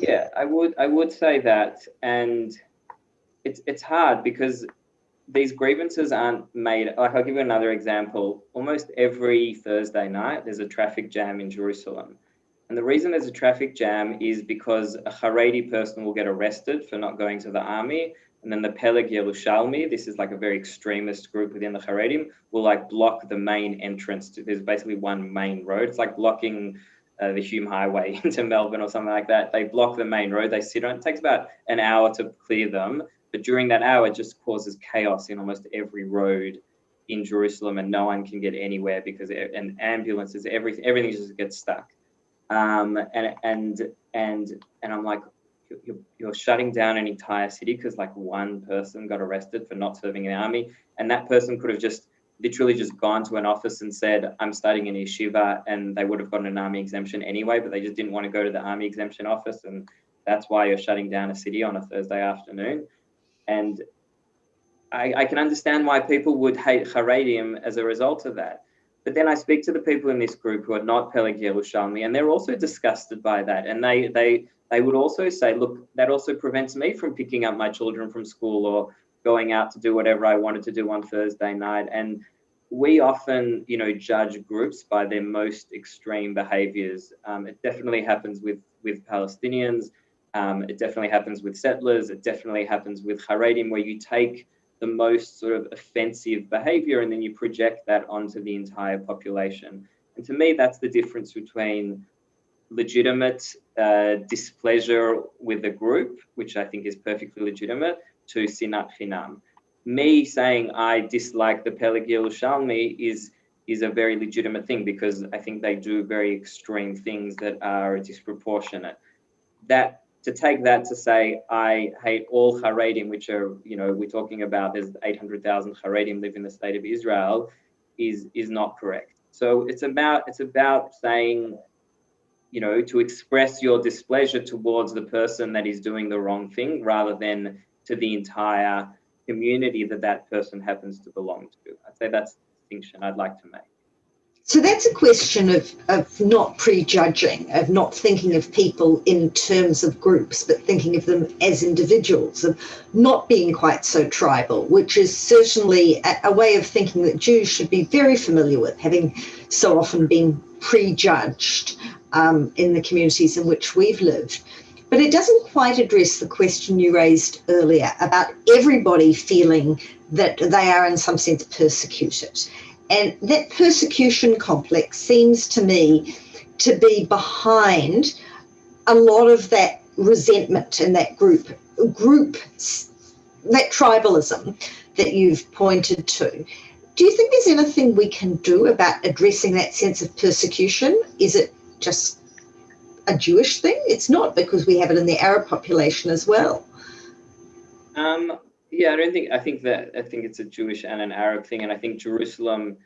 [SPEAKER 12] Yeah, I would say that, and it's hard because these grievances aren't made. Like, I'll give you another example. Almost every Thursday night, there's a traffic jam in Jerusalem. And the reason there's a traffic jam is because a Haredi person will get arrested for not going to the army. And then the Peleg Yerushalmi, this is like a very extremist group within the Haredim, will like block the main entrance to, there's basically one main road. It's like blocking the Hume Highway into Melbourne or something like that. They block the main road, they sit on it. It takes about an hour to clear them. But during that hour, it just causes chaos in almost every road in Jerusalem, and no one can get anywhere because, and ambulances, everything just gets stuck. And I'm like, you're shutting down an entire city because like one person got arrested for not serving in the army, and that person could have just literally just gone to an office and said, I'm studying in yeshiva, and they would have gotten an army exemption anyway, but they just didn't want to go to the army exemption office, and that's why you're shutting down a city on a Thursday afternoon. And I can understand why people would hate Haredim as a result of that. But then I speak to the people in this group who are not Peleg Yerushalmi, and they're also disgusted by that. And they would also say, look, that also prevents me from picking up my children from school or going out to do whatever I wanted to do on Thursday night. And we often, judge groups by their most extreme behaviors. It definitely happens with Palestinians. It definitely happens with settlers. It definitely happens with Haredim, where you take the most sort of offensive behavior and then you project that onto the entire population. And to me, that's the difference between legitimate displeasure with a group, which I think is perfectly legitimate, to sinat chinam. Me saying I dislike the Peleg Yerushalmi is a very legitimate thing because I think they do very extreme things that are disproportionate. To take that to say I hate all Haredim, which are, we're talking about there's 800,000 Haredim live in the state of Israel, is not correct. So it's about saying, to express your displeasure towards the person that is doing the wrong thing rather than to the entire community that person happens to belong to. I'd say that's the distinction I'd like to make.
[SPEAKER 11] So that's a question of not prejudging, of not thinking of people in terms of groups, but thinking of them as individuals, of not being quite so tribal, which is certainly a way of thinking that Jews should be very familiar with, having so often been prejudged in the communities in which we've lived. But it doesn't quite address the question you raised earlier about everybody feeling that they are in some sense persecuted. And that persecution complex seems to me to be behind a lot of that resentment in that group, that tribalism that you've pointed to. Do you think there's anything we can do about addressing that sense of persecution? Is it just a Jewish thing? It's not, because we have it in the Arab population as well.
[SPEAKER 12] Yeah, I think it's a Jewish and an Arab thing, and I think Jerusalem,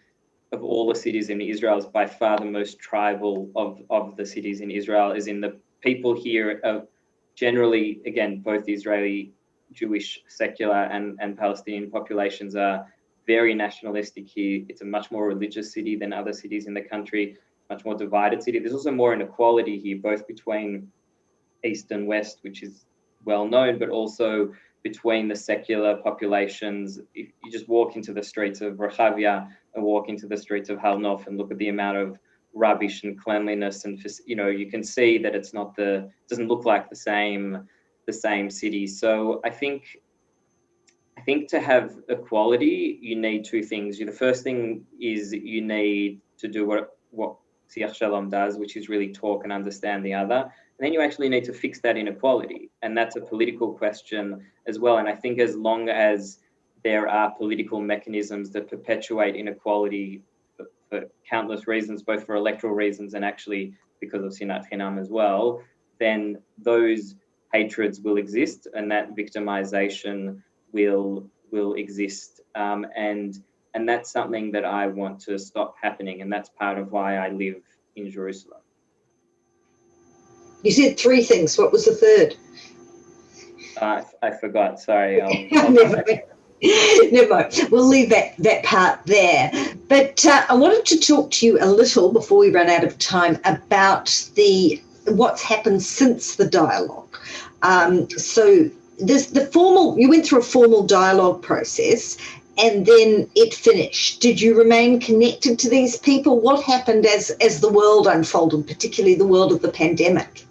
[SPEAKER 12] of all the cities in Israel, is by far the most tribal of the cities in Israel, is in the people here of generally, again, both Israeli, Jewish, secular and Palestinian populations are very nationalistic here. It's a much more religious city than other cities in the country, much more divided city. There's also more inequality here, both between East and West, which is well known, but also between the secular populations. If you just walk into the streets of Rehavia and walk into the streets of Har Nof and look at the amount of rubbish and cleanliness, and you can see that it doesn't look like the same city. So I think to have equality, you need two things. The first thing is you need to do what Siach Shalom does, which is really talk and understand the other. And then you actually need to fix that inequality. And that's a political question as well. And I think as long as there are political mechanisms that perpetuate inequality for countless reasons, both for electoral reasons and actually because of Sinat Chinam as well, then those hatreds will exist and that victimization will exist. And that's something that I want to stop happening. And that's part of why I live in Jerusalem.
[SPEAKER 11] You said three things. What was the third?
[SPEAKER 12] I forgot. Sorry.
[SPEAKER 11] Never mind. We'll leave that part there. But I wanted to talk to you a little before we run out of time about the what's happened since the dialogue. So there's you went through a formal dialogue process, and then it finished. Did you remain connected to these people? What happened as the world unfolded, particularly the world of the pandemic?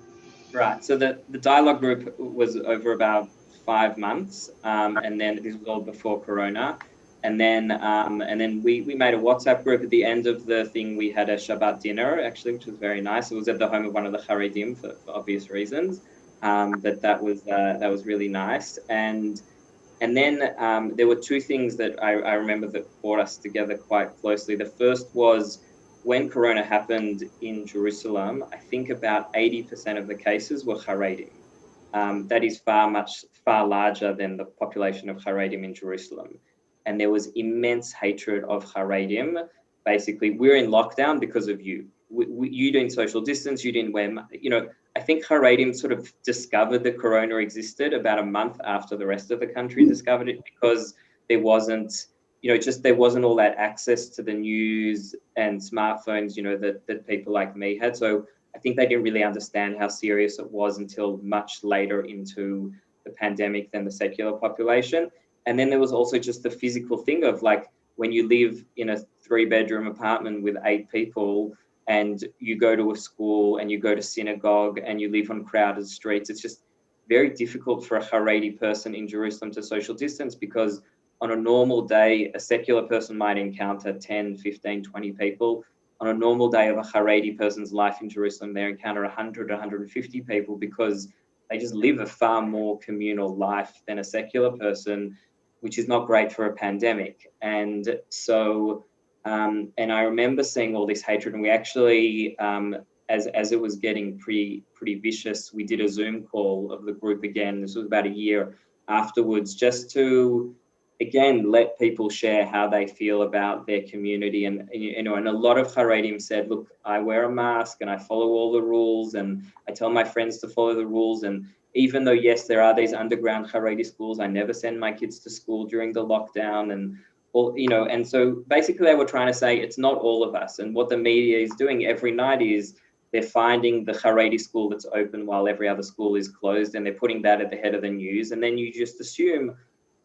[SPEAKER 12] Right. So the dialogue group was over about 5 months, and then this was all before Corona. And then we made a WhatsApp group. At the end of the thing, we had a Shabbat dinner, actually, which was very nice. It was at the home of one of the Haredim for obvious reasons. But that was really nice. And then there were two things that I remember that brought us together quite closely. The first was when Corona happened in Jerusalem, I think about 80% of the cases were Haredim. That is far larger than the population of Haredim in Jerusalem. And there was immense hatred of Haredim. Basically, we're in lockdown because of you. You didn't social distance, you didn't wear, I think Haredim sort of discovered that Corona existed about a month after the rest of the country discovered it, because there wasn't, there wasn't all that access to the news and smartphones, that people like me had. So I think they didn't really understand how serious it was until much later into the pandemic than the secular population. And then there was also just the physical thing of like, when you live in a 3-bedroom apartment with 8 people, and you go to a school and you go to synagogue and you live on crowded streets, it's just very difficult for a Haredi person in Jerusalem to social distance, because on a normal day, a secular person might encounter 10, 15, 20 people. On a normal day of a Haredi person's life in Jerusalem, they encounter 100, 150 people, because they just live a far more communal life than a secular person, which is not great for a pandemic. And so, and I remember seeing all this hatred, and we actually, as it was getting pretty vicious, we did a Zoom call of the group again. This was about a year afterwards, just to, again, let people share how they feel about their community. And, and a lot of Haredim said, look, I wear a mask and I follow all the rules, and I tell my friends to follow the rules. And even though, yes, there are these underground Haredi schools, I never send my kids to school during the lockdown. And and so basically they were trying to say it's not all of us. And what the media is doing every night is they're finding the Haredi school that's open while every other school is closed, and they're putting that at the head of the news. And then you just assume,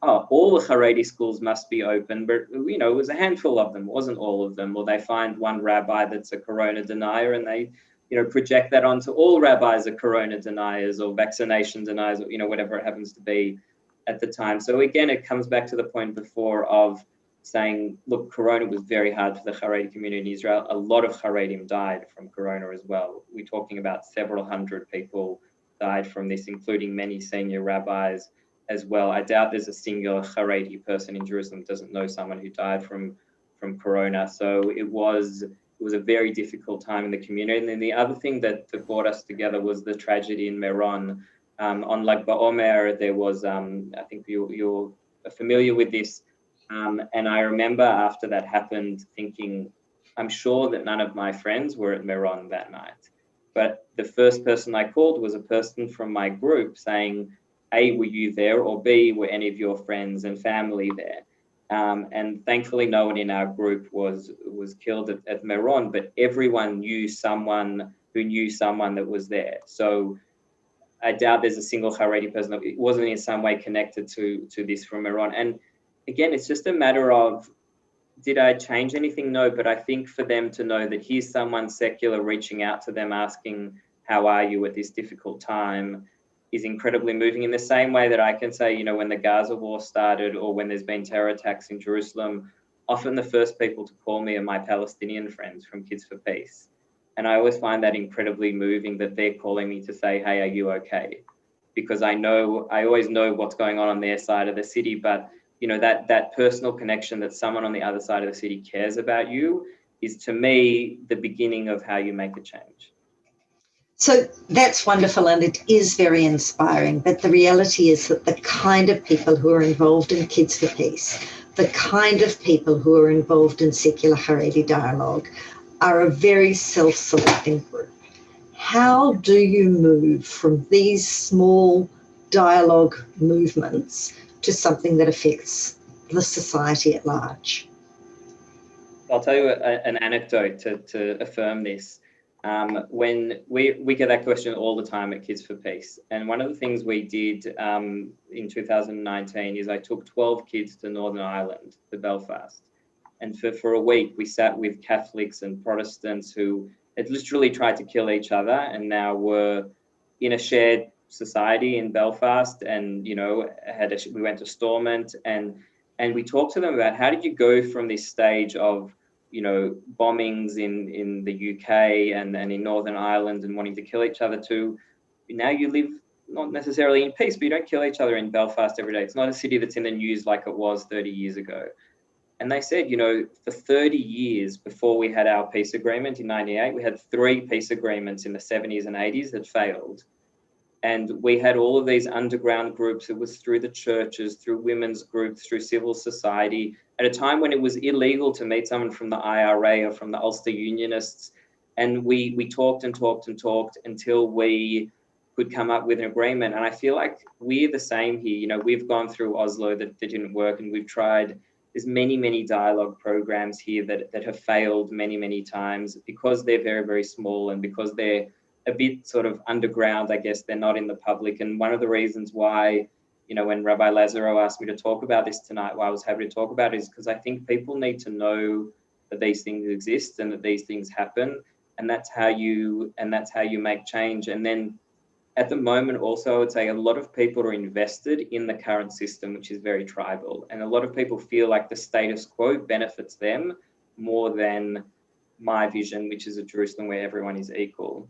[SPEAKER 12] oh, all the Haredi schools must be open, but it was a handful of them, it wasn't all of them. Or they find one rabbi that's a Corona denier, and they project that onto all rabbis are Corona deniers or vaccination deniers, or whatever it happens to be at the time. So again, it comes back to the point before of saying, look, Corona was very hard for the Haredi community in Israel. A lot of Haredim died from Corona as well. We're talking about several hundred people died from this, including many senior rabbis as well. I doubt there's a singular Haredi person in Jerusalem who doesn't know someone who died from Corona. So it was a very difficult time in the community. And then the other thing that brought us together was the tragedy in Mehron. On Lag BaOmer, there was, I think you're familiar with this, and I remember after that happened thinking, I'm sure that none of my friends were at Mehron that night. But the first person I called was a person from my group saying, A, were you there? Or B, were any of your friends and family there? And thankfully, no one in our group was killed at Mehron, but everyone knew someone who knew someone that was there. So I doubt there's a single Haredi person that wasn't in some way connected to this from Mehron. And again, it's just a matter of, did I change anything? No, but I think for them to know that here's someone secular reaching out to them, asking, how are you at this difficult time, is incredibly moving, in the same way that I can say, when the Gaza war started or when there's been terror attacks in Jerusalem, often the first people to call me are my Palestinian friends from Kids for Peace. And I always find that incredibly moving that they're calling me to say, hey, are you okay? Because I always know what's going on their side of the city, but that personal connection that someone on the other side of the city cares about you is, to me, the beginning of how you make a change.
[SPEAKER 11] So that's wonderful, and it is very inspiring. But the reality is that the kind of people who are involved in Kids for Peace, the kind of people who are involved in secular Haredi dialogue, are a very self-selecting group. How do you move from these small dialogue movements to something that affects the society at large?
[SPEAKER 12] I'll tell you an anecdote to affirm this. When we get that question all the time at Kids for Peace. And one of the things we did in 2019 is I took 12 kids to Northern Ireland, to Belfast. And for a week, we sat with Catholics and Protestants who had literally tried to kill each other and now were in a shared society in Belfast. And, you know, we went to Stormont and we talked to them about how did you go from this stage of, you know, bombings in the UK and in Northern Ireland and wanting to kill each other to now you live not necessarily in peace, but you don't kill each other in Belfast every day. It's not a city that's in the news like it was 30 years ago. And they said, you know, for 30 years before we had our peace agreement in 98, we had 3 peace agreements in the 70s and 80s that failed. And we had all of these underground groups. It was through the churches, through women's groups, through civil society, at a time when it was illegal to meet someone from the IRA or from the Ulster Unionists. And we talked and talked and talked until we could come up with an agreement. And I feel like we're the same here. You know, we've gone through Oslo that didn't work, and we've tried. There's many dialogue programs here that have failed many times because they're very, very small and because they're a bit sort of underground. I guess they're not in the public. And one of the reasons why, you know, when Rabbi Lazaro asked me to talk about this tonight, why I was happy to talk about it, is because I think people need to know that these things exist and that these things happen. And that's how you make change. And then at the moment also, I would say a lot of people are invested in the current system, which is very tribal. And a lot of people feel like the status quo benefits them more than my vision, which is a Jerusalem where everyone is equal.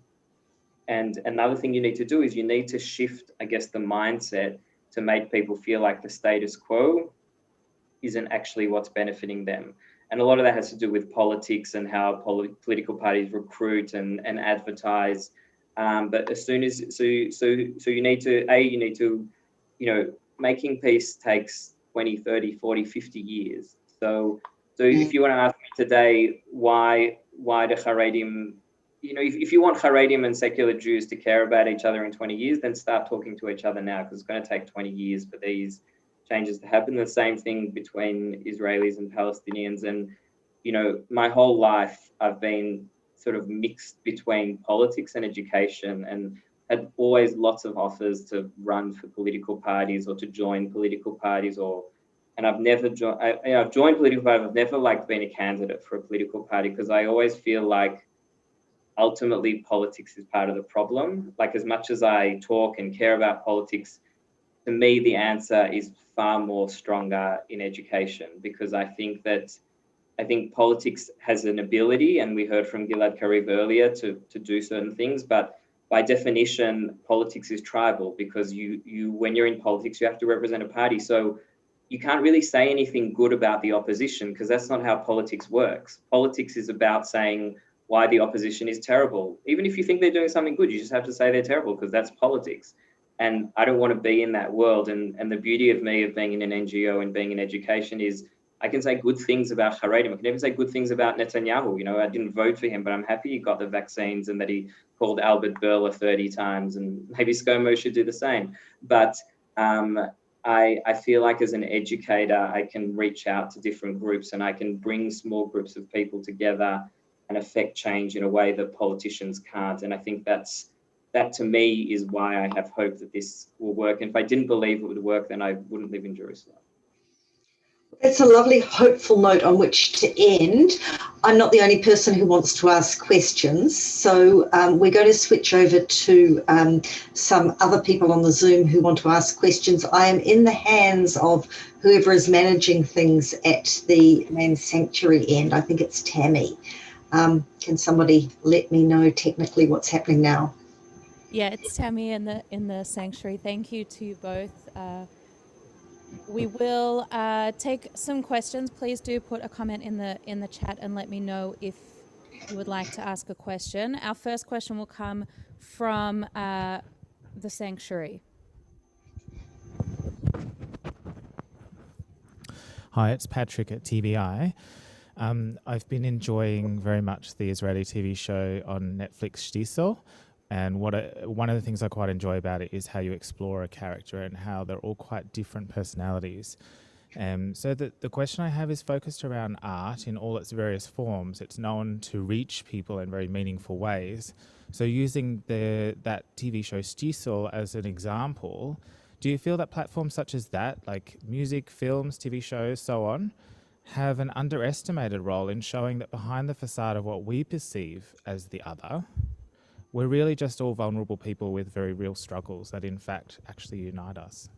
[SPEAKER 12] And another thing you need to do is you need to shift, I guess, the mindset to make people feel like the status quo isn't actually what's benefiting them. And a lot of that has to do with politics and how political parties recruit and advertise. But as soon as, so you need to, you know, making peace takes 20, 30, 40, 50 years. So if you want to ask me today, why the Haredim, you know, if you want Haredim and secular Jews to care about each other in 20 years, then start talking to each other now, because it's going to take 20 years for these changes to happen. The same thing between Israelis and Palestinians. And, you know, my whole life I've been sort of mixed between politics and education, and had always lots of offers to run for political parties or to join political parties, and I've never joined. I've joined political parties. I've never been a candidate for a political party, because I always feel like ultimately politics is part of the problem. Like, as much as I talk and care about politics, to me the answer is far more stronger in education, because I think politics has an ability, and we heard from Gilad Karib earlier, to do certain things, but by definition, politics is tribal, because you when you're in politics, you have to represent a party. So you can't really say anything good about the opposition, because that's not how politics works. Politics is about saying why the opposition is terrible. Even if you think they're doing something good, you just have to say they're terrible, because that's politics. And I don't want to be in that world. And the beauty of me of being in an NGO and being in education is I can say good things about Haredim. I can even say good things about Netanyahu. You know, I didn't vote for him, but I'm happy he got the vaccines and that he called Albert Berler 30 times, and maybe ScoMo should do the same. But I feel like as an educator, I can reach out to different groups, and I can bring small groups of people together and affect change in a way that politicians can't. And I think that to me is why I have hope that this will work. And if I didn't believe it would work, then I wouldn't live in Jerusalem.
[SPEAKER 11] That's a lovely, hopeful note on which to end. I'm not the only person who wants to ask questions, so we're going to switch over to some other people on the Zoom who want to ask questions. I am in the hands of whoever is managing things at the main sanctuary end. I think it's Tammy. Can somebody let me know technically what's happening now?
[SPEAKER 13] Yeah, it's Tammy in the sanctuary. Thank you to you both. We will take some questions. Please do put a comment in the chat and let me know if you would like to ask a question. Our first question will come from the sanctuary.
[SPEAKER 9] Hi, it's Patrick at TBI. I've been enjoying very much the Israeli TV show on Netflix, Shtisel. And one of the things I quite enjoy about it is how you explore a character and how they're all quite different personalities. So the question I have is focused around art in all its various forms. It's known to reach people in very meaningful ways. So using that TV show Stiesel as an example, do you feel that platforms such as that, like music, films, TV shows, so on, have an underestimated role in showing that behind the facade of what we perceive as the other, we're really just all vulnerable people with very real struggles that in fact actually unite us?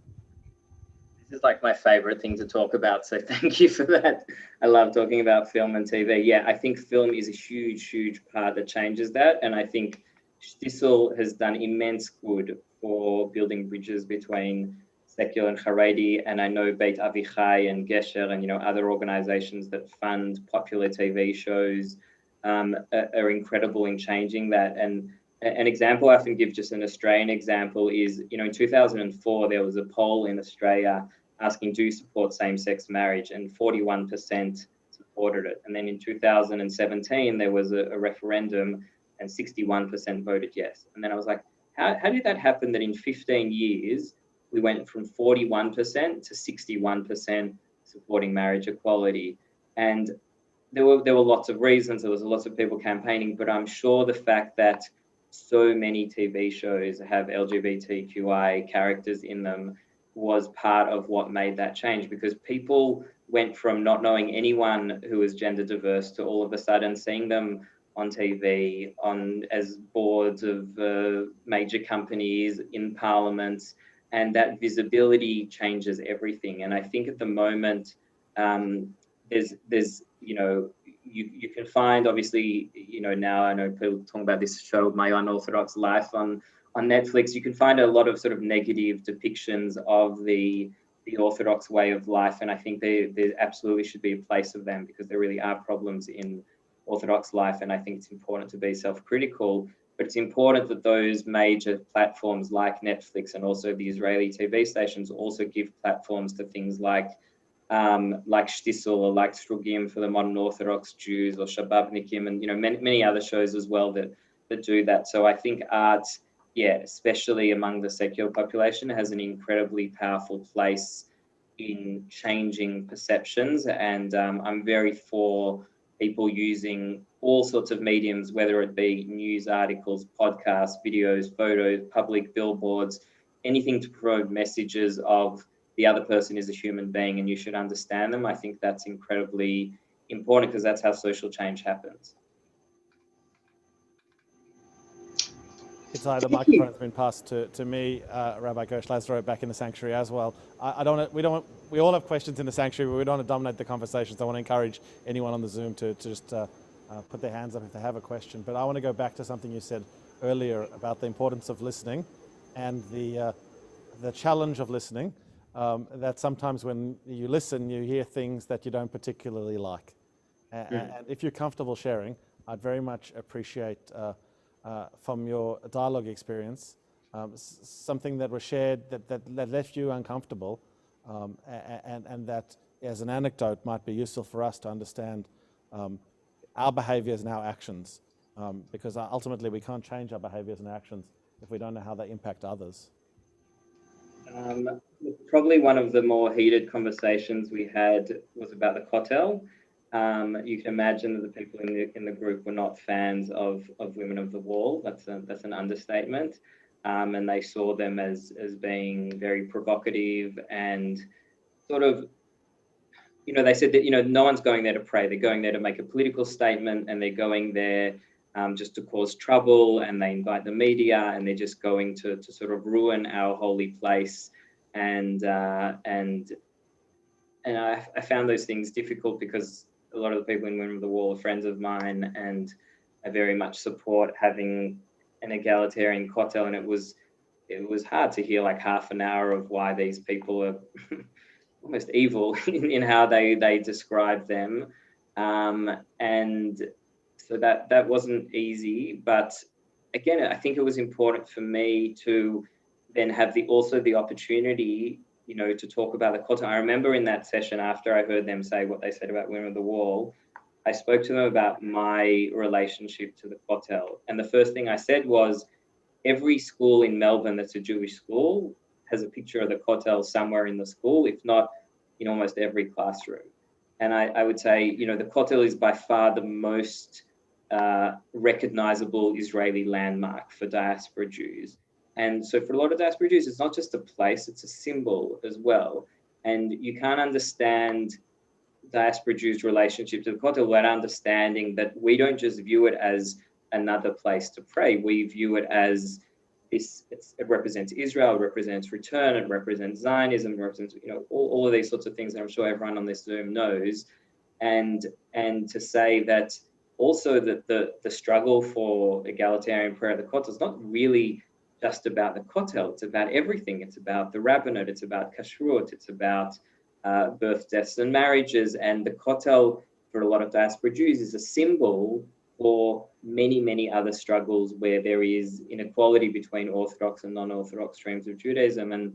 [SPEAKER 12] This is like my favorite thing to talk about, so thank you for that. I love talking about film and TV. Yeah, I think film is a huge, huge part that changes that. And I think Stiesel has done immense good for building bridges between secular and Haredi. And I know Beit Avichai and Gesher and, other organizations that fund popular TV shows are incredible in changing that. And an example I often give, just an Australian example, is, in 2004, there was a poll in Australia asking, do you support same-sex marriage? And 41% supported it. And then in 2017, there was a referendum and 61% voted yes. And then I was like, how did that happen that in 15 years, we went from 41% to 61% supporting marriage equality? And there were lots of reasons. There was lots of people campaigning, but I'm sure the fact that so many TV shows have LGBTQI characters in them was part of what made that change, because people went from not knowing anyone who was gender diverse to all of a sudden seeing them on TV, as boards of major companies, in parliaments, and that visibility changes everything. And I think at the moment, there's you can find, obviously, now I know people talking about this show, My Unorthodox Life on Netflix. You can find a lot of sort of negative depictions of the Orthodox way of life. And I think there absolutely should be a place of them, because there really are problems in Orthodox life. And I think it's important to be self-critical, but it's important that those major platforms like Netflix and also the Israeli TV stations also give platforms to things like Shtisel or like Strugim for the modern Orthodox Jews, or Shababnikim, and many other shows as well that do that. So I think art, especially among the secular population, has an incredibly powerful place in changing perceptions. And I'm very for people using all sorts of mediums, whether it be news articles, podcasts, videos, photos, public billboards, anything to promote messages of the other person is a human being and you should understand them. I think that's incredibly important, because that's how social change happens.
[SPEAKER 1] It's the microphone has been passed to me, Rabbi Gersh Lazaro, back in the sanctuary as well. We all have questions in the sanctuary, but we don't want to dominate the conversation. So I want to encourage anyone on the Zoom to just put their hands up if they have a question. But I want to go back to something you said earlier about the importance of listening and the challenge of listening. That sometimes when you listen, you hear things that you don't particularly like. And if you're comfortable sharing, I'd very much appreciate from your dialogue experience, something that was shared that left you uncomfortable, and that as an anecdote might be useful for us to understand our behaviors and our actions, because ultimately we can't change our behaviors and actions if we don't know how they impact others.
[SPEAKER 12] Probably one of the more heated conversations we had was about the Kotel. You can imagine that the people in the group were not fans of Women of the Wall. That's an understatement. And they saw them as being very provocative and sort of, they said that, no one's going there to pray. They're going there to make a political statement, and they're going there just to cause trouble, and they invite the media, and they're just going to sort of ruin our holy place. And I found those things difficult, because a lot of the people in Women of the Wall are friends of mine, and I very much support having an egalitarian kotel. And it was hard to hear like half an hour of why these people are almost evil in how they describe them. And so that wasn't easy. But again, I think it was important for me to then have the opportunity, to talk about the Kotel. I remember in that session, after I heard them say what they said about Women of the Wall, I spoke to them about my relationship to the Kotel. And the first thing I said was, every school in Melbourne that's a Jewish school has a picture of the Kotel somewhere in the school. If not, in almost every classroom. And I would say, the Kotel is by far the most recognizable Israeli landmark for diaspora Jews. And so for a lot of diaspora Jews, it's not just a place, it's a symbol as well. And you can't understand diaspora Jews' relationship to the Kotel without understanding that we don't just view it as another place to pray. We view it as it represents Israel, it represents return, it represents Zionism, it represents all of these sorts of things that I'm sure everyone on this Zoom knows. And to say that also that the struggle for egalitarian prayer at the Kotel is not really just about the Kotel, it's about everything. It's about the rabbinate, it's about kashrut, it's about birth, deaths, and marriages. And the Kotel, for a lot of diaspora Jews, is a symbol for many, many other struggles where there is inequality between Orthodox and non-Orthodox streams of Judaism. And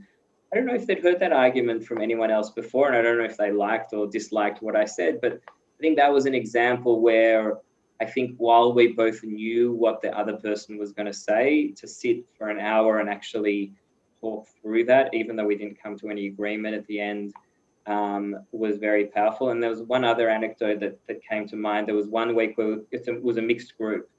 [SPEAKER 12] I don't know if they'd heard that argument from anyone else before, and I don't know if they liked or disliked what I said, but I think that was an example where I think while we both knew what the other person was going to say, to sit for an hour and actually talk through that, even though we didn't come to any agreement at the end, was very powerful. And there was one other anecdote that came to mind. There was one week where it was a mixed group,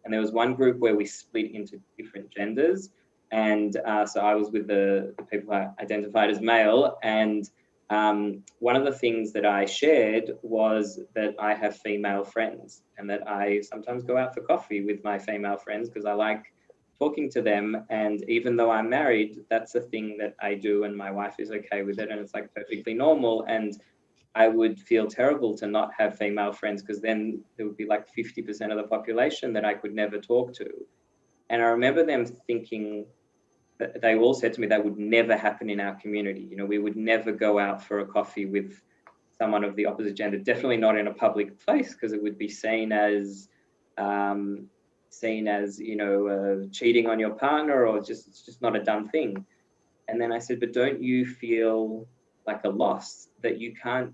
[SPEAKER 12] and there was one group where we split into different genders. And so I was with the people I identified as male. And one of the things that I shared was that I have female friends and that I sometimes go out for coffee with my female friends because I like talking to them. And even though I'm married, that's a thing that I do and my wife is okay with it and it's like perfectly normal. And I would feel terrible to not have female friends because then there would be like 50% of the population that I could never talk to. And I remember them thinking, they all said to me that would never happen in our community. We would never go out for a coffee with someone of the opposite gender, definitely not in a public place because it would be seen as cheating on your partner, or it's just not a done thing. And then I said, but don't you feel like a loss that you can't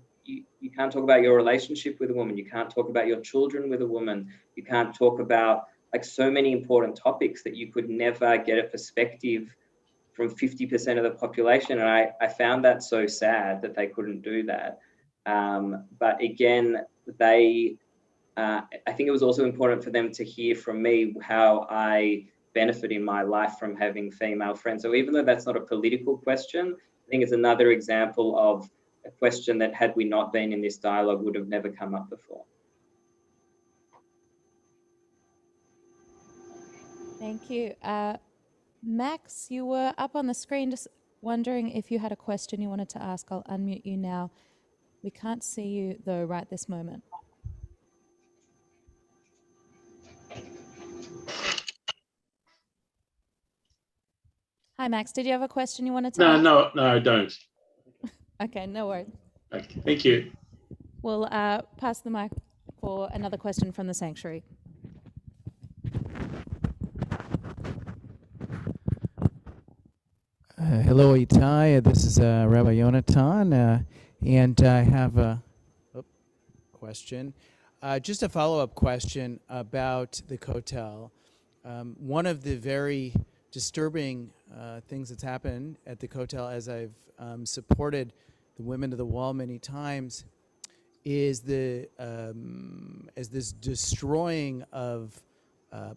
[SPEAKER 12] talk about your relationship with a woman, you can't talk about your children with a woman, you can't talk about like so many important topics that you could never get a perspective from 50% of the population. And I found that so sad that they couldn't do that. But again, I think it was also important for them to hear from me how I benefit in my life from having female friends. So even though that's not a political question, I think it's another example of a question that had we not been in this dialogue would have never come up before.
[SPEAKER 13] Thank you. Max, you were up on the screen, just wondering if you had a question you wanted to ask. I'll unmute you now. We can't see you, though, right this moment. Hi, Max. Did you have a question you wanted to ask?
[SPEAKER 14] No, I don't.
[SPEAKER 13] Okay, no worries.
[SPEAKER 14] Okay, thank you.
[SPEAKER 13] We'll pass the mic for another question from the sanctuary.
[SPEAKER 15] Hello, Itai. This is Rabbi Yonatan, and I have a question. Just a follow-up question about the Kotel. One of the very disturbing things that's happened at the Kotel, as I've supported the Women to the Wall many times, is this destroying of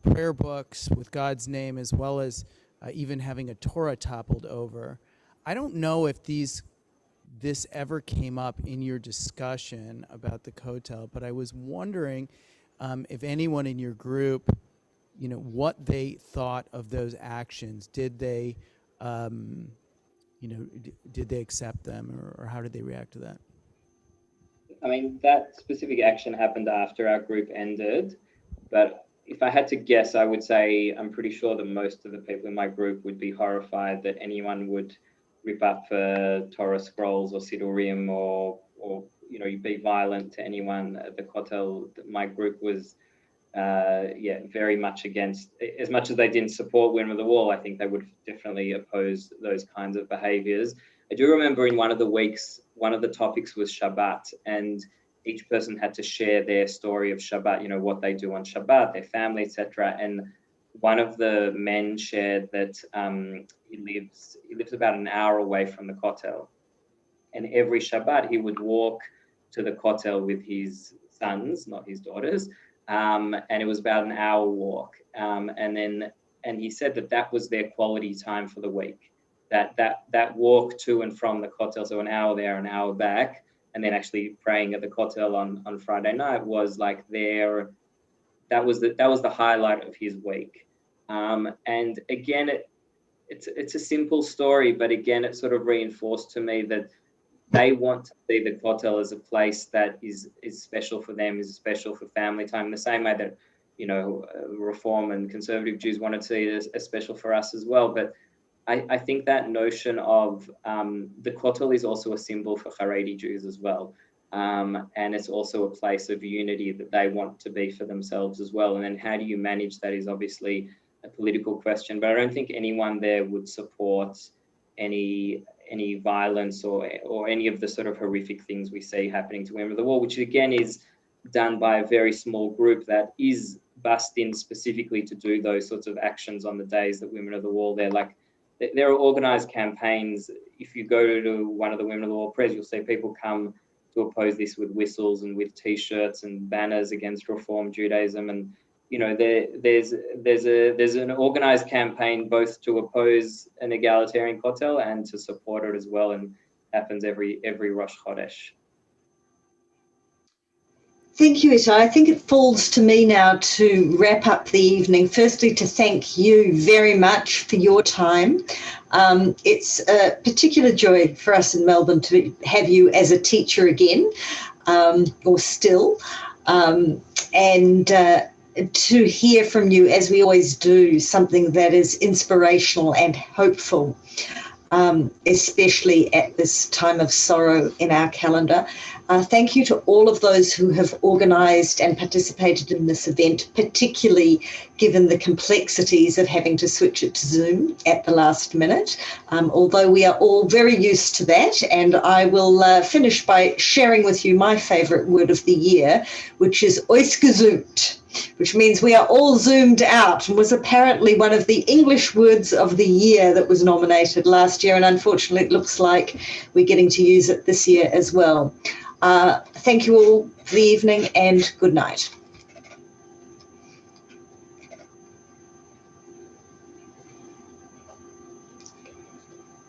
[SPEAKER 15] prayer books with God's name, as well as even having a Torah toppled over. I don't know if this ever came up in your discussion about the Kotel, but I was wondering if anyone in your group, what they thought of those actions. Did they, did they accept them, or how did they react to that?
[SPEAKER 12] I mean, that specific action happened after our group ended, but if I had to guess, I would say I'm pretty sure that most of the people in my group would be horrified that anyone would rip up Torah scrolls or Sidurim or be violent to anyone at the Kotel. My group was, very much against. As much as they didn't support Women of the Wall, I think they would definitely oppose those kinds of behaviors. I do remember in one of the weeks, one of the topics was Shabbat, and each person had to share their story of Shabbat, what they do on Shabbat, their family, etc. And one of the men shared that he lives about an hour away from the Kotel. And every Shabbat, he would walk to the kotel with his sons, not his daughters. And it was about an hour walk. And he said that was their quality time for the week. That walk to and from the kotel, so an hour there, an hour back, and then actually praying at the kotel on Friday night was like that was the highlight of his week. And again, it's a simple story, but again, it sort of reinforced to me that they want to see the kotel as a place that is special for them, is special for family time, in the same way that, Reform and conservative Jews want to see it as special for us as well. But I think that notion of the kotel is also a symbol for Haredi Jews as well. And it's also a place of unity that they want to be for themselves as well. And then how do you manage that is obviously a political question, but I don't think anyone there would support any violence or any of the sort of horrific things we see happening to women of the wall, which again is done by a very small group that is bussed in specifically to do those sorts of actions on the days that Women of the Wall, there are organized campaigns. If you go to one of the Women of the Wall prayers, you'll see people come to oppose this with whistles and with T-shirts and banners against Reform Judaism. And there's an organized campaign both to oppose an egalitarian kotel and to support it as well, and happens every Rosh Chodesh.
[SPEAKER 11] Thank you, Ita. I think it falls to me now to wrap up the evening. Firstly, to thank you very much for your time. It's a particular joy for us in Melbourne to have you as a teacher again, or still, and to hear from you, as we always do, something that is inspirational and hopeful, especially at this time of sorrow in our calendar. Thank you to all of those who have organised and participated in this event, particularly given the complexities of having to switch it to Zoom at the last minute, although we are all very used to that. And I will finish by sharing with you my favourite word of the year, which is ausgezoomt, which means we are all zoomed out, and was apparently one of the English words of the year that was nominated last year. And unfortunately, it looks like we're getting to use it this year as well. Thank you all for the evening, and good night.